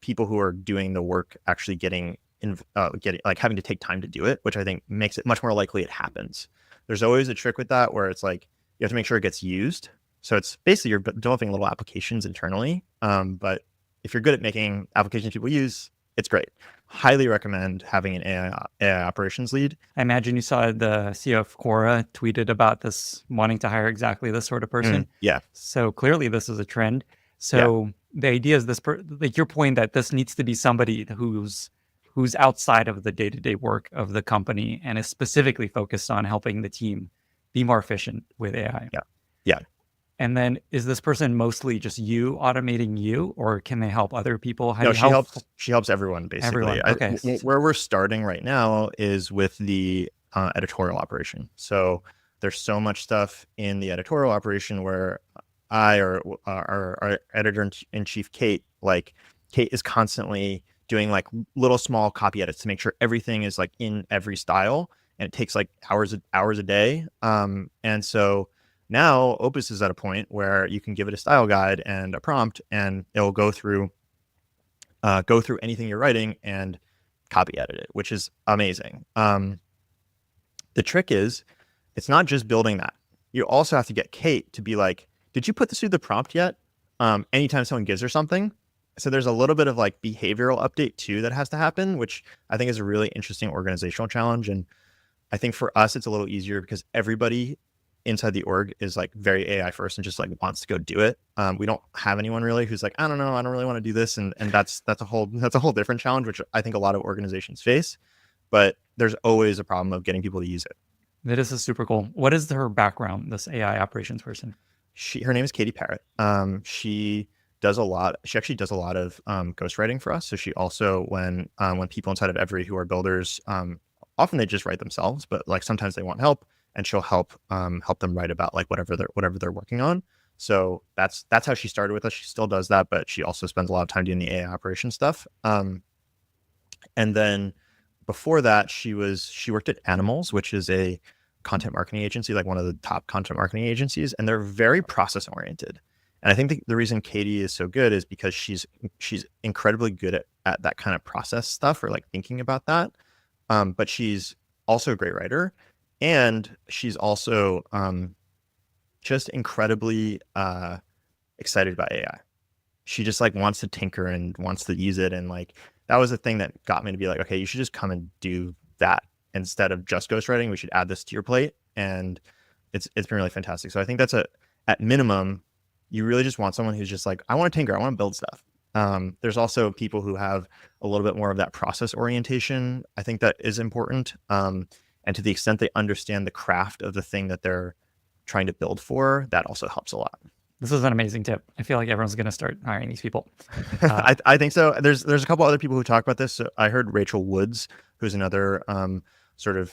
Speaker 3: people who are doing the work actually getting like having to take time to do it, which I think makes it much more likely it happens. There's always a trick with that where it's like you have to make sure it gets used. So it's basically you're developing little applications internally. But if you're good at making applications people use, it's great. Highly recommend having an AI operations lead.
Speaker 1: I imagine you saw the CEO of Quora tweeted about this, wanting to hire exactly this sort of person.
Speaker 3: Yeah.
Speaker 1: So clearly this is a trend. So the idea is like your point that this needs to be somebody who's outside of the day-to-day work of the company and is specifically focused on helping the team be more efficient with AI.
Speaker 3: Yeah.
Speaker 1: And then is this person mostly just you automating you, or can they help other people?
Speaker 3: No, she helps everyone basically.
Speaker 1: Everyone. Okay.
Speaker 3: Where we're starting right now is with the editorial operation. So there's so much stuff in the editorial operation where I or our editor-in-chief, Kate is constantly doing like little small copy edits to make sure everything is like in every style, and it takes like hours a day. And so now Opus is at a point where you can give it a style guide and a prompt, and it'll go through anything you're writing and copy edit it, which is amazing. The trick is, it's not just building that. You also have to get Kate to be like, did you put this through the prompt yet? Anytime someone gives her something. So there's a little bit of like behavioral update too that has to happen, which I think is a really interesting organizational challenge. And I think for us, it's a little easier because everybody inside the org is like very AI first and just like wants to go do it. We don't have anyone really who's like, I don't know, I don't really want to do this. And that's a whole different challenge, which I think a lot of organizations face, but there's always a problem of getting people to use it.
Speaker 1: That is super cool. What is her background, this AI operations person?
Speaker 3: Her name is Katie Parrott. She actually does a lot of ghostwriting for us. So she also, when people inside of Every who are builders, often they just write themselves, but like sometimes they want help, and she'll help them write about like whatever they're working on. So that's how she started with us. She still does that, but she also spends a lot of time doing the AI operation stuff. And then before that, she worked at Animals, which is a content marketing agency, like one of the top content marketing agencies, and they're very process oriented. And I think the reason Katie is so good is because she's incredibly good at that kind of process stuff, or like thinking about that. But she's also a great writer, and she's also just incredibly excited about AI. She just like wants to tinker and wants to use it. And like, that was the thing that got me to be like, okay, you should just come and do that instead of just ghostwriting. We should add this to your plate. And it's been really fantastic. So I think that's at minimum, you really just want someone who's just like, I want to tinker, I want to build stuff. There's also people who have a little bit more of that process orientation. I think that is important. And to the extent they understand the craft of the thing that they're trying to build for, that also helps a lot.
Speaker 1: This is an amazing tip. I feel like everyone's going to start hiring these people.
Speaker 3: I think so. There's a couple other people who talk about this. So I heard Rachel Woods, who's another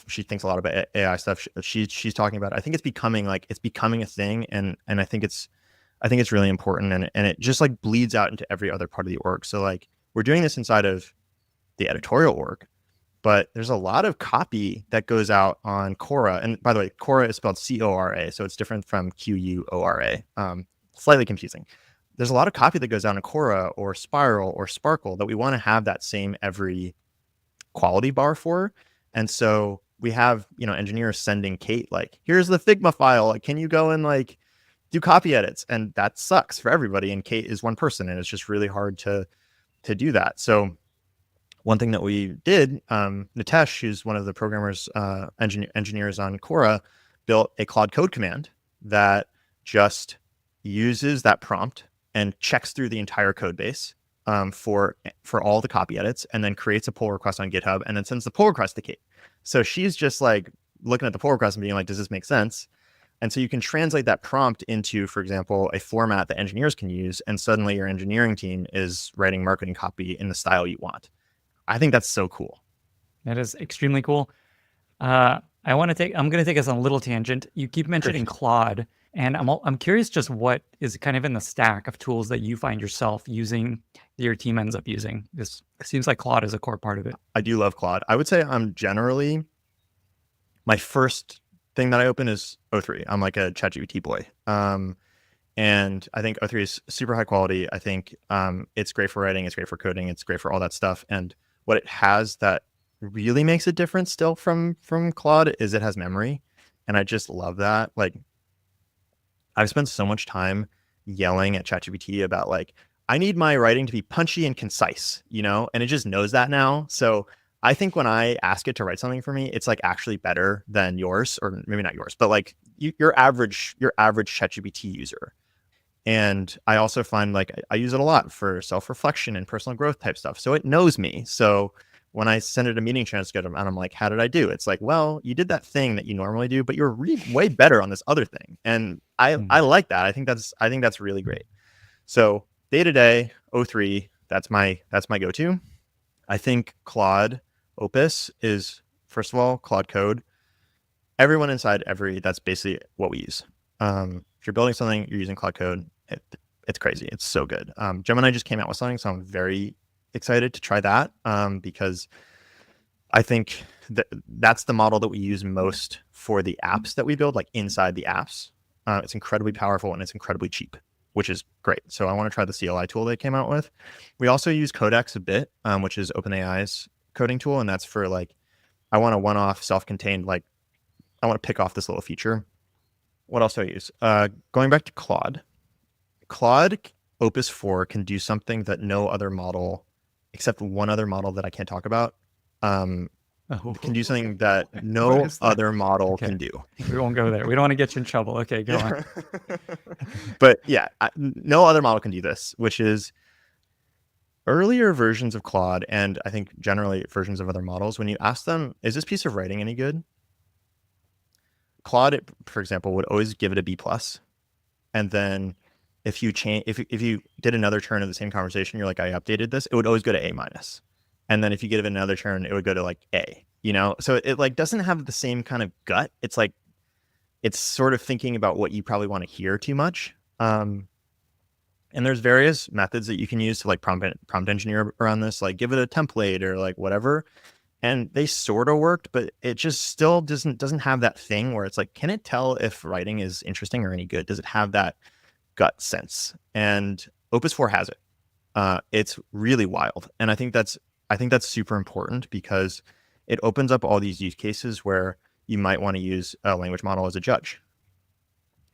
Speaker 3: she thinks a lot about AI stuff. She's talking about it. I think it's becoming a thing, and I think it's really important, and it just like bleeds out into every other part of the org. So like we're doing this inside of the editorial org, but there's a lot of copy that goes out on Quora. And by the way, Quora is spelled Cora, so it's different from Quora. Slightly confusing. There's a lot of copy that goes out on Quora or Spiral or Sparkle that we want to have that same every quality bar for. And so we have, engineers sending Kate like, here's the Figma file. Like, can you go and like do copy edits? And that sucks for everybody. And Kate is one person, and it's just really hard to do that. So one thing that we did, Nitesh, who's one of the programmers, engineers on Quora, built a Claude Code command that just uses that prompt and checks through the entire code base for all the copy edits, and then creates a pull request on GitHub, and then sends the pull request to Kate. So she's just like looking at the pull request and being like, does this make sense? And so you can translate that prompt into, for example, a format that engineers can use, and suddenly your engineering team is writing marketing copy in the style you want. I think that's so cool.
Speaker 1: That is extremely cool. I'm going to take us on a little tangent. You keep mentioning Claude, and I'm curious just what is kind of in the stack of tools that you find yourself using, that your team ends up using. This seems like Claude is a core part of it.
Speaker 3: I do love Claude. I would say I'm generally, my first thing that I open is O3. I'm like a ChatGPT boy. And I think O3 is super high quality. I think it's great for writing, it's great for coding, it's great for all that stuff. And what it has that really makes a difference still from Claude is it has memory. And I just love that. Like, I've spent so much time yelling at ChatGPT about like, I need my writing to be punchy and concise, and it just knows that now. So I think when I ask it to write something for me, it's like actually better than yours, or maybe not yours, but like your average ChatGPT user. And I also find like I use it a lot for self-reflection and personal growth type stuff. So it knows me. So when I send it a meeting transcript and I'm like, how did I do? It's like, well, you did that thing that you normally do, but you're way better on this other thing. And I like that. I think that's really great. So day-to-day, O3, that's my go-to. I think Claude Opus is, first of all, Claude Code. Everyone inside that's basically what we use. If you're building something, you're using Claude Code. It's crazy. It's so good. Gemini just came out with something, so I'm very excited to try that because I think that's the model that we use most for the apps that we build, like inside the apps. It's incredibly powerful and it's incredibly cheap, which is great. So I want to try the CLI tool they came out with. We also use Codex a bit, which is OpenAI's coding tool. And that's for like, I want a one-off self-contained, like I want to pick off this little feature. What else do I use? Going back to Claude Opus 4 can do something that no other model, except one other model that I can't talk about, can do something that no other model can do.
Speaker 1: We won't go there. We don't want to get you in trouble. Okay, go on.
Speaker 3: But yeah, no other model can do this, which is earlier versions of Claude, and I think generally versions of other models, when you ask them, is this piece of writing any good? Claude, for example, would always give it a B+. And then if you did another turn of the same conversation, you're like, I updated this, it would always go to A-. And then if you give it another turn, it would go to like A, So it like doesn't have the same kind of gut. It's like, it's sort of thinking about what you probably want to hear too much. And there's various methods that you can use to like prompt engineer around this, like give it a template or like whatever. And they sort of worked, but it just still doesn't have that thing where it's like, can it tell if writing is interesting or any good? Does it have that gut sense? And Opus 4 has it. It's really wild. And I think that's super important because it opens up all these use cases where you might want to use a language model as a judge.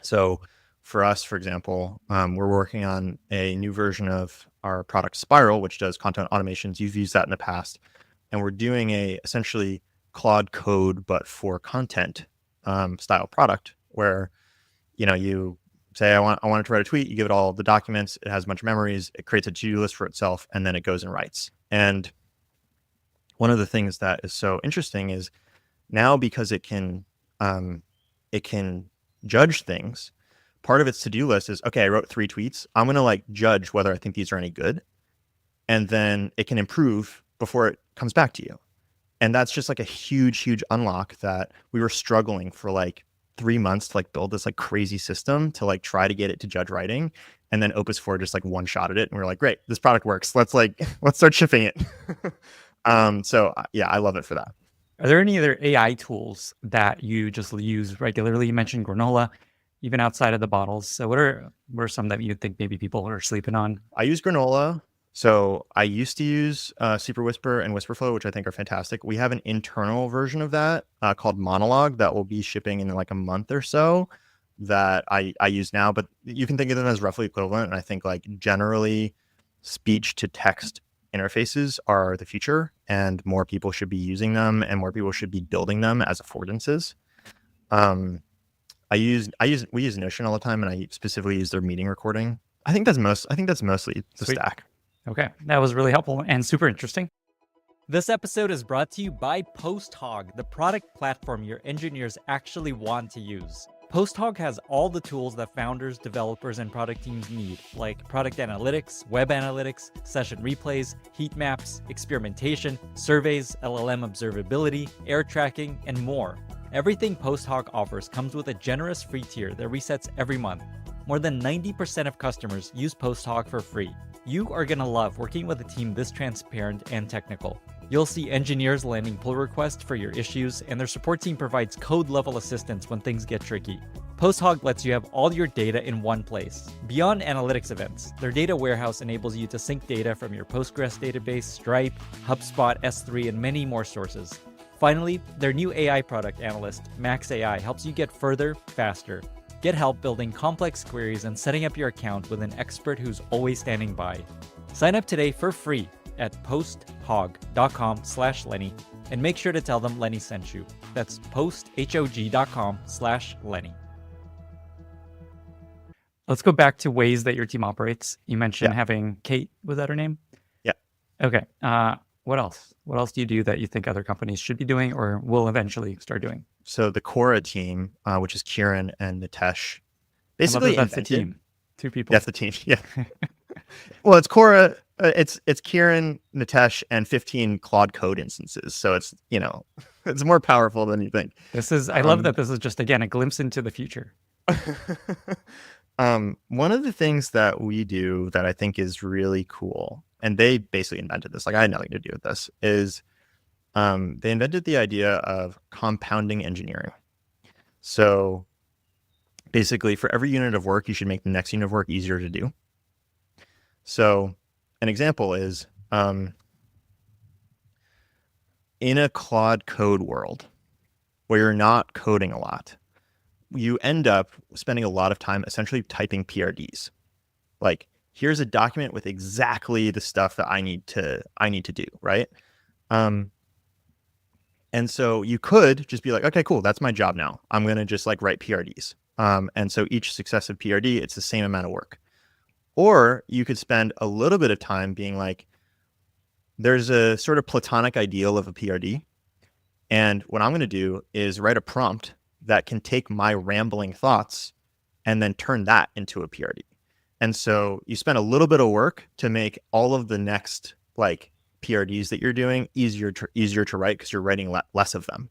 Speaker 3: So for us, for example, we're working on a new version of our product Spiral, which does content automations. You've used that in the past. And we're doing essentially Claude Code, but for content style product where, you say, I want to write a tweet, you give it all the documents, it has a bunch of memories, it creates a to-do list for itself, and then it goes and writes. And one of the things that is so interesting is now because it can judge things, part of its to-do list is, okay, I wrote 3 tweets. I'm going to like judge whether I think these are any good. And then it can improve before it comes back to you. And that's just like a huge, huge unlock that we were struggling for like 3 months to like build this like crazy system to like try to get it to judge writing. And then Opus 4 just like one-shotted it. And we're like, great, this product works. Let's start shipping it. So yeah, I love it for that.
Speaker 1: Are there any other AI tools that you just use regularly? You mentioned Granola, even outside of the bottles. So what are some that you think maybe people are sleeping on?
Speaker 3: I use Granola. So I used to use Super Whisper and Whisperflow, which I think are fantastic. We have an internal version of that called Monologue that will be shipping in like a month or so that I use now, but you can think of them as roughly equivalent. And I think like generally speech to text interfaces are the future and more people should be using them and more people should be building them as affordances. We use Notion all the time, and I specifically use their meeting recording. I think that's mostly the
Speaker 1: Sweet.
Speaker 3: stack.
Speaker 1: Okay, that was really helpful and super interesting. This episode is brought to you by PostHog, the product platform your engineers actually want to use. PostHog has all the tools that founders, developers, and product teams need, like product analytics, web analytics, session replays, heat maps, experimentation, surveys, LLM observability, error tracking, and more. Everything PostHog offers comes with a generous free tier that resets every month. More than 90% of customers use PostHog for free. You are going to love working with a team this transparent and technical. You'll see engineers landing pull requests for your issues, and their support team provides code-level assistance when things get tricky. PostHog lets you have all your data in one place. Beyond analytics events, their data warehouse enables you to sync data from your Postgres database, Stripe, HubSpot, S3, and many more sources. Finally, their new AI product analyst, Max AI, helps you get further, faster. Get help building complex queries and setting up your account with an expert who's always standing by. Sign up today for free at posthog.com/Lenny and make sure to tell them Lenny sent you. That's posthog.com/Lenny. Let's go back to ways that your team operates. You mentioned having Kate, was that her name?
Speaker 3: Yeah.
Speaker 1: Okay. What else? What else do you do that you think other companies should be doing or will eventually start doing?
Speaker 3: So the curate team, which is Kieran and Nitesh,
Speaker 1: I love
Speaker 3: basically
Speaker 1: that that's the team. 2 people.
Speaker 3: That's the team. Yeah. Well, it's curate. It's Kieran, Nitesh, and 15 Claude Code instances. So it's it's more powerful than you think.
Speaker 1: I love that this is just again a glimpse into the future.
Speaker 3: One of the things that we do that I think is really cool, and they basically invented this, like I had nothing to do with this, is they invented the idea of compounding engineering. So basically, for every unit of work, you should make the next unit of work easier to do. So an example is in a Claude Code world where you're not coding a lot, you end up spending a lot of time essentially typing PRDs. Like, here's a document with exactly the stuff that I need to do, right? And so you could just be like, okay, cool, that's my job now. I'm going to just like write PRDs. And so each successive PRD, it's the same amount of work. Or you could spend a little bit of time being like, there's a sort of platonic ideal of a PRD. And what I'm going to do is write a prompt that can take my rambling thoughts and then turn that into a PRD. And so you spend a little bit of work to make all of the next like PRDs that you're doing easier to write because you're writing less of them.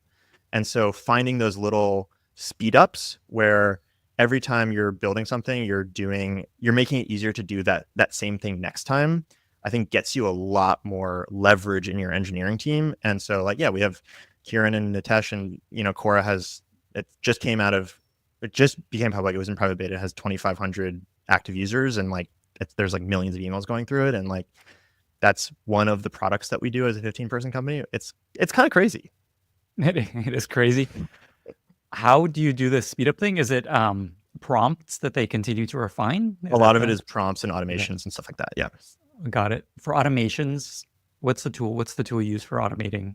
Speaker 3: And so finding those little speed ups where every time you're building something, you're making it easier to do that same thing next time, I think gets you a lot more leverage in your engineering team. And so like, yeah, we have Kieran and Nitesh, and Quora it just became public. It was in private beta. It has 2,500 active users, and like there's like millions of emails going through it. And like that's one of the products that we do as a 15-person company. It's kind of crazy.
Speaker 1: It is crazy. How do you do this speed up thing? Is it prompts that they continue to refine?
Speaker 3: A lot of it is prompts and automations and stuff like that. Yeah.
Speaker 1: Got it. For automations, what's the tool? What's the tool you use for automating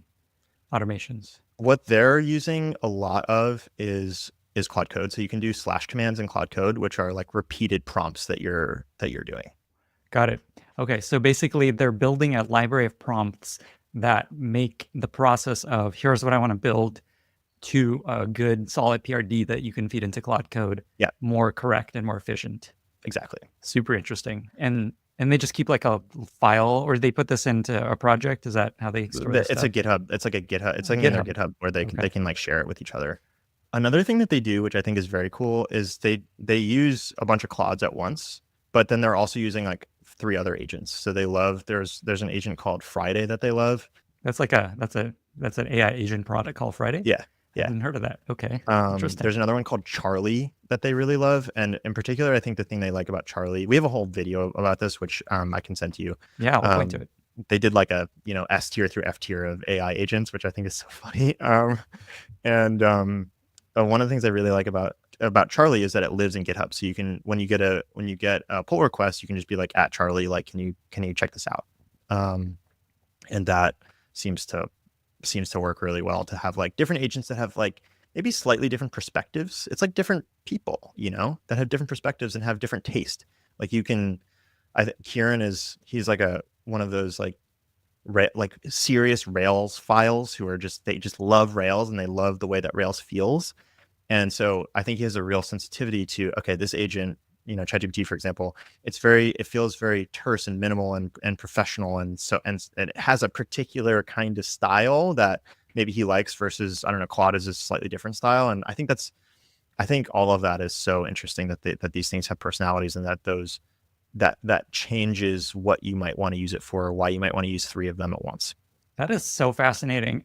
Speaker 1: automations?
Speaker 3: What they're using a lot of is Claude Code. So you can do / commands in Claude Code, which are like repeated prompts that you're doing.
Speaker 1: Got it. Okay. So basically they're building a library of prompts that make the process of here's what I want to build to a good solid PRD that you can feed into Claude Code more correct and more efficient.
Speaker 3: Exactly.
Speaker 1: Super interesting. And they just keep like a file, or they put this into a project? Is that how they store this
Speaker 3: It's
Speaker 1: stuff?
Speaker 3: a GitHub. It's like a GitHub. It's like in their GitHub where they can like share it with each other. Another thing that they do, which I think is very cool, is they use a bunch of Claudes at once, but then they're also using like 3 other agents. So there's an agent called Friday that they love.
Speaker 1: That's an AI agent product called Friday?
Speaker 3: Yeah.
Speaker 1: I hadn't heard of that. Okay. Interesting.
Speaker 3: There's another one called Charlie that they really love. And in particular, I think the thing they like about Charlie, we have a whole video about this, which I can send to you.
Speaker 1: Yeah, I'll point to it.
Speaker 3: They did like a, S tier through F tier of AI agents, which I think is so funny. One of the things I really like about Charlie is that it lives in GitHub. So you can, when you get a pull request, you can just be like at Charlie, like, can you check this out? And that seems to work really well to have like different agents that have like maybe slightly different perspectives. It's like different people, that have different perspectives and have different taste. Like Kieran he's like one of those like serious Rails files who are they just love Rails and they love the way that Rails feels. And so I think he has a real sensitivity to, okay, this agent, ChatGPT, for example, it feels very terse and minimal and professional. And it has a particular kind of style that maybe he likes versus, I don't know, Claude is a slightly different style. And I think all of that is so interesting that these things have personalities, and that changes what you might want to use it for, or why you might want to use 3 of them at once.
Speaker 1: That is so fascinating.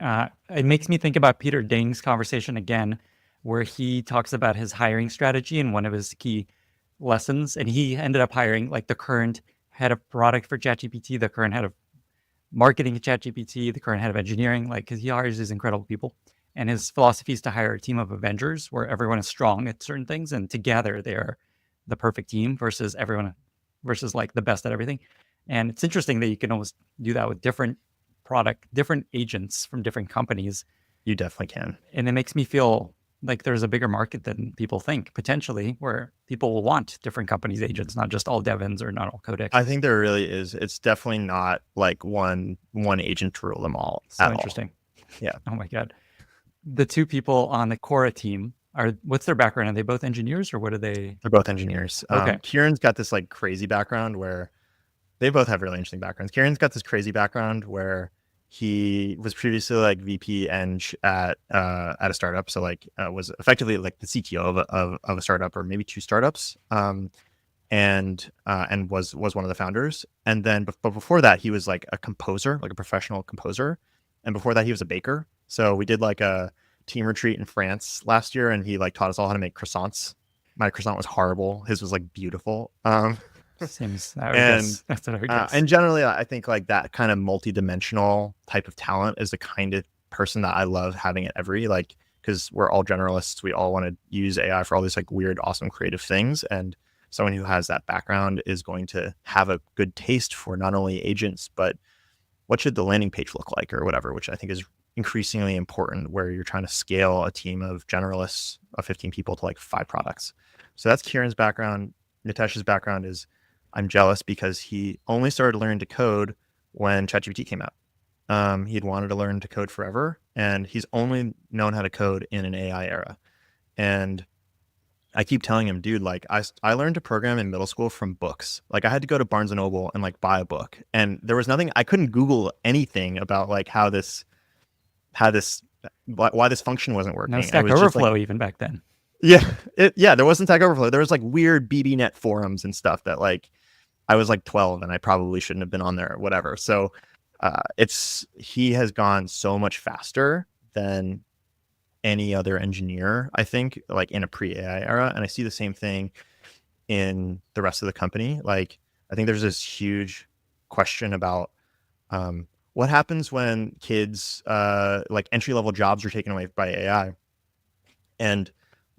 Speaker 1: It makes me think about Peter Ding's conversation again where he talks about his hiring strategy and one of his key lessons. And he ended up hiring like the current head of product for ChatGPT, the current head of marketing at ChatGPT, the current head of engineering, like, because he hires these incredible people. And his philosophy is to hire a team of Avengers where everyone is strong at certain things and together they're the perfect team versus like the best at everything. And it's interesting that you can almost do that with different agents from different companies.
Speaker 3: You definitely can.
Speaker 1: And it makes me feel like there's a bigger market than people think, potentially, where people will want different companies' agents, not just all Devons or not all Codex.
Speaker 3: I think there really is. It's definitely not like one agent to rule them all.
Speaker 1: So interesting.
Speaker 3: Yeah.
Speaker 1: Oh my God. The two people on the curate team what's their background? Are they both engineers or what are they?
Speaker 3: They're both engineers.
Speaker 1: Okay.
Speaker 3: Kieran's got this like crazy background where they both have really interesting backgrounds. Kieran's got this crazy background where he was previously like VP Eng at a startup. So like was effectively like the CTO of a startup or maybe two startups. And was one of the founders. And then but before that, he was like a composer, like a professional composer. And before that, he was a baker. So we did like a team retreat in France last year, and he like taught us all how to make croissants. My croissant was horrible. His was like beautiful.
Speaker 1: Seems that's what I would guess.
Speaker 3: And generally, I think like that kind of multi-dimensional type of talent is the kind of person that I love having at Every, like, because we're all generalists. We all want to use AI for all these like weird, awesome, creative things. And someone who has that background is going to have a good taste for not only agents, but what should the landing page look like or whatever, which I think is increasingly important where you're trying to scale a team of generalists of 15 people to like 5 products. So that's Kieran's background. Nitesh's background is I'm jealous because he only started learning to code when ChatGPT came out. He had wanted to learn to code forever, and he's only known how to code in an AI era. And I keep telling him, dude, like I learned to program in middle school from books. Like I had to go to Barnes and Noble and like buy a book, and there was nothing, I couldn't Google anything about like why this function wasn't working.
Speaker 1: No Stack Overflow even back then.
Speaker 3: Yeah. There wasn't Stack Overflow. There was like weird BBNet forums and stuff that like I was like 12 and I probably shouldn't have been on there or whatever. So he has gone so much faster than any other engineer, I think, like in a pre-AI era. And I see the same thing in the rest of the company. Like, I think there's this huge question about what happens when kids, like entry-level jobs are taken away by AI. And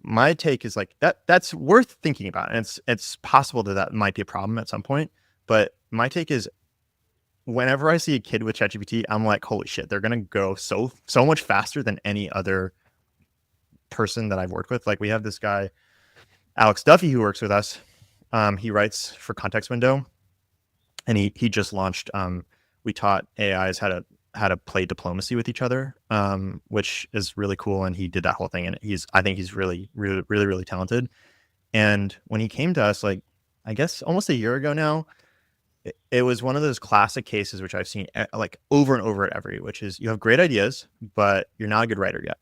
Speaker 3: my take is like that's worth thinking about. And it's possible that might be a problem at some point. But my take is whenever I see a kid with ChatGPT, I'm like, holy shit, they're going to go so much faster than any other person that I've worked with. Like we have this guy, Alex Duffy, who works with us. He writes for Context Window, and he just launched. We taught AIs how to play diplomacy with each other, which is really cool. And he did that whole thing, and I think he's really, really, really, really talented. And when he came to us, like I guess almost a year ago now, it was one of those classic cases which I've seen like over and over at Every, which is you have great ideas, but you're not a good writer yet,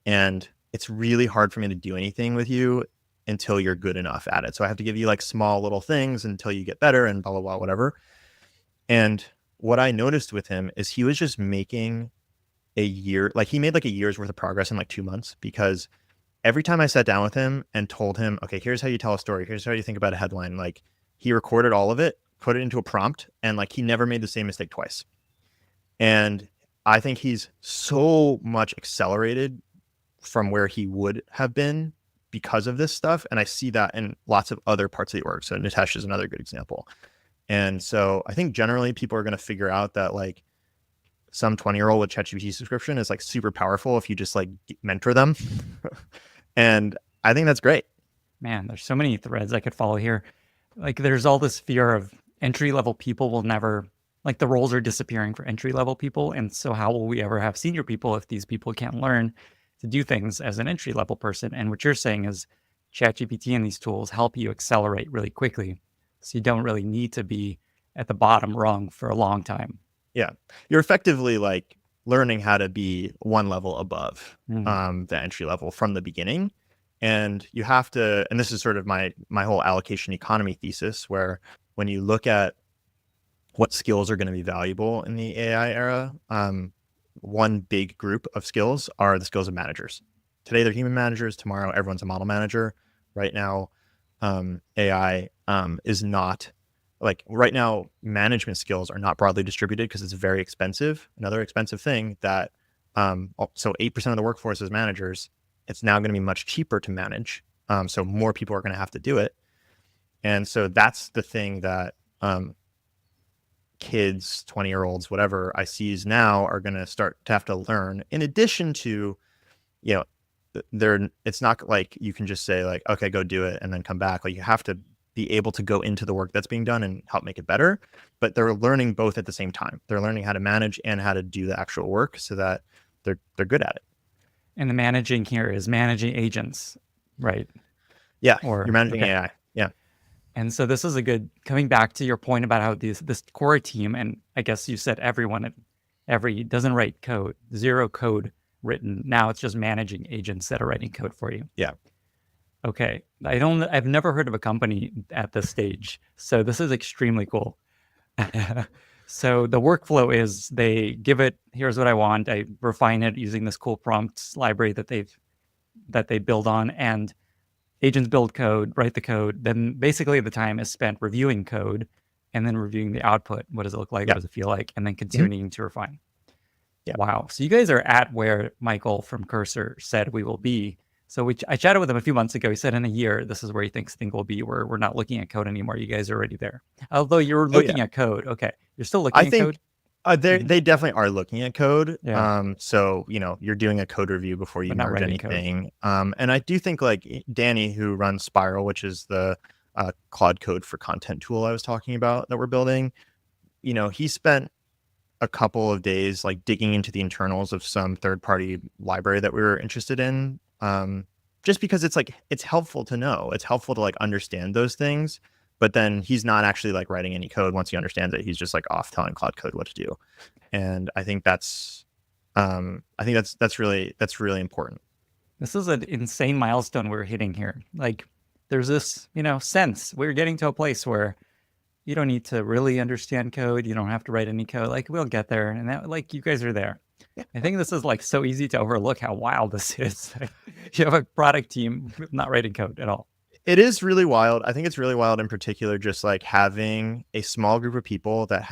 Speaker 3: and it's really hard for me to do anything with you until you're good enough at it. So I have to give you like small little things until you get better and blah, blah, blah, whatever. And what I noticed with him is he was just making he made like a year's worth of progress in like 2 months, because every time I sat down with him and told him, okay, here's how you tell a story, here's how you think about a headline, like he recorded all of it, put it into a prompt, and like he never made the same mistake twice. And I think he's so much accelerated from where he would have been because of this stuff. And I see that in lots of other parts of the org. So Nitesh is another good example. And so I think generally people are going to figure out that like some 20-year-old with ChatGPT subscription is like super powerful if you just like mentor them. And I think that's great.
Speaker 1: Man, there's so many threads I could follow here. Like there's all this fear of entry-level people will never, like the roles are disappearing for entry-level people. And so how will we ever have senior people if these people can't learn to do things as an entry-level person? And what you're saying is ChatGPT and these tools help you accelerate really quickly. So you don't really need to be at the bottom rung for a long time.
Speaker 3: Yeah. You're effectively like learning how to be one level above the entry level from the beginning. And you have to, and this is sort of my whole allocation economy thesis, where when you look at what skills are going to be valuable in the AI era, one big group of skills are the skills of managers. today they're human managers, tomorrow everyone's a model manager. Right now, AI is not like right now. Management skills are not broadly distributed because it's very expensive. Another expensive thing that so 8% of the workforce is managers. It's now going to be much cheaper to manage. So more people are going to have to do it. And so that's the thing that kids, 20-year-olds, whatever ICs now are going to start to have to learn. In addition to, it's not like you can just say like, okay, go do it and then come back. Like you have to be able to go into the work that's being done and help make it better. But they're learning both at the same time. They're learning how to manage and how to do the actual work so that they're good at it.
Speaker 1: And the managing here is managing agents, right?
Speaker 3: Yeah,
Speaker 1: Or
Speaker 3: you're managing AI. Yeah.
Speaker 1: And so this is a good, coming back to your point about how this core team, and I guess you said everyone doesn't write code, zero code written. Now it's just managing agents that are writing code for you.
Speaker 3: Yeah.
Speaker 1: Okay. I've never heard of a company at this stage. So this is extremely cool. So the workflow is they give it, here's what I want. I refine it using this cool prompts library that they build on, and agents build code, write the code. Then basically the time is spent reviewing code and then reviewing the output. What does it look like?
Speaker 3: Yeah.
Speaker 1: What does it feel like? And then continuing to refine.
Speaker 3: Yeah.
Speaker 1: Wow. So you guys are at where Michael from Cursor said we will be. So I chatted with him a few months ago. He said in a year, this is where he thinks things will be, where we're not looking at code anymore. You guys are already there. Although you're looking at code. Okay. You're still looking at code?
Speaker 3: They definitely are looking at code.
Speaker 1: Yeah.
Speaker 3: So, you're doing a code review before you merge anything. And I do think like Danny, who runs Spiral, which is the Claude Code for content tool I was talking about that we're building, he spent a couple of days like digging into the internals of some third-party library that we were interested in. Just because it's helpful to know, it's helpful to like understand those things, but then he's not actually like writing any code. Once he understands it, he's just like off telling Claude Code what to do. And I think that's really important.
Speaker 1: This is an insane milestone we're hitting here. Like there's this, sense we're getting to a place where you don't need to really understand code. You don't have to write any code. Like we'll get there. And that, like, you guys are there. Yeah. I think this is like so easy to overlook how wild this is. You have a product team not writing code at all.
Speaker 3: It is really wild. I think it's really wild in particular, just like having a small group of people that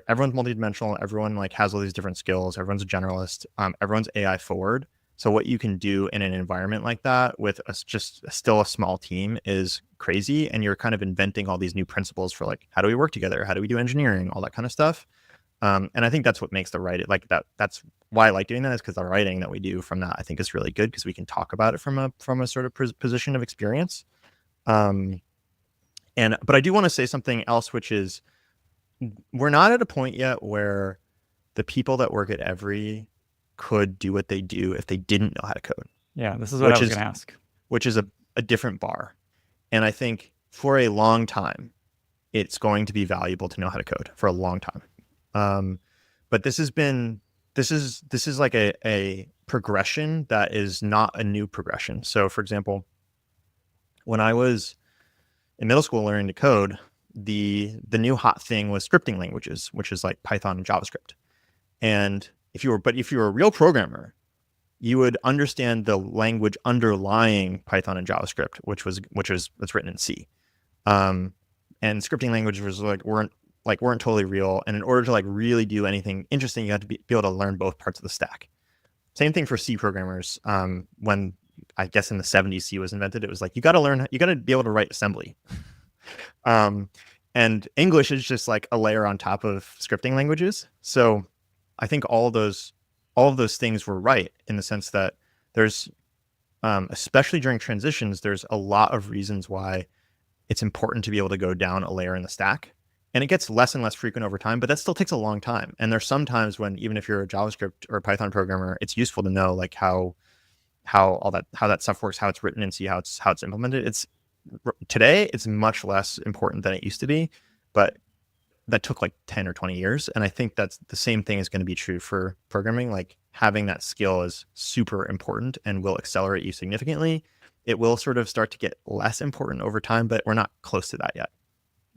Speaker 3: everyone's multidimensional. Everyone like has all these different skills. Everyone's a generalist. Everyone's AI forward. So what you can do in an environment like that with just still a small team is crazy. And you're kind of inventing all these new principles for like, how do we work together? How do we do engineering? All that kind of stuff. And I think that's what makes the writing like that. That's why I like doing that, is because the writing that we do from that, I think, is really good because we can talk about it from a sort of position of experience. But I do want to say something else, which is we're not at a point yet where the people that work at Every could do what they do if they didn't know how to code.
Speaker 1: Yeah, this is what I was going to ask.
Speaker 3: Which is a different bar. And I think for a long time, it's going to be valuable to know how to code for a long time. But this is like a progression that is not a new progression. So for example, when I was in middle school learning to code, the new hot thing was scripting languages, which is like Python and JavaScript. And if you were a real programmer, you would understand the language underlying Python and JavaScript, that's written in C. And scripting languages was weren't totally real. And in order to like really do anything interesting, you had to be able to learn both parts of the stack. Same thing for C programmers. When I guess in the 70s C was invented, it was like you got to be able to write assembly. And English is just like a layer on top of scripting languages. So I think all of those things were right in the sense that there's, especially during transitions, there's a lot of reasons why it's important to be able to go down a layer in the stack. And it gets less and less frequent over time, but that still takes a long time. And there's some times when, even if you're a JavaScript or a Python programmer, it's useful to know like how that stuff works, how it's written, and see how it's implemented. Today it's much less important than it used to be, but that took like 10 or 20 years. And I think that's the same thing is going to be true for programming. Like having that skill is super important and will accelerate you significantly. It will sort of start to get less important over time, but we're not close to that yet.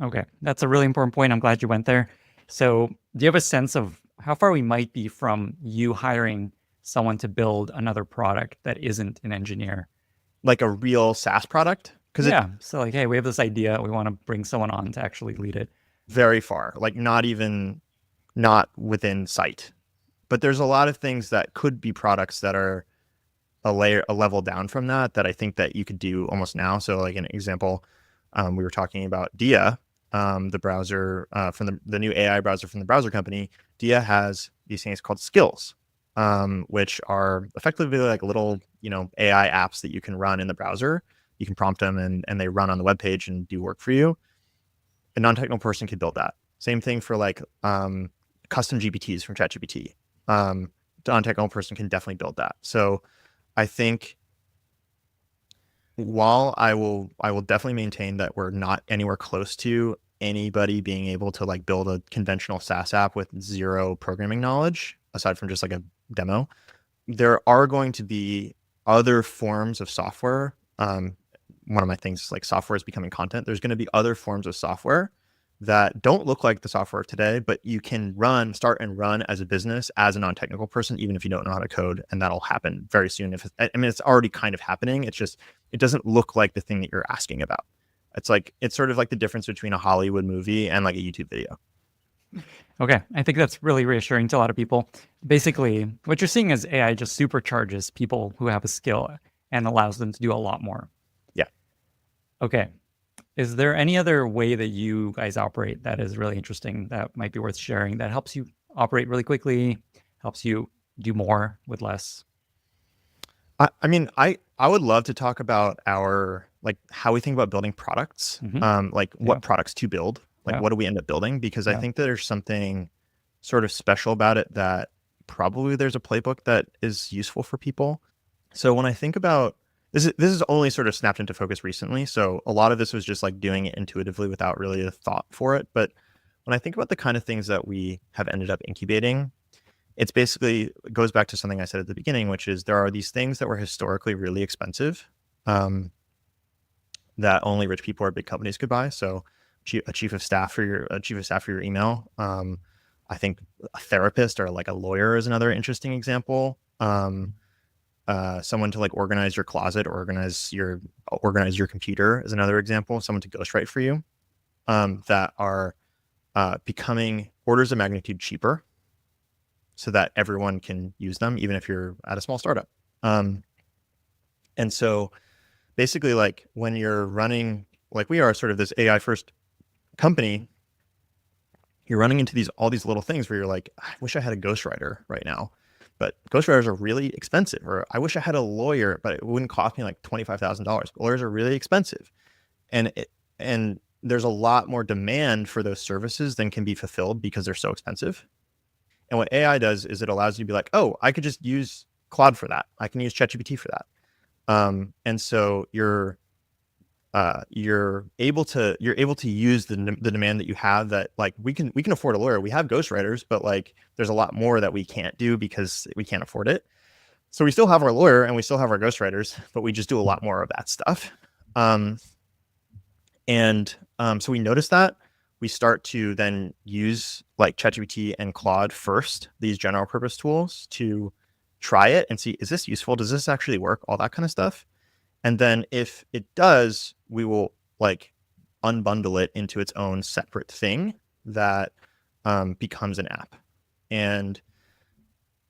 Speaker 1: Okay. That's a really important point. I'm glad you went there. So do you have a sense of how far we might be from you hiring someone to build another product that isn't an engineer?
Speaker 3: Like a real SaaS product? Because
Speaker 1: Yeah. So like, hey, we have this idea. We want to bring someone on to actually lead it.
Speaker 3: very far, like not within sight. But there's a lot of things that could be products that are a level down from that I think that you could do almost now. So like an example, we were talking about Dia, the browser from the new AI browser from the browser company. Dia has these things called skills, which are effectively like little, AI apps that you can run in the browser. You can prompt them and they run on the web page and do work for you. A non-technical person could build that. Same thing for like custom GPTs from ChatGPT. A non-technical person can definitely build that. So I think while I will definitely maintain that we're not anywhere close to anybody being able to like build a conventional SaaS app with zero programming knowledge, aside from just like a demo, there are going to be other forms of software. One of my things is like software is becoming content. There's going to be other forms of software that don't look like the software of today, but you can start and run as a business as a non-technical person, even if you don't know how to code, and that'll happen very soon. It's already kind of happening. It's just, it doesn't look like the thing that you're asking about. It's sort of like the difference between a Hollywood movie and like a YouTube video.
Speaker 1: Okay. I think that's really reassuring to a lot of people. Basically, what you're seeing is AI just supercharges people who have a skill and allows them to do a lot more.
Speaker 3: Yeah.
Speaker 1: Okay. Is there any other way that you guys operate that is really interesting that might be worth sharing that helps you operate really quickly, helps you do more with less?
Speaker 3: I would love to talk about how we think about building products, what products to build, what do we end up building? Because I think that there's something sort of special about it that probably there's a playbook that is useful for people. So when I think about this is only sort of snapped into focus recently. So a lot of this was just like doing it intuitively without really a thought for it. But when I think about the kind of things that we have ended up incubating, it goes back to something I said at the beginning, which is there are these things that were historically really expensive, that only rich people or big companies could buy. So a chief of staff for your email. I think a therapist or like a lawyer is another interesting example. Someone to like organize your closet, or organize your computer is another example. Someone to ghostwrite for you, that are becoming orders of magnitude cheaper, so that everyone can use them, even if you're at a small startup. And so basically, like when you're running, like we are sort of this AI first company, you're running into all these little things where you're like, I wish I had a ghostwriter right now. But ghostwriters are really expensive. Or I wish I had a lawyer, but it wouldn't cost me like $25,000. Lawyers are really expensive. And there's a lot more demand for those services than can be fulfilled because they're so expensive. And what AI does is it allows you to be like, oh, I could just use Claude for that. I can use ChatGPT for that. And so you're able to use the demand that you have, that like we can afford a lawyer. We have ghostwriters, but like there's a lot more that we can't do because we can't afford it. So we still have our lawyer and we still have our ghostwriters, but we just do a lot more of that stuff. So we notice that we start to then use like ChatGPT and Claude first, these general purpose tools, to try it and see, is this useful? Does this actually work? All that kind of stuff. And then if it does, we will like unbundle it into its own separate thing that becomes an app. And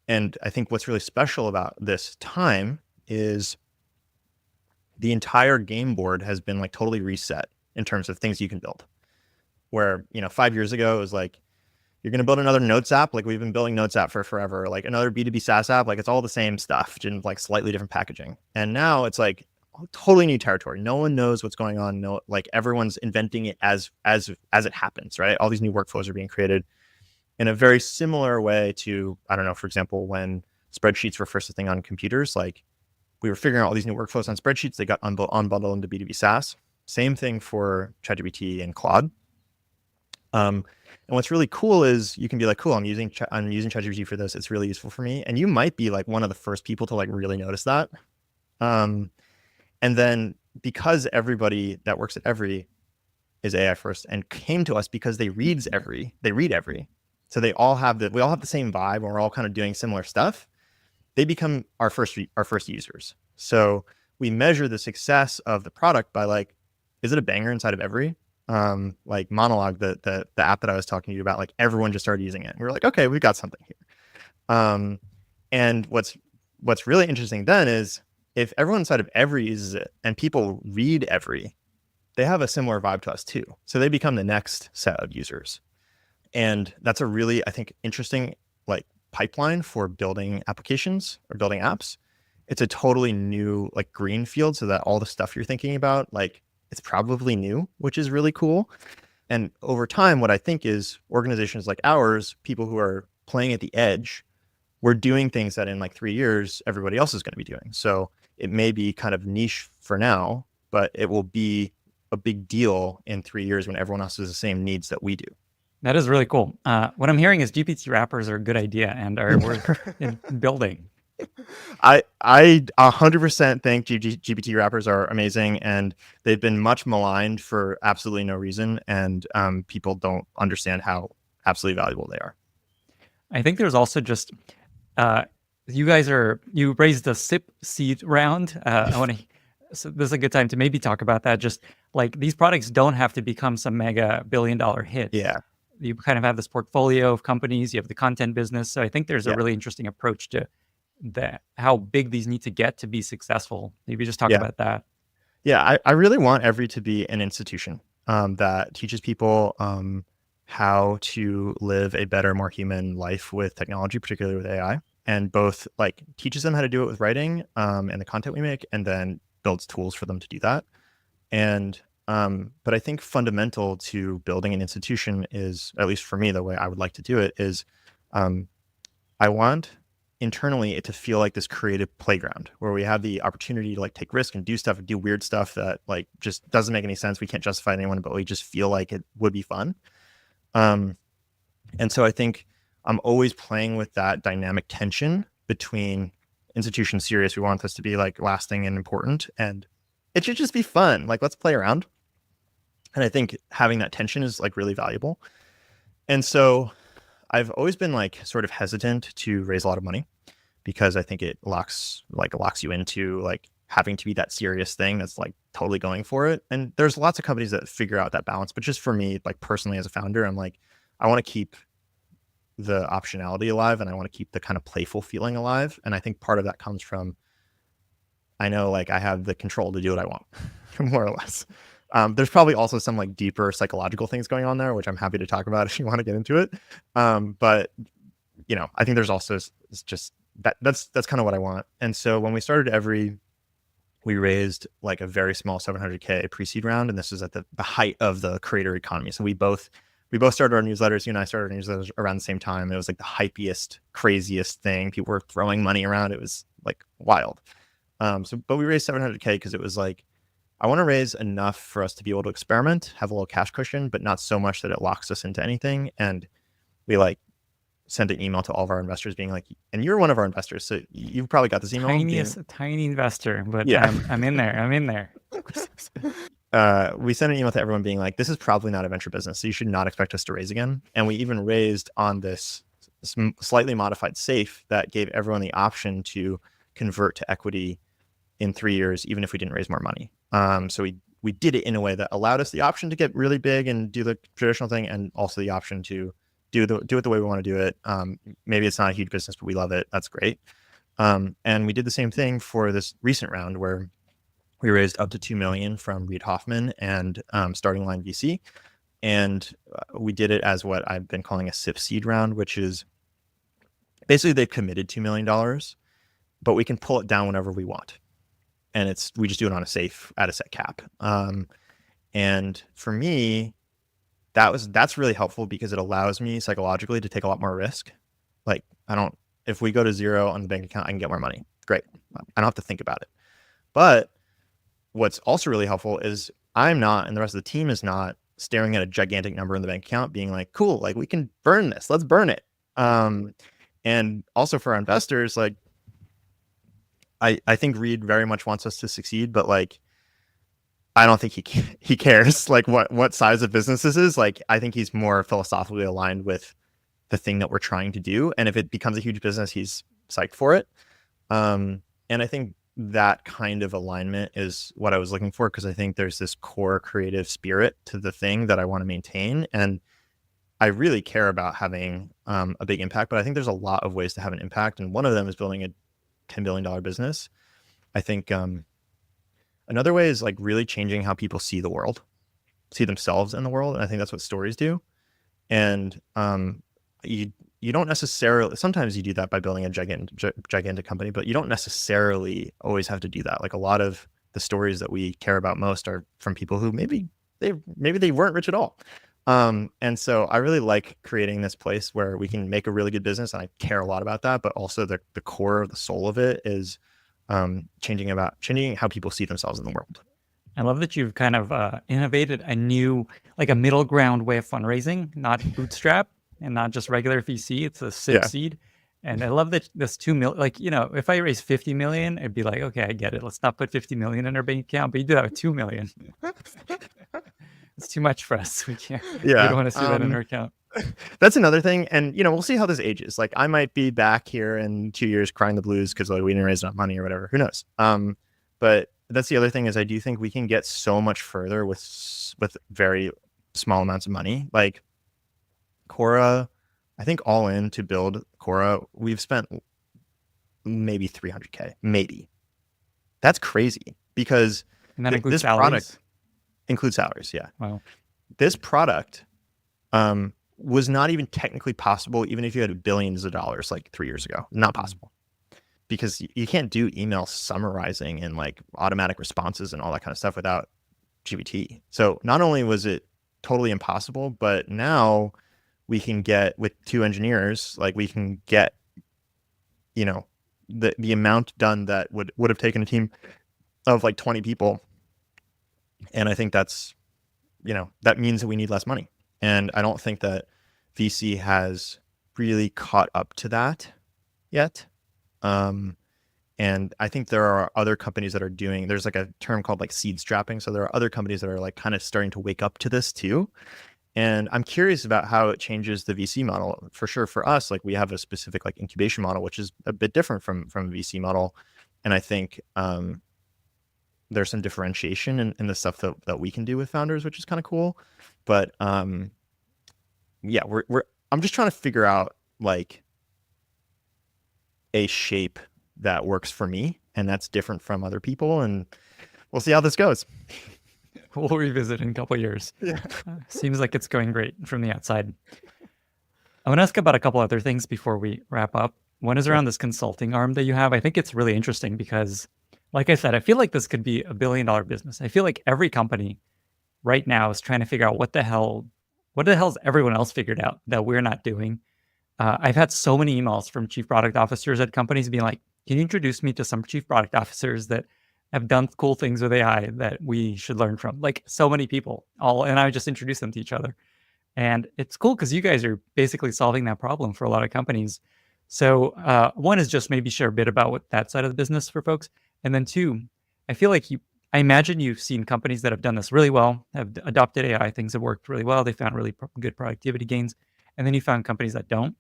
Speaker 3: I think what's really special about this time is the entire game board has been like totally reset in terms of things you can build. Where, 5 years ago, it was like, you're going to build another Notes app. Like we've been building Notes app for forever, like another B2B SaaS app. Like it's all the same stuff, just like slightly different packaging. And now it's like totally new territory. No one knows what's going on. No, like everyone's inventing it as it happens, right? All these new workflows are being created in a very similar way to, I don't know, for example, when spreadsheets were first a thing on computers, like we were figuring out all these new workflows on spreadsheets. They got unbundled into B2B SaaS. Same thing for ChatGPT and Claude. And what's really cool is you can be like, cool, I'm using ChatGPT for this. It's really useful for me. And you might be like one of the first people to like really notice that. And then because everybody that works at Every is AI first and came to us because they read Every. So we all have the same vibe and we're all kind of doing similar stuff. they become our first users. So we measure the success of the product by like, is it a banger inside of every? Like Monologue, the app that I was talking to you about, like everyone just started using it. We were like, okay, we've got something here. And what's really interesting then is if everyone inside of every uses it and people read every, they have a similar vibe to us too. So they become the next set of users. And that's a really, I think, interesting like pipeline for building applications or building apps. It's a totally new like green field, so that all the stuff you're thinking about, like it's probably new, which is really cool. And over time, what I think is organizations like ours, people who are playing at the edge, we're doing things that in like 3 years, everybody else is going to be doing. So it may be kind of niche for now, but it will be a big deal in 3 years when everyone else has the same needs that we do.
Speaker 1: That is really cool. What I'm hearing is GPT wrappers are a good idea and are worth building.
Speaker 3: I 100% think GPT wrappers are amazing, and they've been much maligned for absolutely no reason, and people don't understand how absolutely valuable they are.
Speaker 1: I think there's also just you raised the SIP seed round. So this is a good time to maybe talk about that. Just like these products don't have to become some mega billion-dollar hit.
Speaker 3: Yeah.
Speaker 1: You kind of have this portfolio of companies. You have the content business. So I think there's a
Speaker 3: Yeah.
Speaker 1: really interesting approach to how big these need to get to be successful. Maybe just talk
Speaker 3: Yeah.
Speaker 1: about that.
Speaker 3: Yeah, I really want every to be an institution that teaches people how to live a better, more human life with technology, particularly with AI, and both like teaches them how to do it with writing and the content we make, and then builds tools for them to do that. And but I think fundamental to building an institution is, at least for me, the way I would like to do it is I want internally it to feel like this creative playground where we have the opportunity to like take risk and do stuff and do weird stuff that like just doesn't make any sense. We can't justify it to anyone, but we just feel like it would be fun. And so I think I'm always playing with that dynamic tension between institution serious. We want this to be like lasting and important, and it should just be fun. Like, let's play around. And I think having that tension is like really valuable. And so I've always been like sort of hesitant to raise a lot of money because I think it locks you into like having to be that serious thing that's like totally going for it. And there's lots of companies that figure out that balance. But just for me, like personally as a founder, I'm like, I want to keep the optionality alive and I want to keep the kind of playful feeling alive. And I think part of that comes from, I know like I have the control to do what I want, more or less. There's probably also some like deeper psychological things going on there, which I'm happy to talk about if you want to get into it. But you know, I think there's also it's just that's kind of what I want. And so when we started we raised like a very small $700K pre-seed round, and this is at the height of the creator economy. So we both started our newsletters. You and I started our newsletters around the same time. It was like the hypiest, craziest thing. People were throwing money around. It was like wild. But we raised $700K because it was like, I want to raise enough for us to be able to experiment, have a little cash cushion, but not so much that it locks us into anything. And we like sent an email to all of our investors being like, and you're one of our investors, so you've probably got this email.
Speaker 1: Tiny investor, but
Speaker 3: yeah.
Speaker 1: I'm in there.
Speaker 3: We sent an email to everyone being like, this is probably not a venture business, so you should not expect us to raise again. And we even raised on this slightly modified SAFE that gave everyone the option to convert to equity in 3 years, even if we didn't raise more money. So we did it in a way that allowed us the option to get really big and do the traditional thing, and also the option to do it the way we want to do it. Maybe it's not a huge business, but we love it. That's great. And we did the same thing for this recent round where we raised up to $2 million from Reid Hoffman and Starting Line VC. And we did it as what I've been calling a SIP seed round, which is basically they've committed $2 million, but we can pull it down whenever we want. And we just do it on a SAFE at a set cap. And for me, that's really helpful because it allows me psychologically to take a lot more risk. Like if we go to zero on the bank account, I can get more money. Great. I don't have to think about it. But what's also really helpful is I'm not, and the rest of the team is not, staring at a gigantic number in the bank account being like, cool, like we can burn this. Let's burn it. And also for our investors, like, I think Reid very much wants us to succeed, but like, I don't think he cares like what size of business this is. Like, I think he's more philosophically aligned with the thing that we're trying to do. And if it becomes a huge business, he's psyched for it. And I think that kind of alignment is what I was looking for, because I think there's this core creative spirit to the thing that I want to maintain. And I really care about having a big impact, but I think there's a lot of ways to have an impact. And one of them is building a $10 billion business. I think another way is like really changing how people see the world, see themselves in the world. And I think that's what stories do. And you don't necessarily, sometimes you do that by building a gigantic company, but you don't necessarily always have to do that. Like a lot of the stories that we care about most are from people who maybe they weren't rich at all. And so I really like creating this place where we can make a really good business, and I care a lot about that, but also the core of the soul of it is changing how people see themselves in the world.
Speaker 1: I love that you've kind of innovated a new, like a middle ground way of fundraising, not bootstrap and not just regular VC. It's a SIP seed. And I love that this 2 million, like, if I raise 50 million, it'd be like, okay, I get it. Let's not put 50 million in our bank account, but you do that with 2 million. It's too much for us. We can't, we don't want to see that in our account.
Speaker 3: That's another thing. And, we'll see how this ages. Like I might be back here in 2 years crying the blues because we didn't raise enough money or whatever. Who knows? But that's the other thing, is I do think we can get so much further with very small amounts of money. Like Quora, I think all in to build Quora, we've spent maybe $300K, maybe. That's crazy, because
Speaker 1: And that includes
Speaker 3: this
Speaker 1: salaries?
Speaker 3: product includes salaries. Yeah.
Speaker 1: Wow.
Speaker 3: This product was not even technically possible, even if you had billions of dollars like 3 years ago. Not possible, because you can't do email summarizing and like automatic responses and all that kind of stuff without GPT. So not only was it totally impossible, but now we can get, with 2 engineers, like we can get, the amount done that would have taken a team of like 20 people. And I think that's, that means that we need less money. And I don't think that VC has really caught up to that yet. And I think there are other companies that are there's like a term called like seed strapping. So there are other companies that are like kind of starting to wake up to this too. And I'm curious about how it changes the VC model. For sure, for us, like we have a specific like incubation model, which is a bit different from a VC model. And I think there's some differentiation in the stuff that we can do with founders, which is kind of cool. But yeah, I'm just trying to figure out like a shape that works for me, and that's different from other people, and we'll see how this goes.
Speaker 1: We'll revisit in a couple of years.
Speaker 3: Yeah.
Speaker 1: Seems like it's going great from the outside. I want to ask about a couple other things before we wrap up. One is around this consulting arm that you have. I think it's really interesting because, like I said, I feel like this could be $1 billion business. I feel like every company right now is trying to figure out what the hell has everyone else figured out that we're not doing. I've had so many emails from chief product officers at companies being like, can you introduce me to some chief product officers that have done cool things with AI that we should learn from? Like so many people, and I would just introduce them to each other. And it's cool because you guys are basically solving that problem for a lot of companies. So one is just maybe share a bit about what that side of the business for folks. And then 2, I feel like I imagine you've seen companies that have done this really well, have adopted AI, things have worked really well. They found really good productivity gains. And then you found companies that don't.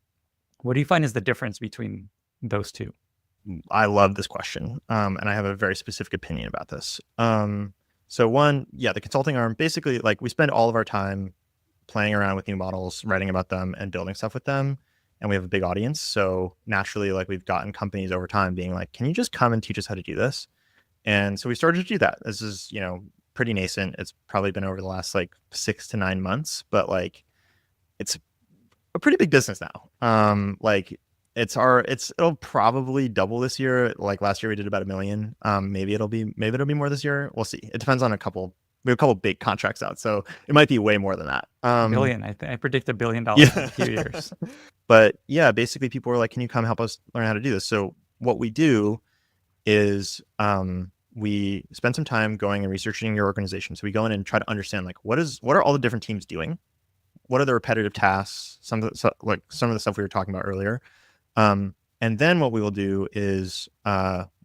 Speaker 1: What do you find is the difference between those two?
Speaker 3: I love this question. And I have a very specific opinion about this. So one, the consulting arm, basically like we spend all of our time playing around with new models, writing about them and building stuff with them. And we have a big audience. So naturally, like we've gotten companies over time being like, can you just come and teach us how to do this? And so we started to do that. This is, pretty nascent. It's probably been over the last like 6 to 9 months, but like it's a pretty big business now. Like it'll probably double this year. Like last year we did about $1 million. Maybe it'll be more this year. We'll see. It depends on we have a couple big contracts out, so it might be way more than that.
Speaker 1: $1 billion. I predict $1 billion in a few years.
Speaker 3: But yeah, basically people were like, can you come help us learn how to do this? So what we do is we spend some time going and researching your organization. So we go in and try to understand like what are all the different teams doing? What are the repetitive tasks? Some of the stuff we were talking about earlier. And then what we will do is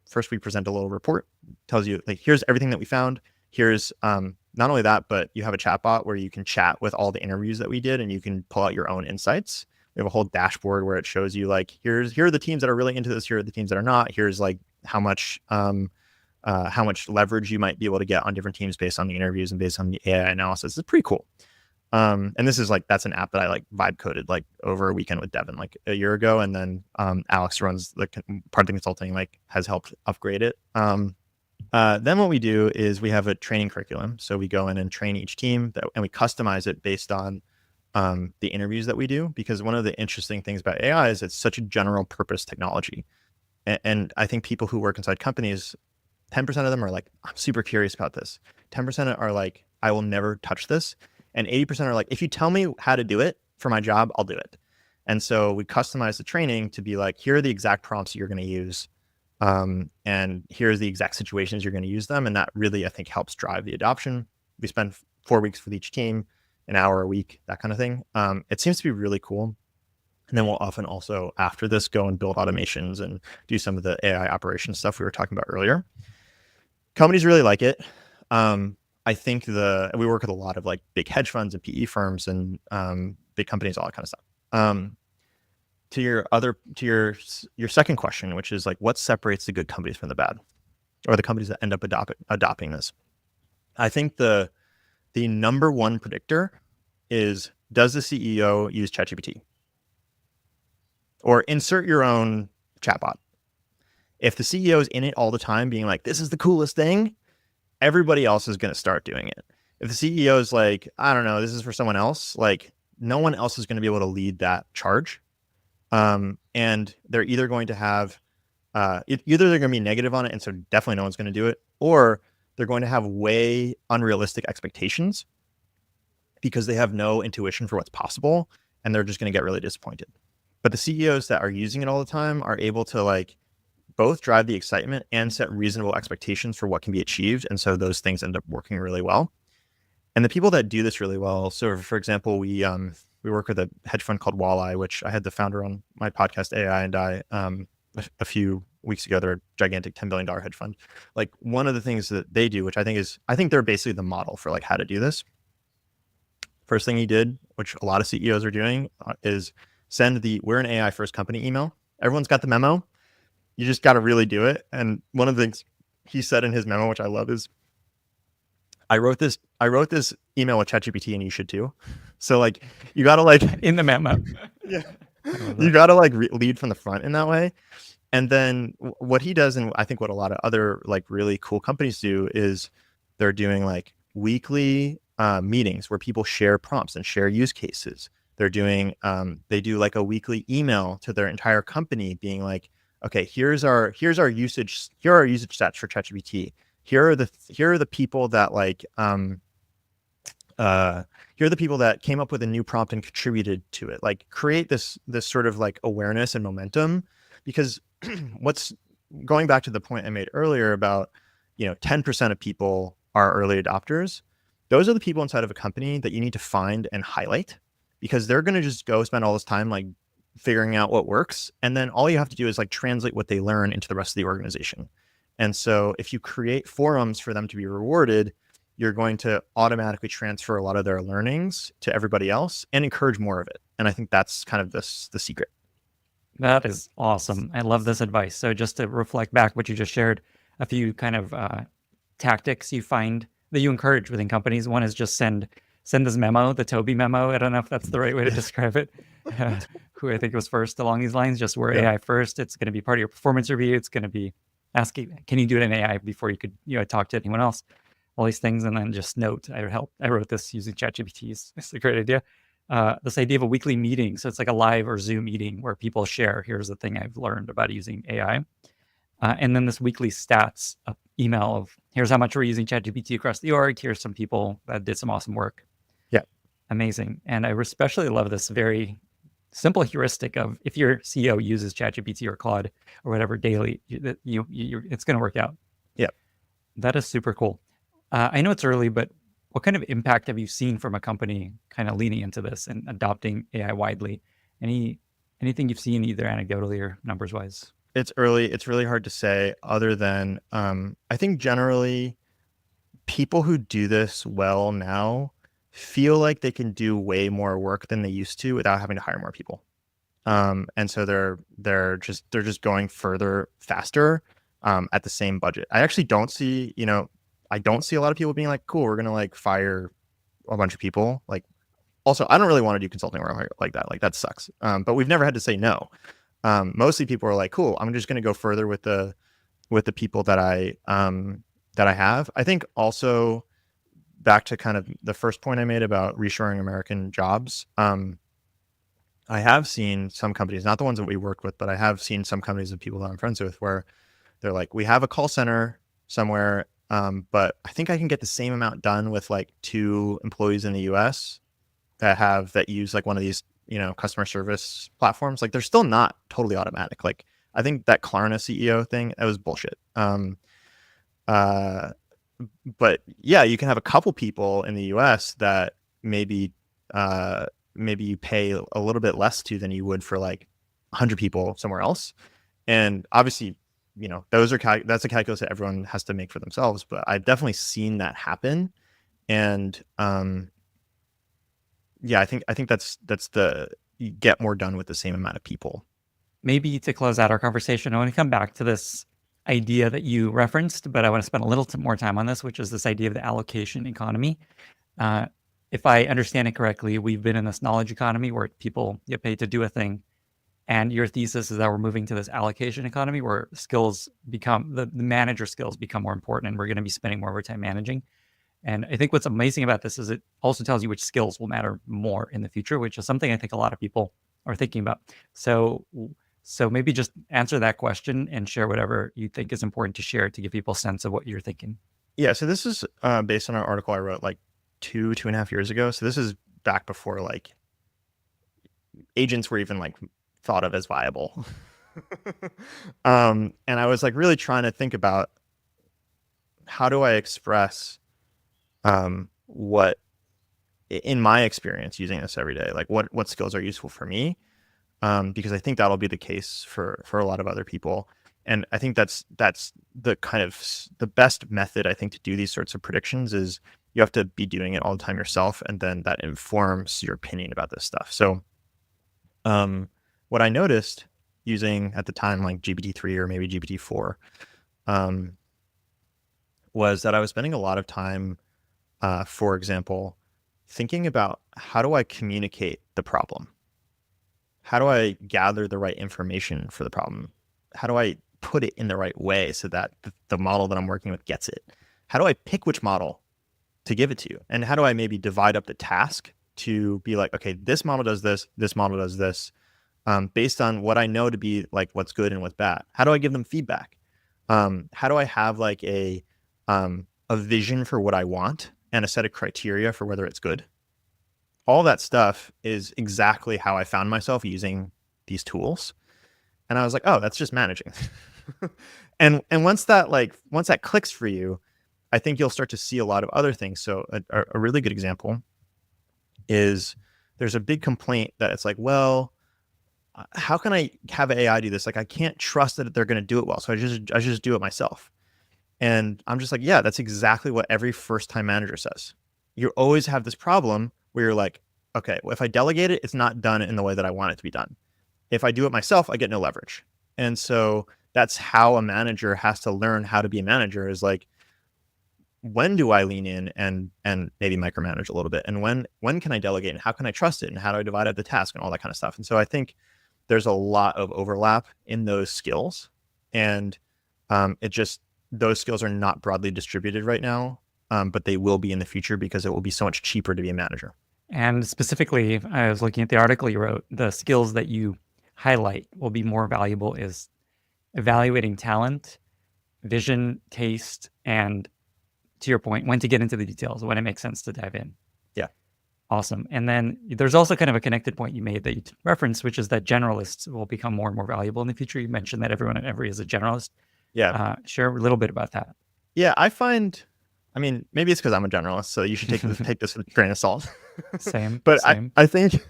Speaker 3: first we present a little report, tells you like, here's everything that we found. Here's not only that, but you have a chat bot where you can chat with all the interviews that we did and you can pull out your own insights. We have a whole dashboard where it shows you like, here are the teams that are really into this. Here are the teams that are not. Here's like how much leverage you might be able to get on different teams based on the interviews and based on the AI analysis. It's pretty cool. And this is like, that's an app that I like vibe coded like over a weekend with Devin like a year ago. And then Alex runs the part of the consulting, like has helped upgrade it. Then what we do is we have a training curriculum. So we go in and train each team and we customize it based on the interviews that we do, because one of the interesting things about AI is it's such a general purpose technology. And I think people who work inside companies, 10% of them are like, I'm super curious about this. 10% are like, I will never touch this. And 80% are like, if you tell me how to do it for my job, I'll do it. And so we customize the training to be like, here are the exact prompts you're going to use. And here's the exact situations you're going to use them. And that really, I think, helps drive the adoption. We spend 4 weeks with each team, an hour a week, that kind of thing. It seems to be really cool. And then we'll often also, after this, go and build automations and do some of the AI operations stuff we were talking about earlier. Companies really like it. I think we work with a lot of like big hedge funds and PE firms and big companies, all that kind of stuff. To your second question, which is like, what separates the good companies from the bad, or the companies that end up adopting this? I think the number one predictor is, does the CEO use ChatGPT? Or insert your own chatbot. If the CEO is in it all the time being like, this is the coolest thing, everybody else is going to start doing it. If the CEO is like, I don't know, this is for someone else, like no one else is going to be able to lead that charge. And they're either going to have, either they're going to be negative on it, and so definitely no one's going to do it, or they're going to have way unrealistic expectations because they have no intuition for what's possible, and they're just going to get really disappointed. But the CEOs that are using it all the time are able to like both drive the excitement and set reasonable expectations for what can be achieved. And so those things end up working really well. And the people that do this really well, so for example, we work with a hedge fund called Walleye, which I had the founder on my podcast, AI and I, a few weeks ago. They're a gigantic $10 billion hedge fund. Like one of the things that they do, which I think they're basically the model for like how to do this. First thing he did, which a lot of CEOs are doing, is send we're an AI first company email. Everyone's got the memo. You just got to really do it. And one of the things he said in his memo, which I love, is, I wrote this email with ChatGPT and you should too. So like, you got to like
Speaker 1: in the memo.
Speaker 3: Yeah. You got to like lead from the front in that way. And then what he does, and I think what a lot of other like really cool companies do, is they're doing like weekly meetings where people share prompts and share use cases. They're doing, they do like a weekly email to their entire company being like, okay, here are our usage stats for ChatGPT. Here are the people that like, here are the people that came up with a new prompt and contributed to it. Like create this sort of like awareness and momentum, because what's going back to the point I made earlier about, 10% of people are early adopters. Those are the people inside of a company that you need to find and highlight, because they're going to just go spend all this time like figuring out what works. And then all you have to do is like translate what they learn into the rest of the organization. And so if you create forums for them to be rewarded, you're going to automatically transfer a lot of their learnings to everybody else and encourage more of it. And I think that's kind of the secret.
Speaker 1: That is awesome. I love this advice. So just to reflect back what you just shared, a few kind of tactics you find that you encourage within companies. One is just send this memo, the Toby memo. I don't know if that's the right way to describe it. Who I think was first along these lines, just we're AI first. It's going to be part of your performance review. It's going to be asking, can you do it in AI before you could talk to anyone else? All these things. And then just note, I wrote this using ChatGPT. It's a great idea. This idea of a weekly meeting. So it's like a live or Zoom meeting where people share, here's the thing I've learned about using AI. And then this weekly stats email of, here's how much we're using ChatGPT across the org. Here's some people that did some awesome work.
Speaker 3: Yeah.
Speaker 1: Amazing. And I especially love this very simple heuristic of, if your CEO uses ChatGPT or Claude or whatever daily, it's going to work out.
Speaker 3: Yeah.
Speaker 1: That is super cool. I know it's early, but what kind of impact have you seen from a company kind of leaning into this and adopting AI widely? Anything you've seen either anecdotally or numbers wise?
Speaker 3: It's early. It's really hard to say, other than I think generally people who do this well now feel like they can do way more work than they used to without having to hire more people. And so they're just going further faster at the same budget. I actually don't see, I don't see a lot of people being like, cool, we're gonna like fire a bunch of people. Like, also, I don't really want to do consulting work like that. Like that sucks. But we've never had to say no. Mostly people are like, cool, I'm just gonna go further with the people that I have. I think also back to kind of the first point I made about reshoring American jobs. I have seen some companies, not the ones that we worked with, but I have seen some companies of people that I'm friends with where they're like, we have a call center somewhere, but I think I can get the same amount done with like 2 employees in the US that use like one of these, customer service platforms. Like they're still not totally automatic. Like I think that Klarna CEO thing, that was bullshit. But yeah, you can have a couple people in the US that maybe you pay a little bit less to than you would for like 100 people somewhere else. And obviously, that's a calculus that everyone has to make for themselves. But I've definitely seen that happen. And yeah, I think that's you get more done with the same amount of people.
Speaker 1: Maybe to close out our conversation, I want to come back to this idea that you referenced, but I want to spend a little more time on this, which is this idea of the allocation economy. If I understand it correctly, we've been in this knowledge economy where people get paid to do a thing. And your thesis is that we're moving to this allocation economy where skills become, the manager skills become more important, and we're going to be spending more of our time managing. And I think what's amazing about this is it also tells you which skills will matter more in the future, which is something I think a lot of people are thinking about. So maybe just answer that question and share whatever you think is important to share to give people a sense of what you're thinking.
Speaker 3: Yeah. So this is based on an article I wrote like 2.5 years ago. So this is back before like agents were even like thought of as viable. And I was like really trying to think about how do I express what in my experience using this every day, like what skills are useful for me. Because I think that'll be the case for a lot of other people. And I think that's the kind of the best method, I think, to do these sorts of predictions is you have to be doing it all the time yourself. And then that informs your opinion about this stuff. So what I noticed using at the time, like GPT-3 or maybe GPT-4, was that I was spending a lot of time, for example, thinking about how do I communicate the problem? How do I gather the right information for the problem? How do I put it in the right way so that the model that I'm working with gets it? How do I pick which model to give it to? And how do I maybe divide up the task to be like, okay, this model does this model does this, based on what I know to be like what's good and what's bad? How do I give them feedback? How do I have like a vision for what I want and a set of criteria for whether it's good? All that stuff is exactly how I found myself using these tools. And I was like, oh, that's just managing. and once that clicks for you, I think you'll start to see a lot of other things. So a really good example is there's a big complaint that it's like, well, how can I have AI do this? Like, I can't trust that they're going to do it well. So I just do it myself. And I'm just like, yeah, that's exactly what every first time manager says. You always have this problem where you're like, okay, well, if I delegate it, it's not done in the way that I want it to be done. If I do it myself, I get no leverage. And so that's how a manager has to learn how to be a manager, is like, when do I lean in and maybe micromanage a little bit? And when can I delegate, and how can I trust it? And how do I divide up the task and all that kind of stuff? And so I think there's a lot of overlap in those skills. And those skills are not broadly distributed right now, but they will be in the future because it will be so much cheaper to be a manager.
Speaker 1: And specifically, I was looking at the article you wrote, the skills that you highlight will be more valuable is evaluating talent, vision, taste, and to your point, when to get into the details, when it makes sense to dive in.
Speaker 3: Yeah.
Speaker 1: Awesome. And then there's also kind of a connected point you made that you referenced, which is that generalists will become more and more valuable in the future. You mentioned that everyone at Every is a generalist.
Speaker 3: Yeah.
Speaker 1: Share a little bit about that.
Speaker 3: Yeah, I mean, maybe it's because I'm a generalist, so you should take this with a grain of salt.
Speaker 1: Same.
Speaker 3: But
Speaker 1: same.
Speaker 3: I think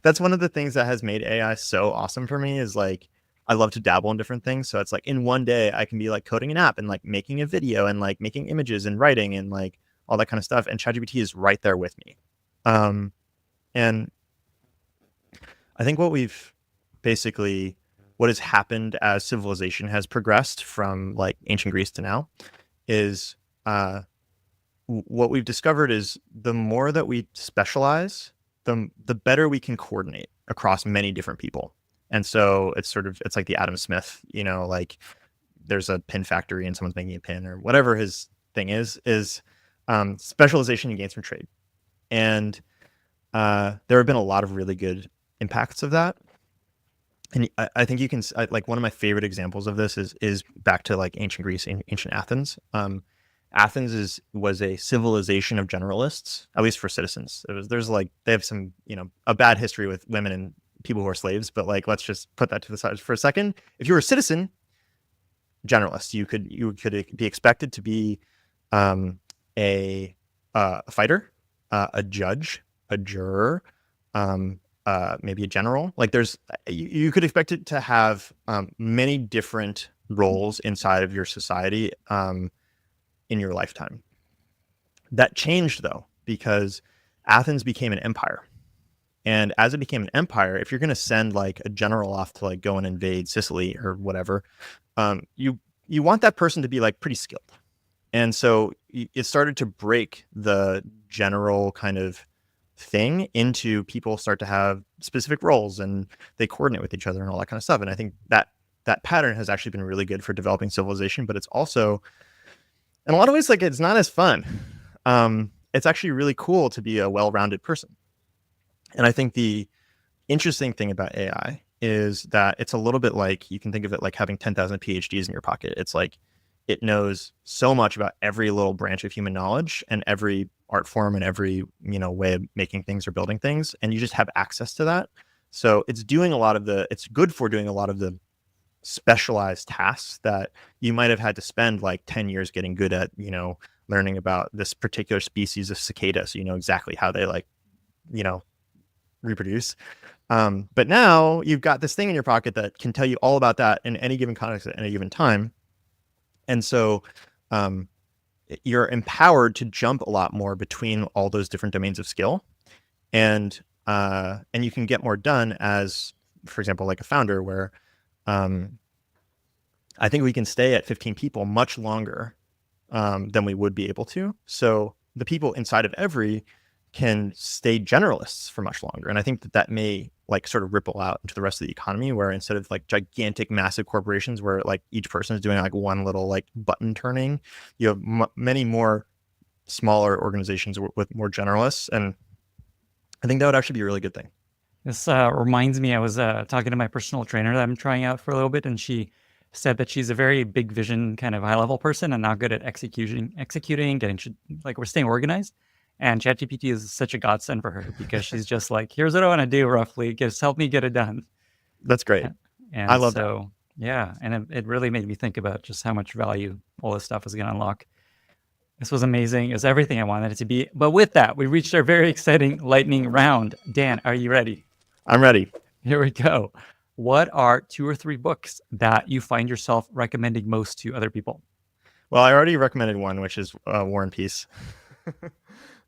Speaker 3: that's one of the things that has made AI so awesome for me is like, I love to dabble in different things. So it's like in one day I can be like coding an app and like making a video and like making images and writing and like all that kind of stuff. And ChatGPT is right there with me. And I think what we've basically what has happened as civilization has progressed from like ancient Greece to now is what we've discovered is the more that we specialize, the better we can coordinate across many different people. And so it's like the Adam Smith, like there's a pin factory and someone's making a pin or whatever his thing is specialization gains from trade. And there have been a lot of really good impacts of that. And I think you can, like one of my favorite examples of this is back to like ancient Greece, ancient Athens. Athens was a civilization of generalists, at least for citizens. They have some, a bad history with women and people who are slaves, but like, let's just put that to the side for a second. If you were a citizen, generalist, you could be expected to be a fighter, a judge, a juror, maybe a general. Like you could expect it to have many different roles inside of your society in your lifetime. That changed though, because Athens became an empire. And as it became an empire, if you're going to send like a general off to like go and invade Sicily or whatever, you want that person to be like pretty skilled. And so it started to break the general kind of thing into people start to have specific roles and they coordinate with each other and all that kind of stuff. And I think that pattern has actually been really good for developing civilization, but it's also, in a lot of ways, like it's not as fun. It's actually really cool to be a well-rounded person. And I think the interesting thing about AI is that it's a little bit like, you can think of it like having 10,000 PhDs in your pocket. It's like, it knows so much about every little branch of human knowledge and every art form and every, way of making things or building things. And you just have access to that. So it's good for doing a lot of the specialized tasks that you might have had to spend like 10 years getting good at, learning about this particular species of cicada. So you know exactly how they reproduce. But now you've got this thing in your pocket that can tell you all about that in any given context at any given time. And so you're empowered to jump a lot more between all those different domains of skill. And you can get more done as, for example, like a founder where I think we can stay at 15 people much longer than we would be able to. So the people inside of every can stay generalists for much longer. And I think that may like sort of ripple out into the rest of the economy, where instead of like gigantic, massive corporations where like each person is doing like one little like button turning, you have many more smaller organizations with more generalists. And I think that would actually be a really good thing.
Speaker 1: This reminds me, I was talking to my personal trainer that I'm trying out for a little bit, and she said that she's a very big vision kind of high level person and not good at executing, getting like we're staying organized. And ChatGPT is such a godsend for her because she's just like, here's what I want to do roughly. Just help me get it done.
Speaker 3: That's great.
Speaker 1: And
Speaker 3: I love that.
Speaker 1: Yeah. And it really made me think about just how much value all this stuff is going to unlock. This was amazing. It was everything I wanted it to be. But with that, we reached our very exciting lightning round. Dan, are you ready?
Speaker 3: I'm ready.
Speaker 1: Here we go. What are 2 or 3 books that you find yourself recommending most to other people?
Speaker 3: Well, I already recommended one, which is War and Peace.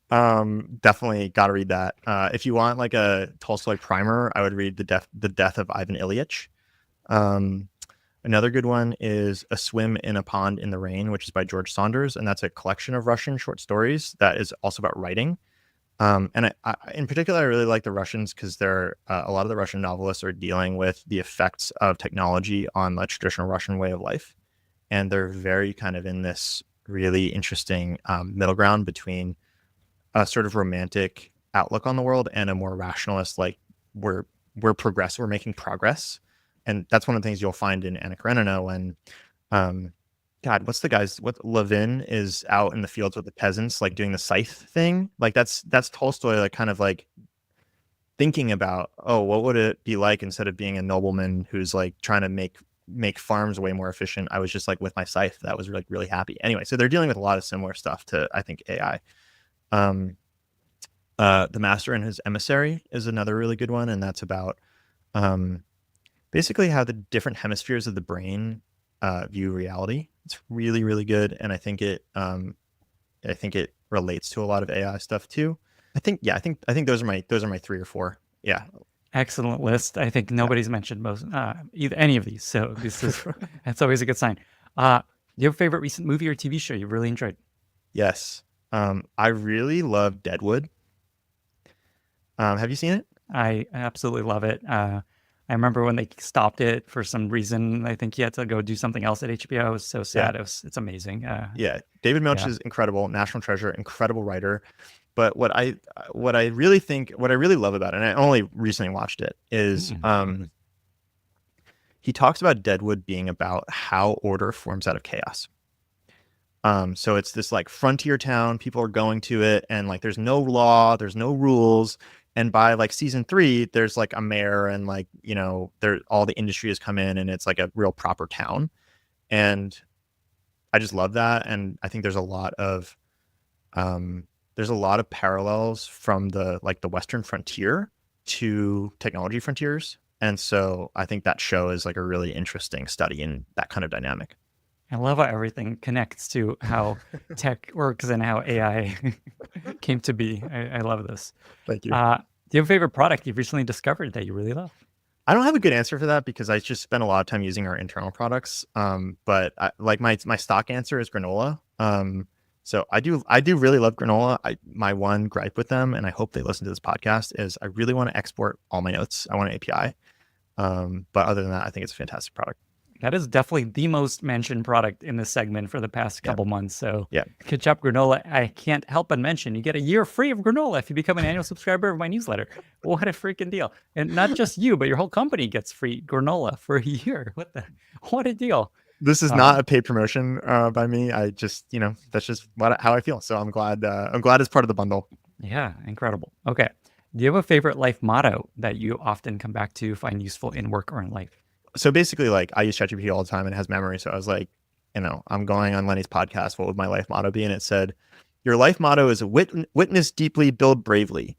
Speaker 3: Definitely got to read that. If you want like a Tolstoy primer, I would read The Death of Ivan Ilyich. Another good one is A Swim in a Pond in the Rain, which is by George Saunders, and that's a collection of Russian short stories that is also about writing. And I in particular, I really like the Russians because they're a lot of the Russian novelists are dealing with the effects of technology on the traditional Russian way of life, and they're very kind of in this really interesting middle ground between a sort of romantic outlook on the world and a more rationalist, like we're making progress. And that's one of the things you'll find in Anna Karenina when, Levin is out in the fields with the peasants, like doing the scythe thing. Like that's Tolstoy, like kind of like thinking about, oh, what would it be like instead of being a nobleman who's like trying to make farms way more efficient? I was just like with my scythe. That was like really happy. Anyway, so they're dealing with a lot of similar stuff to, I think, AI. The Master and His Emissary is another really good one, and that's about basically how the different hemispheres of the brain view reality. It's really, really good, and I think it relates to a lot of AI stuff too. I think those are my 3 or 4. Yeah.
Speaker 1: Excellent list. I think nobody's mentioned either any of these, so that's always a good sign. Do you have a favorite recent movie or TV show you really enjoyed?
Speaker 3: Yes. I really love Deadwood. Have you seen it?
Speaker 1: I absolutely love it. I remember when they stopped it for some reason. I think he had to go do something else at HBO. It was so sad. It's amazing.
Speaker 3: Yeah. David Milch
Speaker 1: Yeah.
Speaker 3: is incredible, national treasure, incredible writer. But what I really love about it, and I only recently watched it, is he talks about Deadwood being about how order forms out of chaos. So it's this like frontier town, people are going to it, and like there's no law, there's no rules. And by like season 3, there's like a mayor, and like, you know, all the industry has come in, and it's like a real proper town. And I just love that. And I think there's a lot of parallels from the Western frontier to technology frontiers. And so I think that show is like a really interesting study in that kind of dynamic.
Speaker 1: I love how everything connects to how tech works and how AI came to be. I love this.
Speaker 3: Thank you.
Speaker 1: Do you have a favorite product you've recently discovered that you really love?
Speaker 3: I don't have a good answer for that because I just spend a lot of time using our internal products. But my stock answer is granola. So I do really love granola. My one gripe with them, and I hope they listen to this podcast, is I really want to export all my notes. I want an API. But other than that, I think it's a fantastic product.
Speaker 1: That is definitely the most mentioned product in this segment for the past couple months. So
Speaker 3: Yeah.
Speaker 1: good job, granola. I can't help but mention you get a year free of granola if you become an annual subscriber of my newsletter. What a freaking deal. And not just you, but your whole company gets free granola for a year. What a deal.
Speaker 3: This is not a paid promotion by me. I just, that's just how I feel. So I'm glad it's part of the bundle.
Speaker 1: Yeah, incredible. Okay. Do you have a favorite life motto that you often come back to, find useful in work or in life?
Speaker 3: So basically, like, I use ChatGPT all the time and it has memory. So I was like, I'm going on Lenny's podcast. What would my life motto be? And it said, your life motto is witness deeply, build bravely.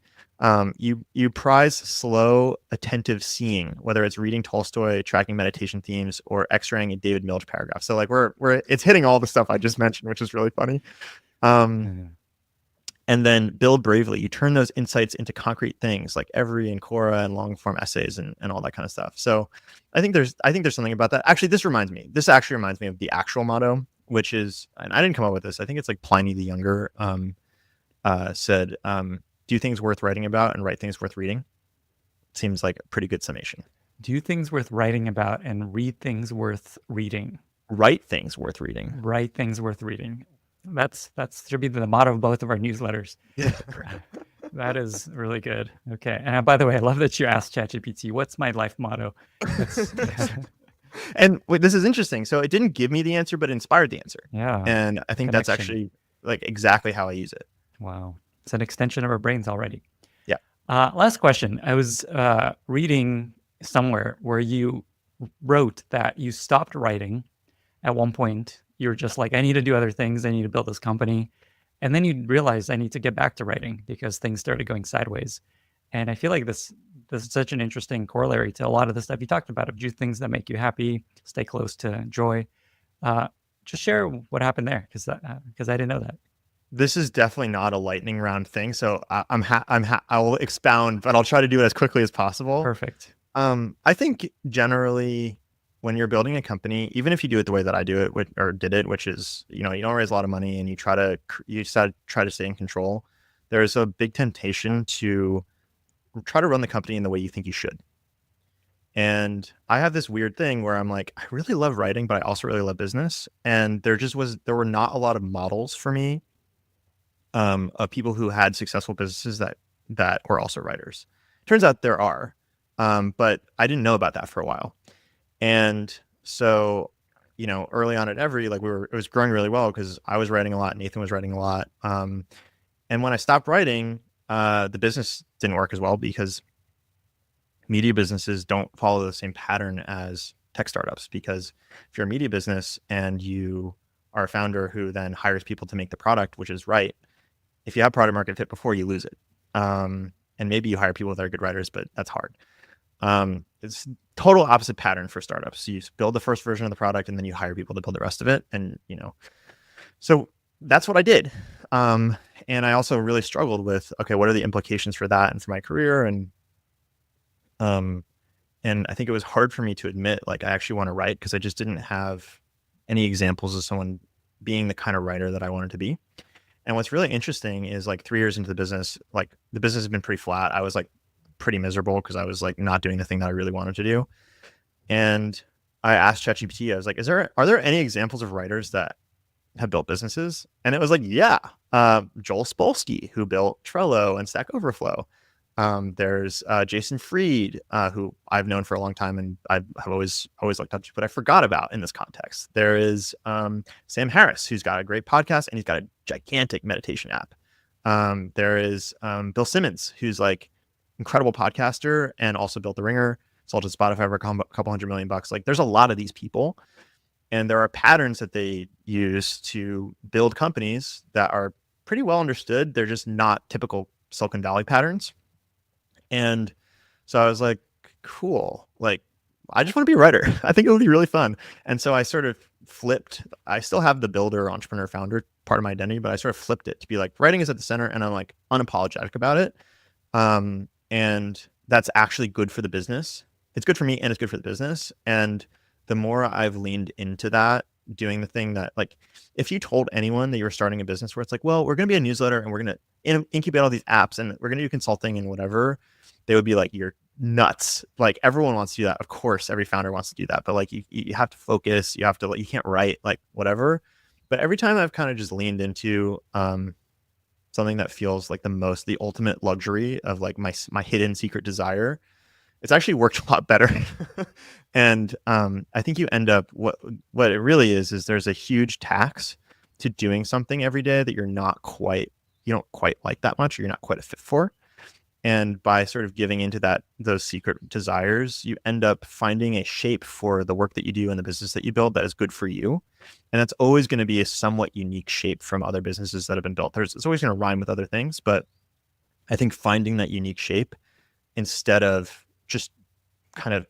Speaker 3: You prize slow, attentive seeing, whether it's reading Tolstoy, tracking meditation themes, or x-raying a David Milch paragraph. So like it's hitting all the stuff I just mentioned, which is really funny. And then build bravely. You turn those insights into concrete things like Every and Quora and long form essays and all that kind of stuff. So I think there's something about that. Actually, this actually reminds me of the actual motto, which is, and I didn't come up with this, I think it's like Pliny the Younger said, do things worth writing about and write things worth reading. Seems like a pretty good summation.
Speaker 1: Do things worth writing about and read things worth reading.
Speaker 3: Write things worth reading.
Speaker 1: Write things worth reading. That's should be the motto of both of our newsletters.
Speaker 3: Yeah.
Speaker 1: That is really good. Okay. And by the way, I love that you asked ChatGPT, what's my life motto?
Speaker 3: And wait, this is interesting. So it didn't give me the answer, but inspired the answer.
Speaker 1: Yeah.
Speaker 3: And I think that's actually like exactly how I use it.
Speaker 1: Wow. It's an extension of our brains already.
Speaker 3: Yeah.
Speaker 1: Last question. I was reading somewhere where you wrote that you stopped writing at one point. You were just like, I need to do other things. I need to build this company. And then you realized I need to get back to writing because things started going sideways. And I feel like this is such an interesting corollary to a lot of the stuff you talked about, of do things that make you happy, stay close to joy. Just share what happened there, because I didn't know that.
Speaker 3: This is definitely not a lightning round thing. So I will expound, but I'll try to do it as quickly as possible.
Speaker 1: Perfect.
Speaker 3: I think generally, when you're building a company, even if you do it the way that I do it, or did it, which is, you don't raise a lot of money and you try to stay in control, there's a big temptation to try to run the company in the way you think you should. And I have this weird thing where I'm like, I really love writing, but I also really love business. And there were not a lot of models for me of people who had successful businesses that were also writers. Turns out there are, but I didn't know about that for a while. And so, early on at Every, it was growing really well because I was writing a lot, Nathan was writing a lot. And when I stopped writing, the business didn't work as well because media businesses don't follow the same pattern as tech startups. Because if you're a media business and you are a founder who then hires people to make the product, which is right, if you have product market fit before, you lose it. And maybe you hire people that are good writers, but that's hard. It's total opposite pattern for startups. You build the first version of the product and then you hire people to build the rest of it. And, so that's what I did. And I also really struggled with, okay, what are the implications for that and for my career? And And I think it was hard for me to admit, like, I actually want to write, because I just didn't have any examples of someone being the kind of writer that I wanted to be. And what's really interesting is, like, 3 years into the business, like, the business has been pretty flat. I was like pretty miserable because I was like not doing the thing that I really wanted to do. And I asked ChatGPT, I was like, are there any examples of writers that have built businesses? And it was like, yeah, Joel Spolsky, who built Trello and Stack Overflow. There's Jason Fried, who I've known for a long time, and I have always looked up to, but I forgot about in this context. There is Sam Harris, who's got a great podcast, and he's got a gigantic meditation app. There is Bill Simmons, who's like incredible podcaster and also built The Ringer, sold to Spotify for a couple $100 million. Like, there's a lot of these people, and there are patterns that they use to build companies that are pretty well understood. They're just not typical Silicon Valley patterns. And so I was like, cool, like, I just want to be a writer. I think it would be really fun. And so I sort of flipped. I still have the builder, entrepreneur, founder part of my identity, but I sort of flipped it to be like, writing is at the center, and I'm like unapologetic about it. And that's actually good for the business. It's good for me and it's good for the business. And the more I've leaned into that, doing the thing that, like, if you told anyone that you were starting a business where it's like, well, we're going to be a newsletter and we're going to incubate all these apps and we're going to do consulting and whatever, they would be like, you're nuts. Like, everyone wants to do that. Of course, every founder wants to do that, but like, you have to focus, you have to, like, you can't write, like, whatever. But every time I've kind of just leaned into something that feels like the ultimate luxury of like my hidden secret desire, it's actually worked a lot better. And I think you end up, what it really is there's a huge tax to doing something every day that you don't quite like that much, or you're not quite a fit for. And by sort of giving into those secret desires, you end up finding a shape for the work that you do and the business that you build that is good for you. And that's always going to be a somewhat unique shape from other businesses that have been built. It's always going to rhyme with other things, but I think finding that unique shape instead of just kind of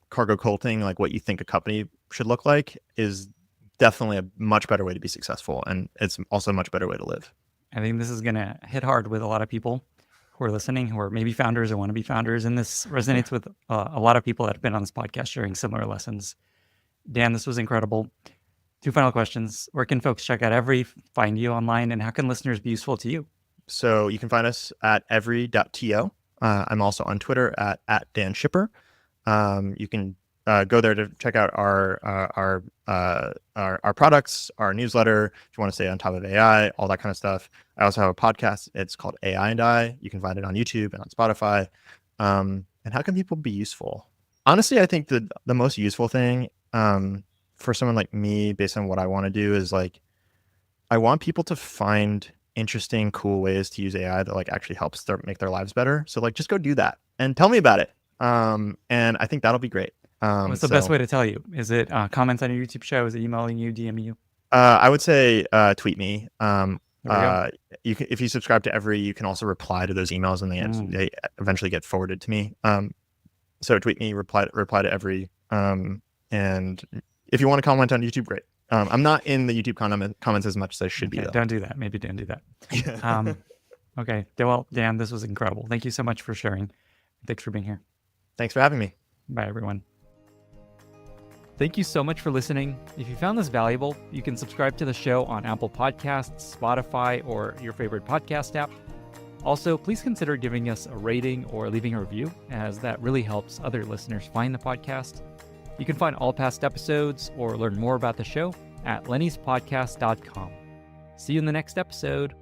Speaker 3: cargo culting, like what you think a company should look like, is definitely a much better way to be successful. And it's also a much better way to live.
Speaker 1: I think this is going to hit hard with a lot of people who are listening, who are maybe founders or want to be founders. And this resonates with a lot of people that have been on this podcast sharing similar lessons. Dan, this was incredible. 2 final questions. Where can folks check out Every, find you online, and how can listeners be useful to you?
Speaker 3: So you can find us at every.to. I'm also on Twitter at Dan Shipper. You can go there to check out our products, our newsletter, if you want to stay on top of AI, all that kind of stuff. I also have a podcast. It's called AI and I. You can find it on YouTube and on Spotify. And how can people be useful? Honestly, I think the most useful thing for someone like me, based on what I want to do, is like, I want people to find interesting, cool ways to use AI that like actually helps make their lives better. So like, just go do that and tell me about it. And I think that'll be great.
Speaker 1: What's the best way to tell you? Is it comments on your YouTube show? Is it emailing you, DMing you?
Speaker 3: I would say tweet me.
Speaker 1: You
Speaker 3: if you subscribe to Every, you can also reply to those emails, and they eventually get forwarded to me. So tweet me, reply to Every. And if you want to comment on YouTube, great. I'm not in the YouTube comments as much as I should be, though.
Speaker 1: Don't do that. Maybe don't do that. Okay. Well, Dan, this was incredible. Thank you so much for sharing. Thanks for being here.
Speaker 3: Thanks for having me.
Speaker 1: Bye, everyone. Thank you so much for listening. If you found this valuable, you can subscribe to the show on Apple Podcasts, Spotify, or your favorite podcast app. Also, please consider giving us a rating or leaving a review, as that really helps other listeners find the podcast. You can find all past episodes or learn more about the show at lennyspodcast.com. See you in the next episode.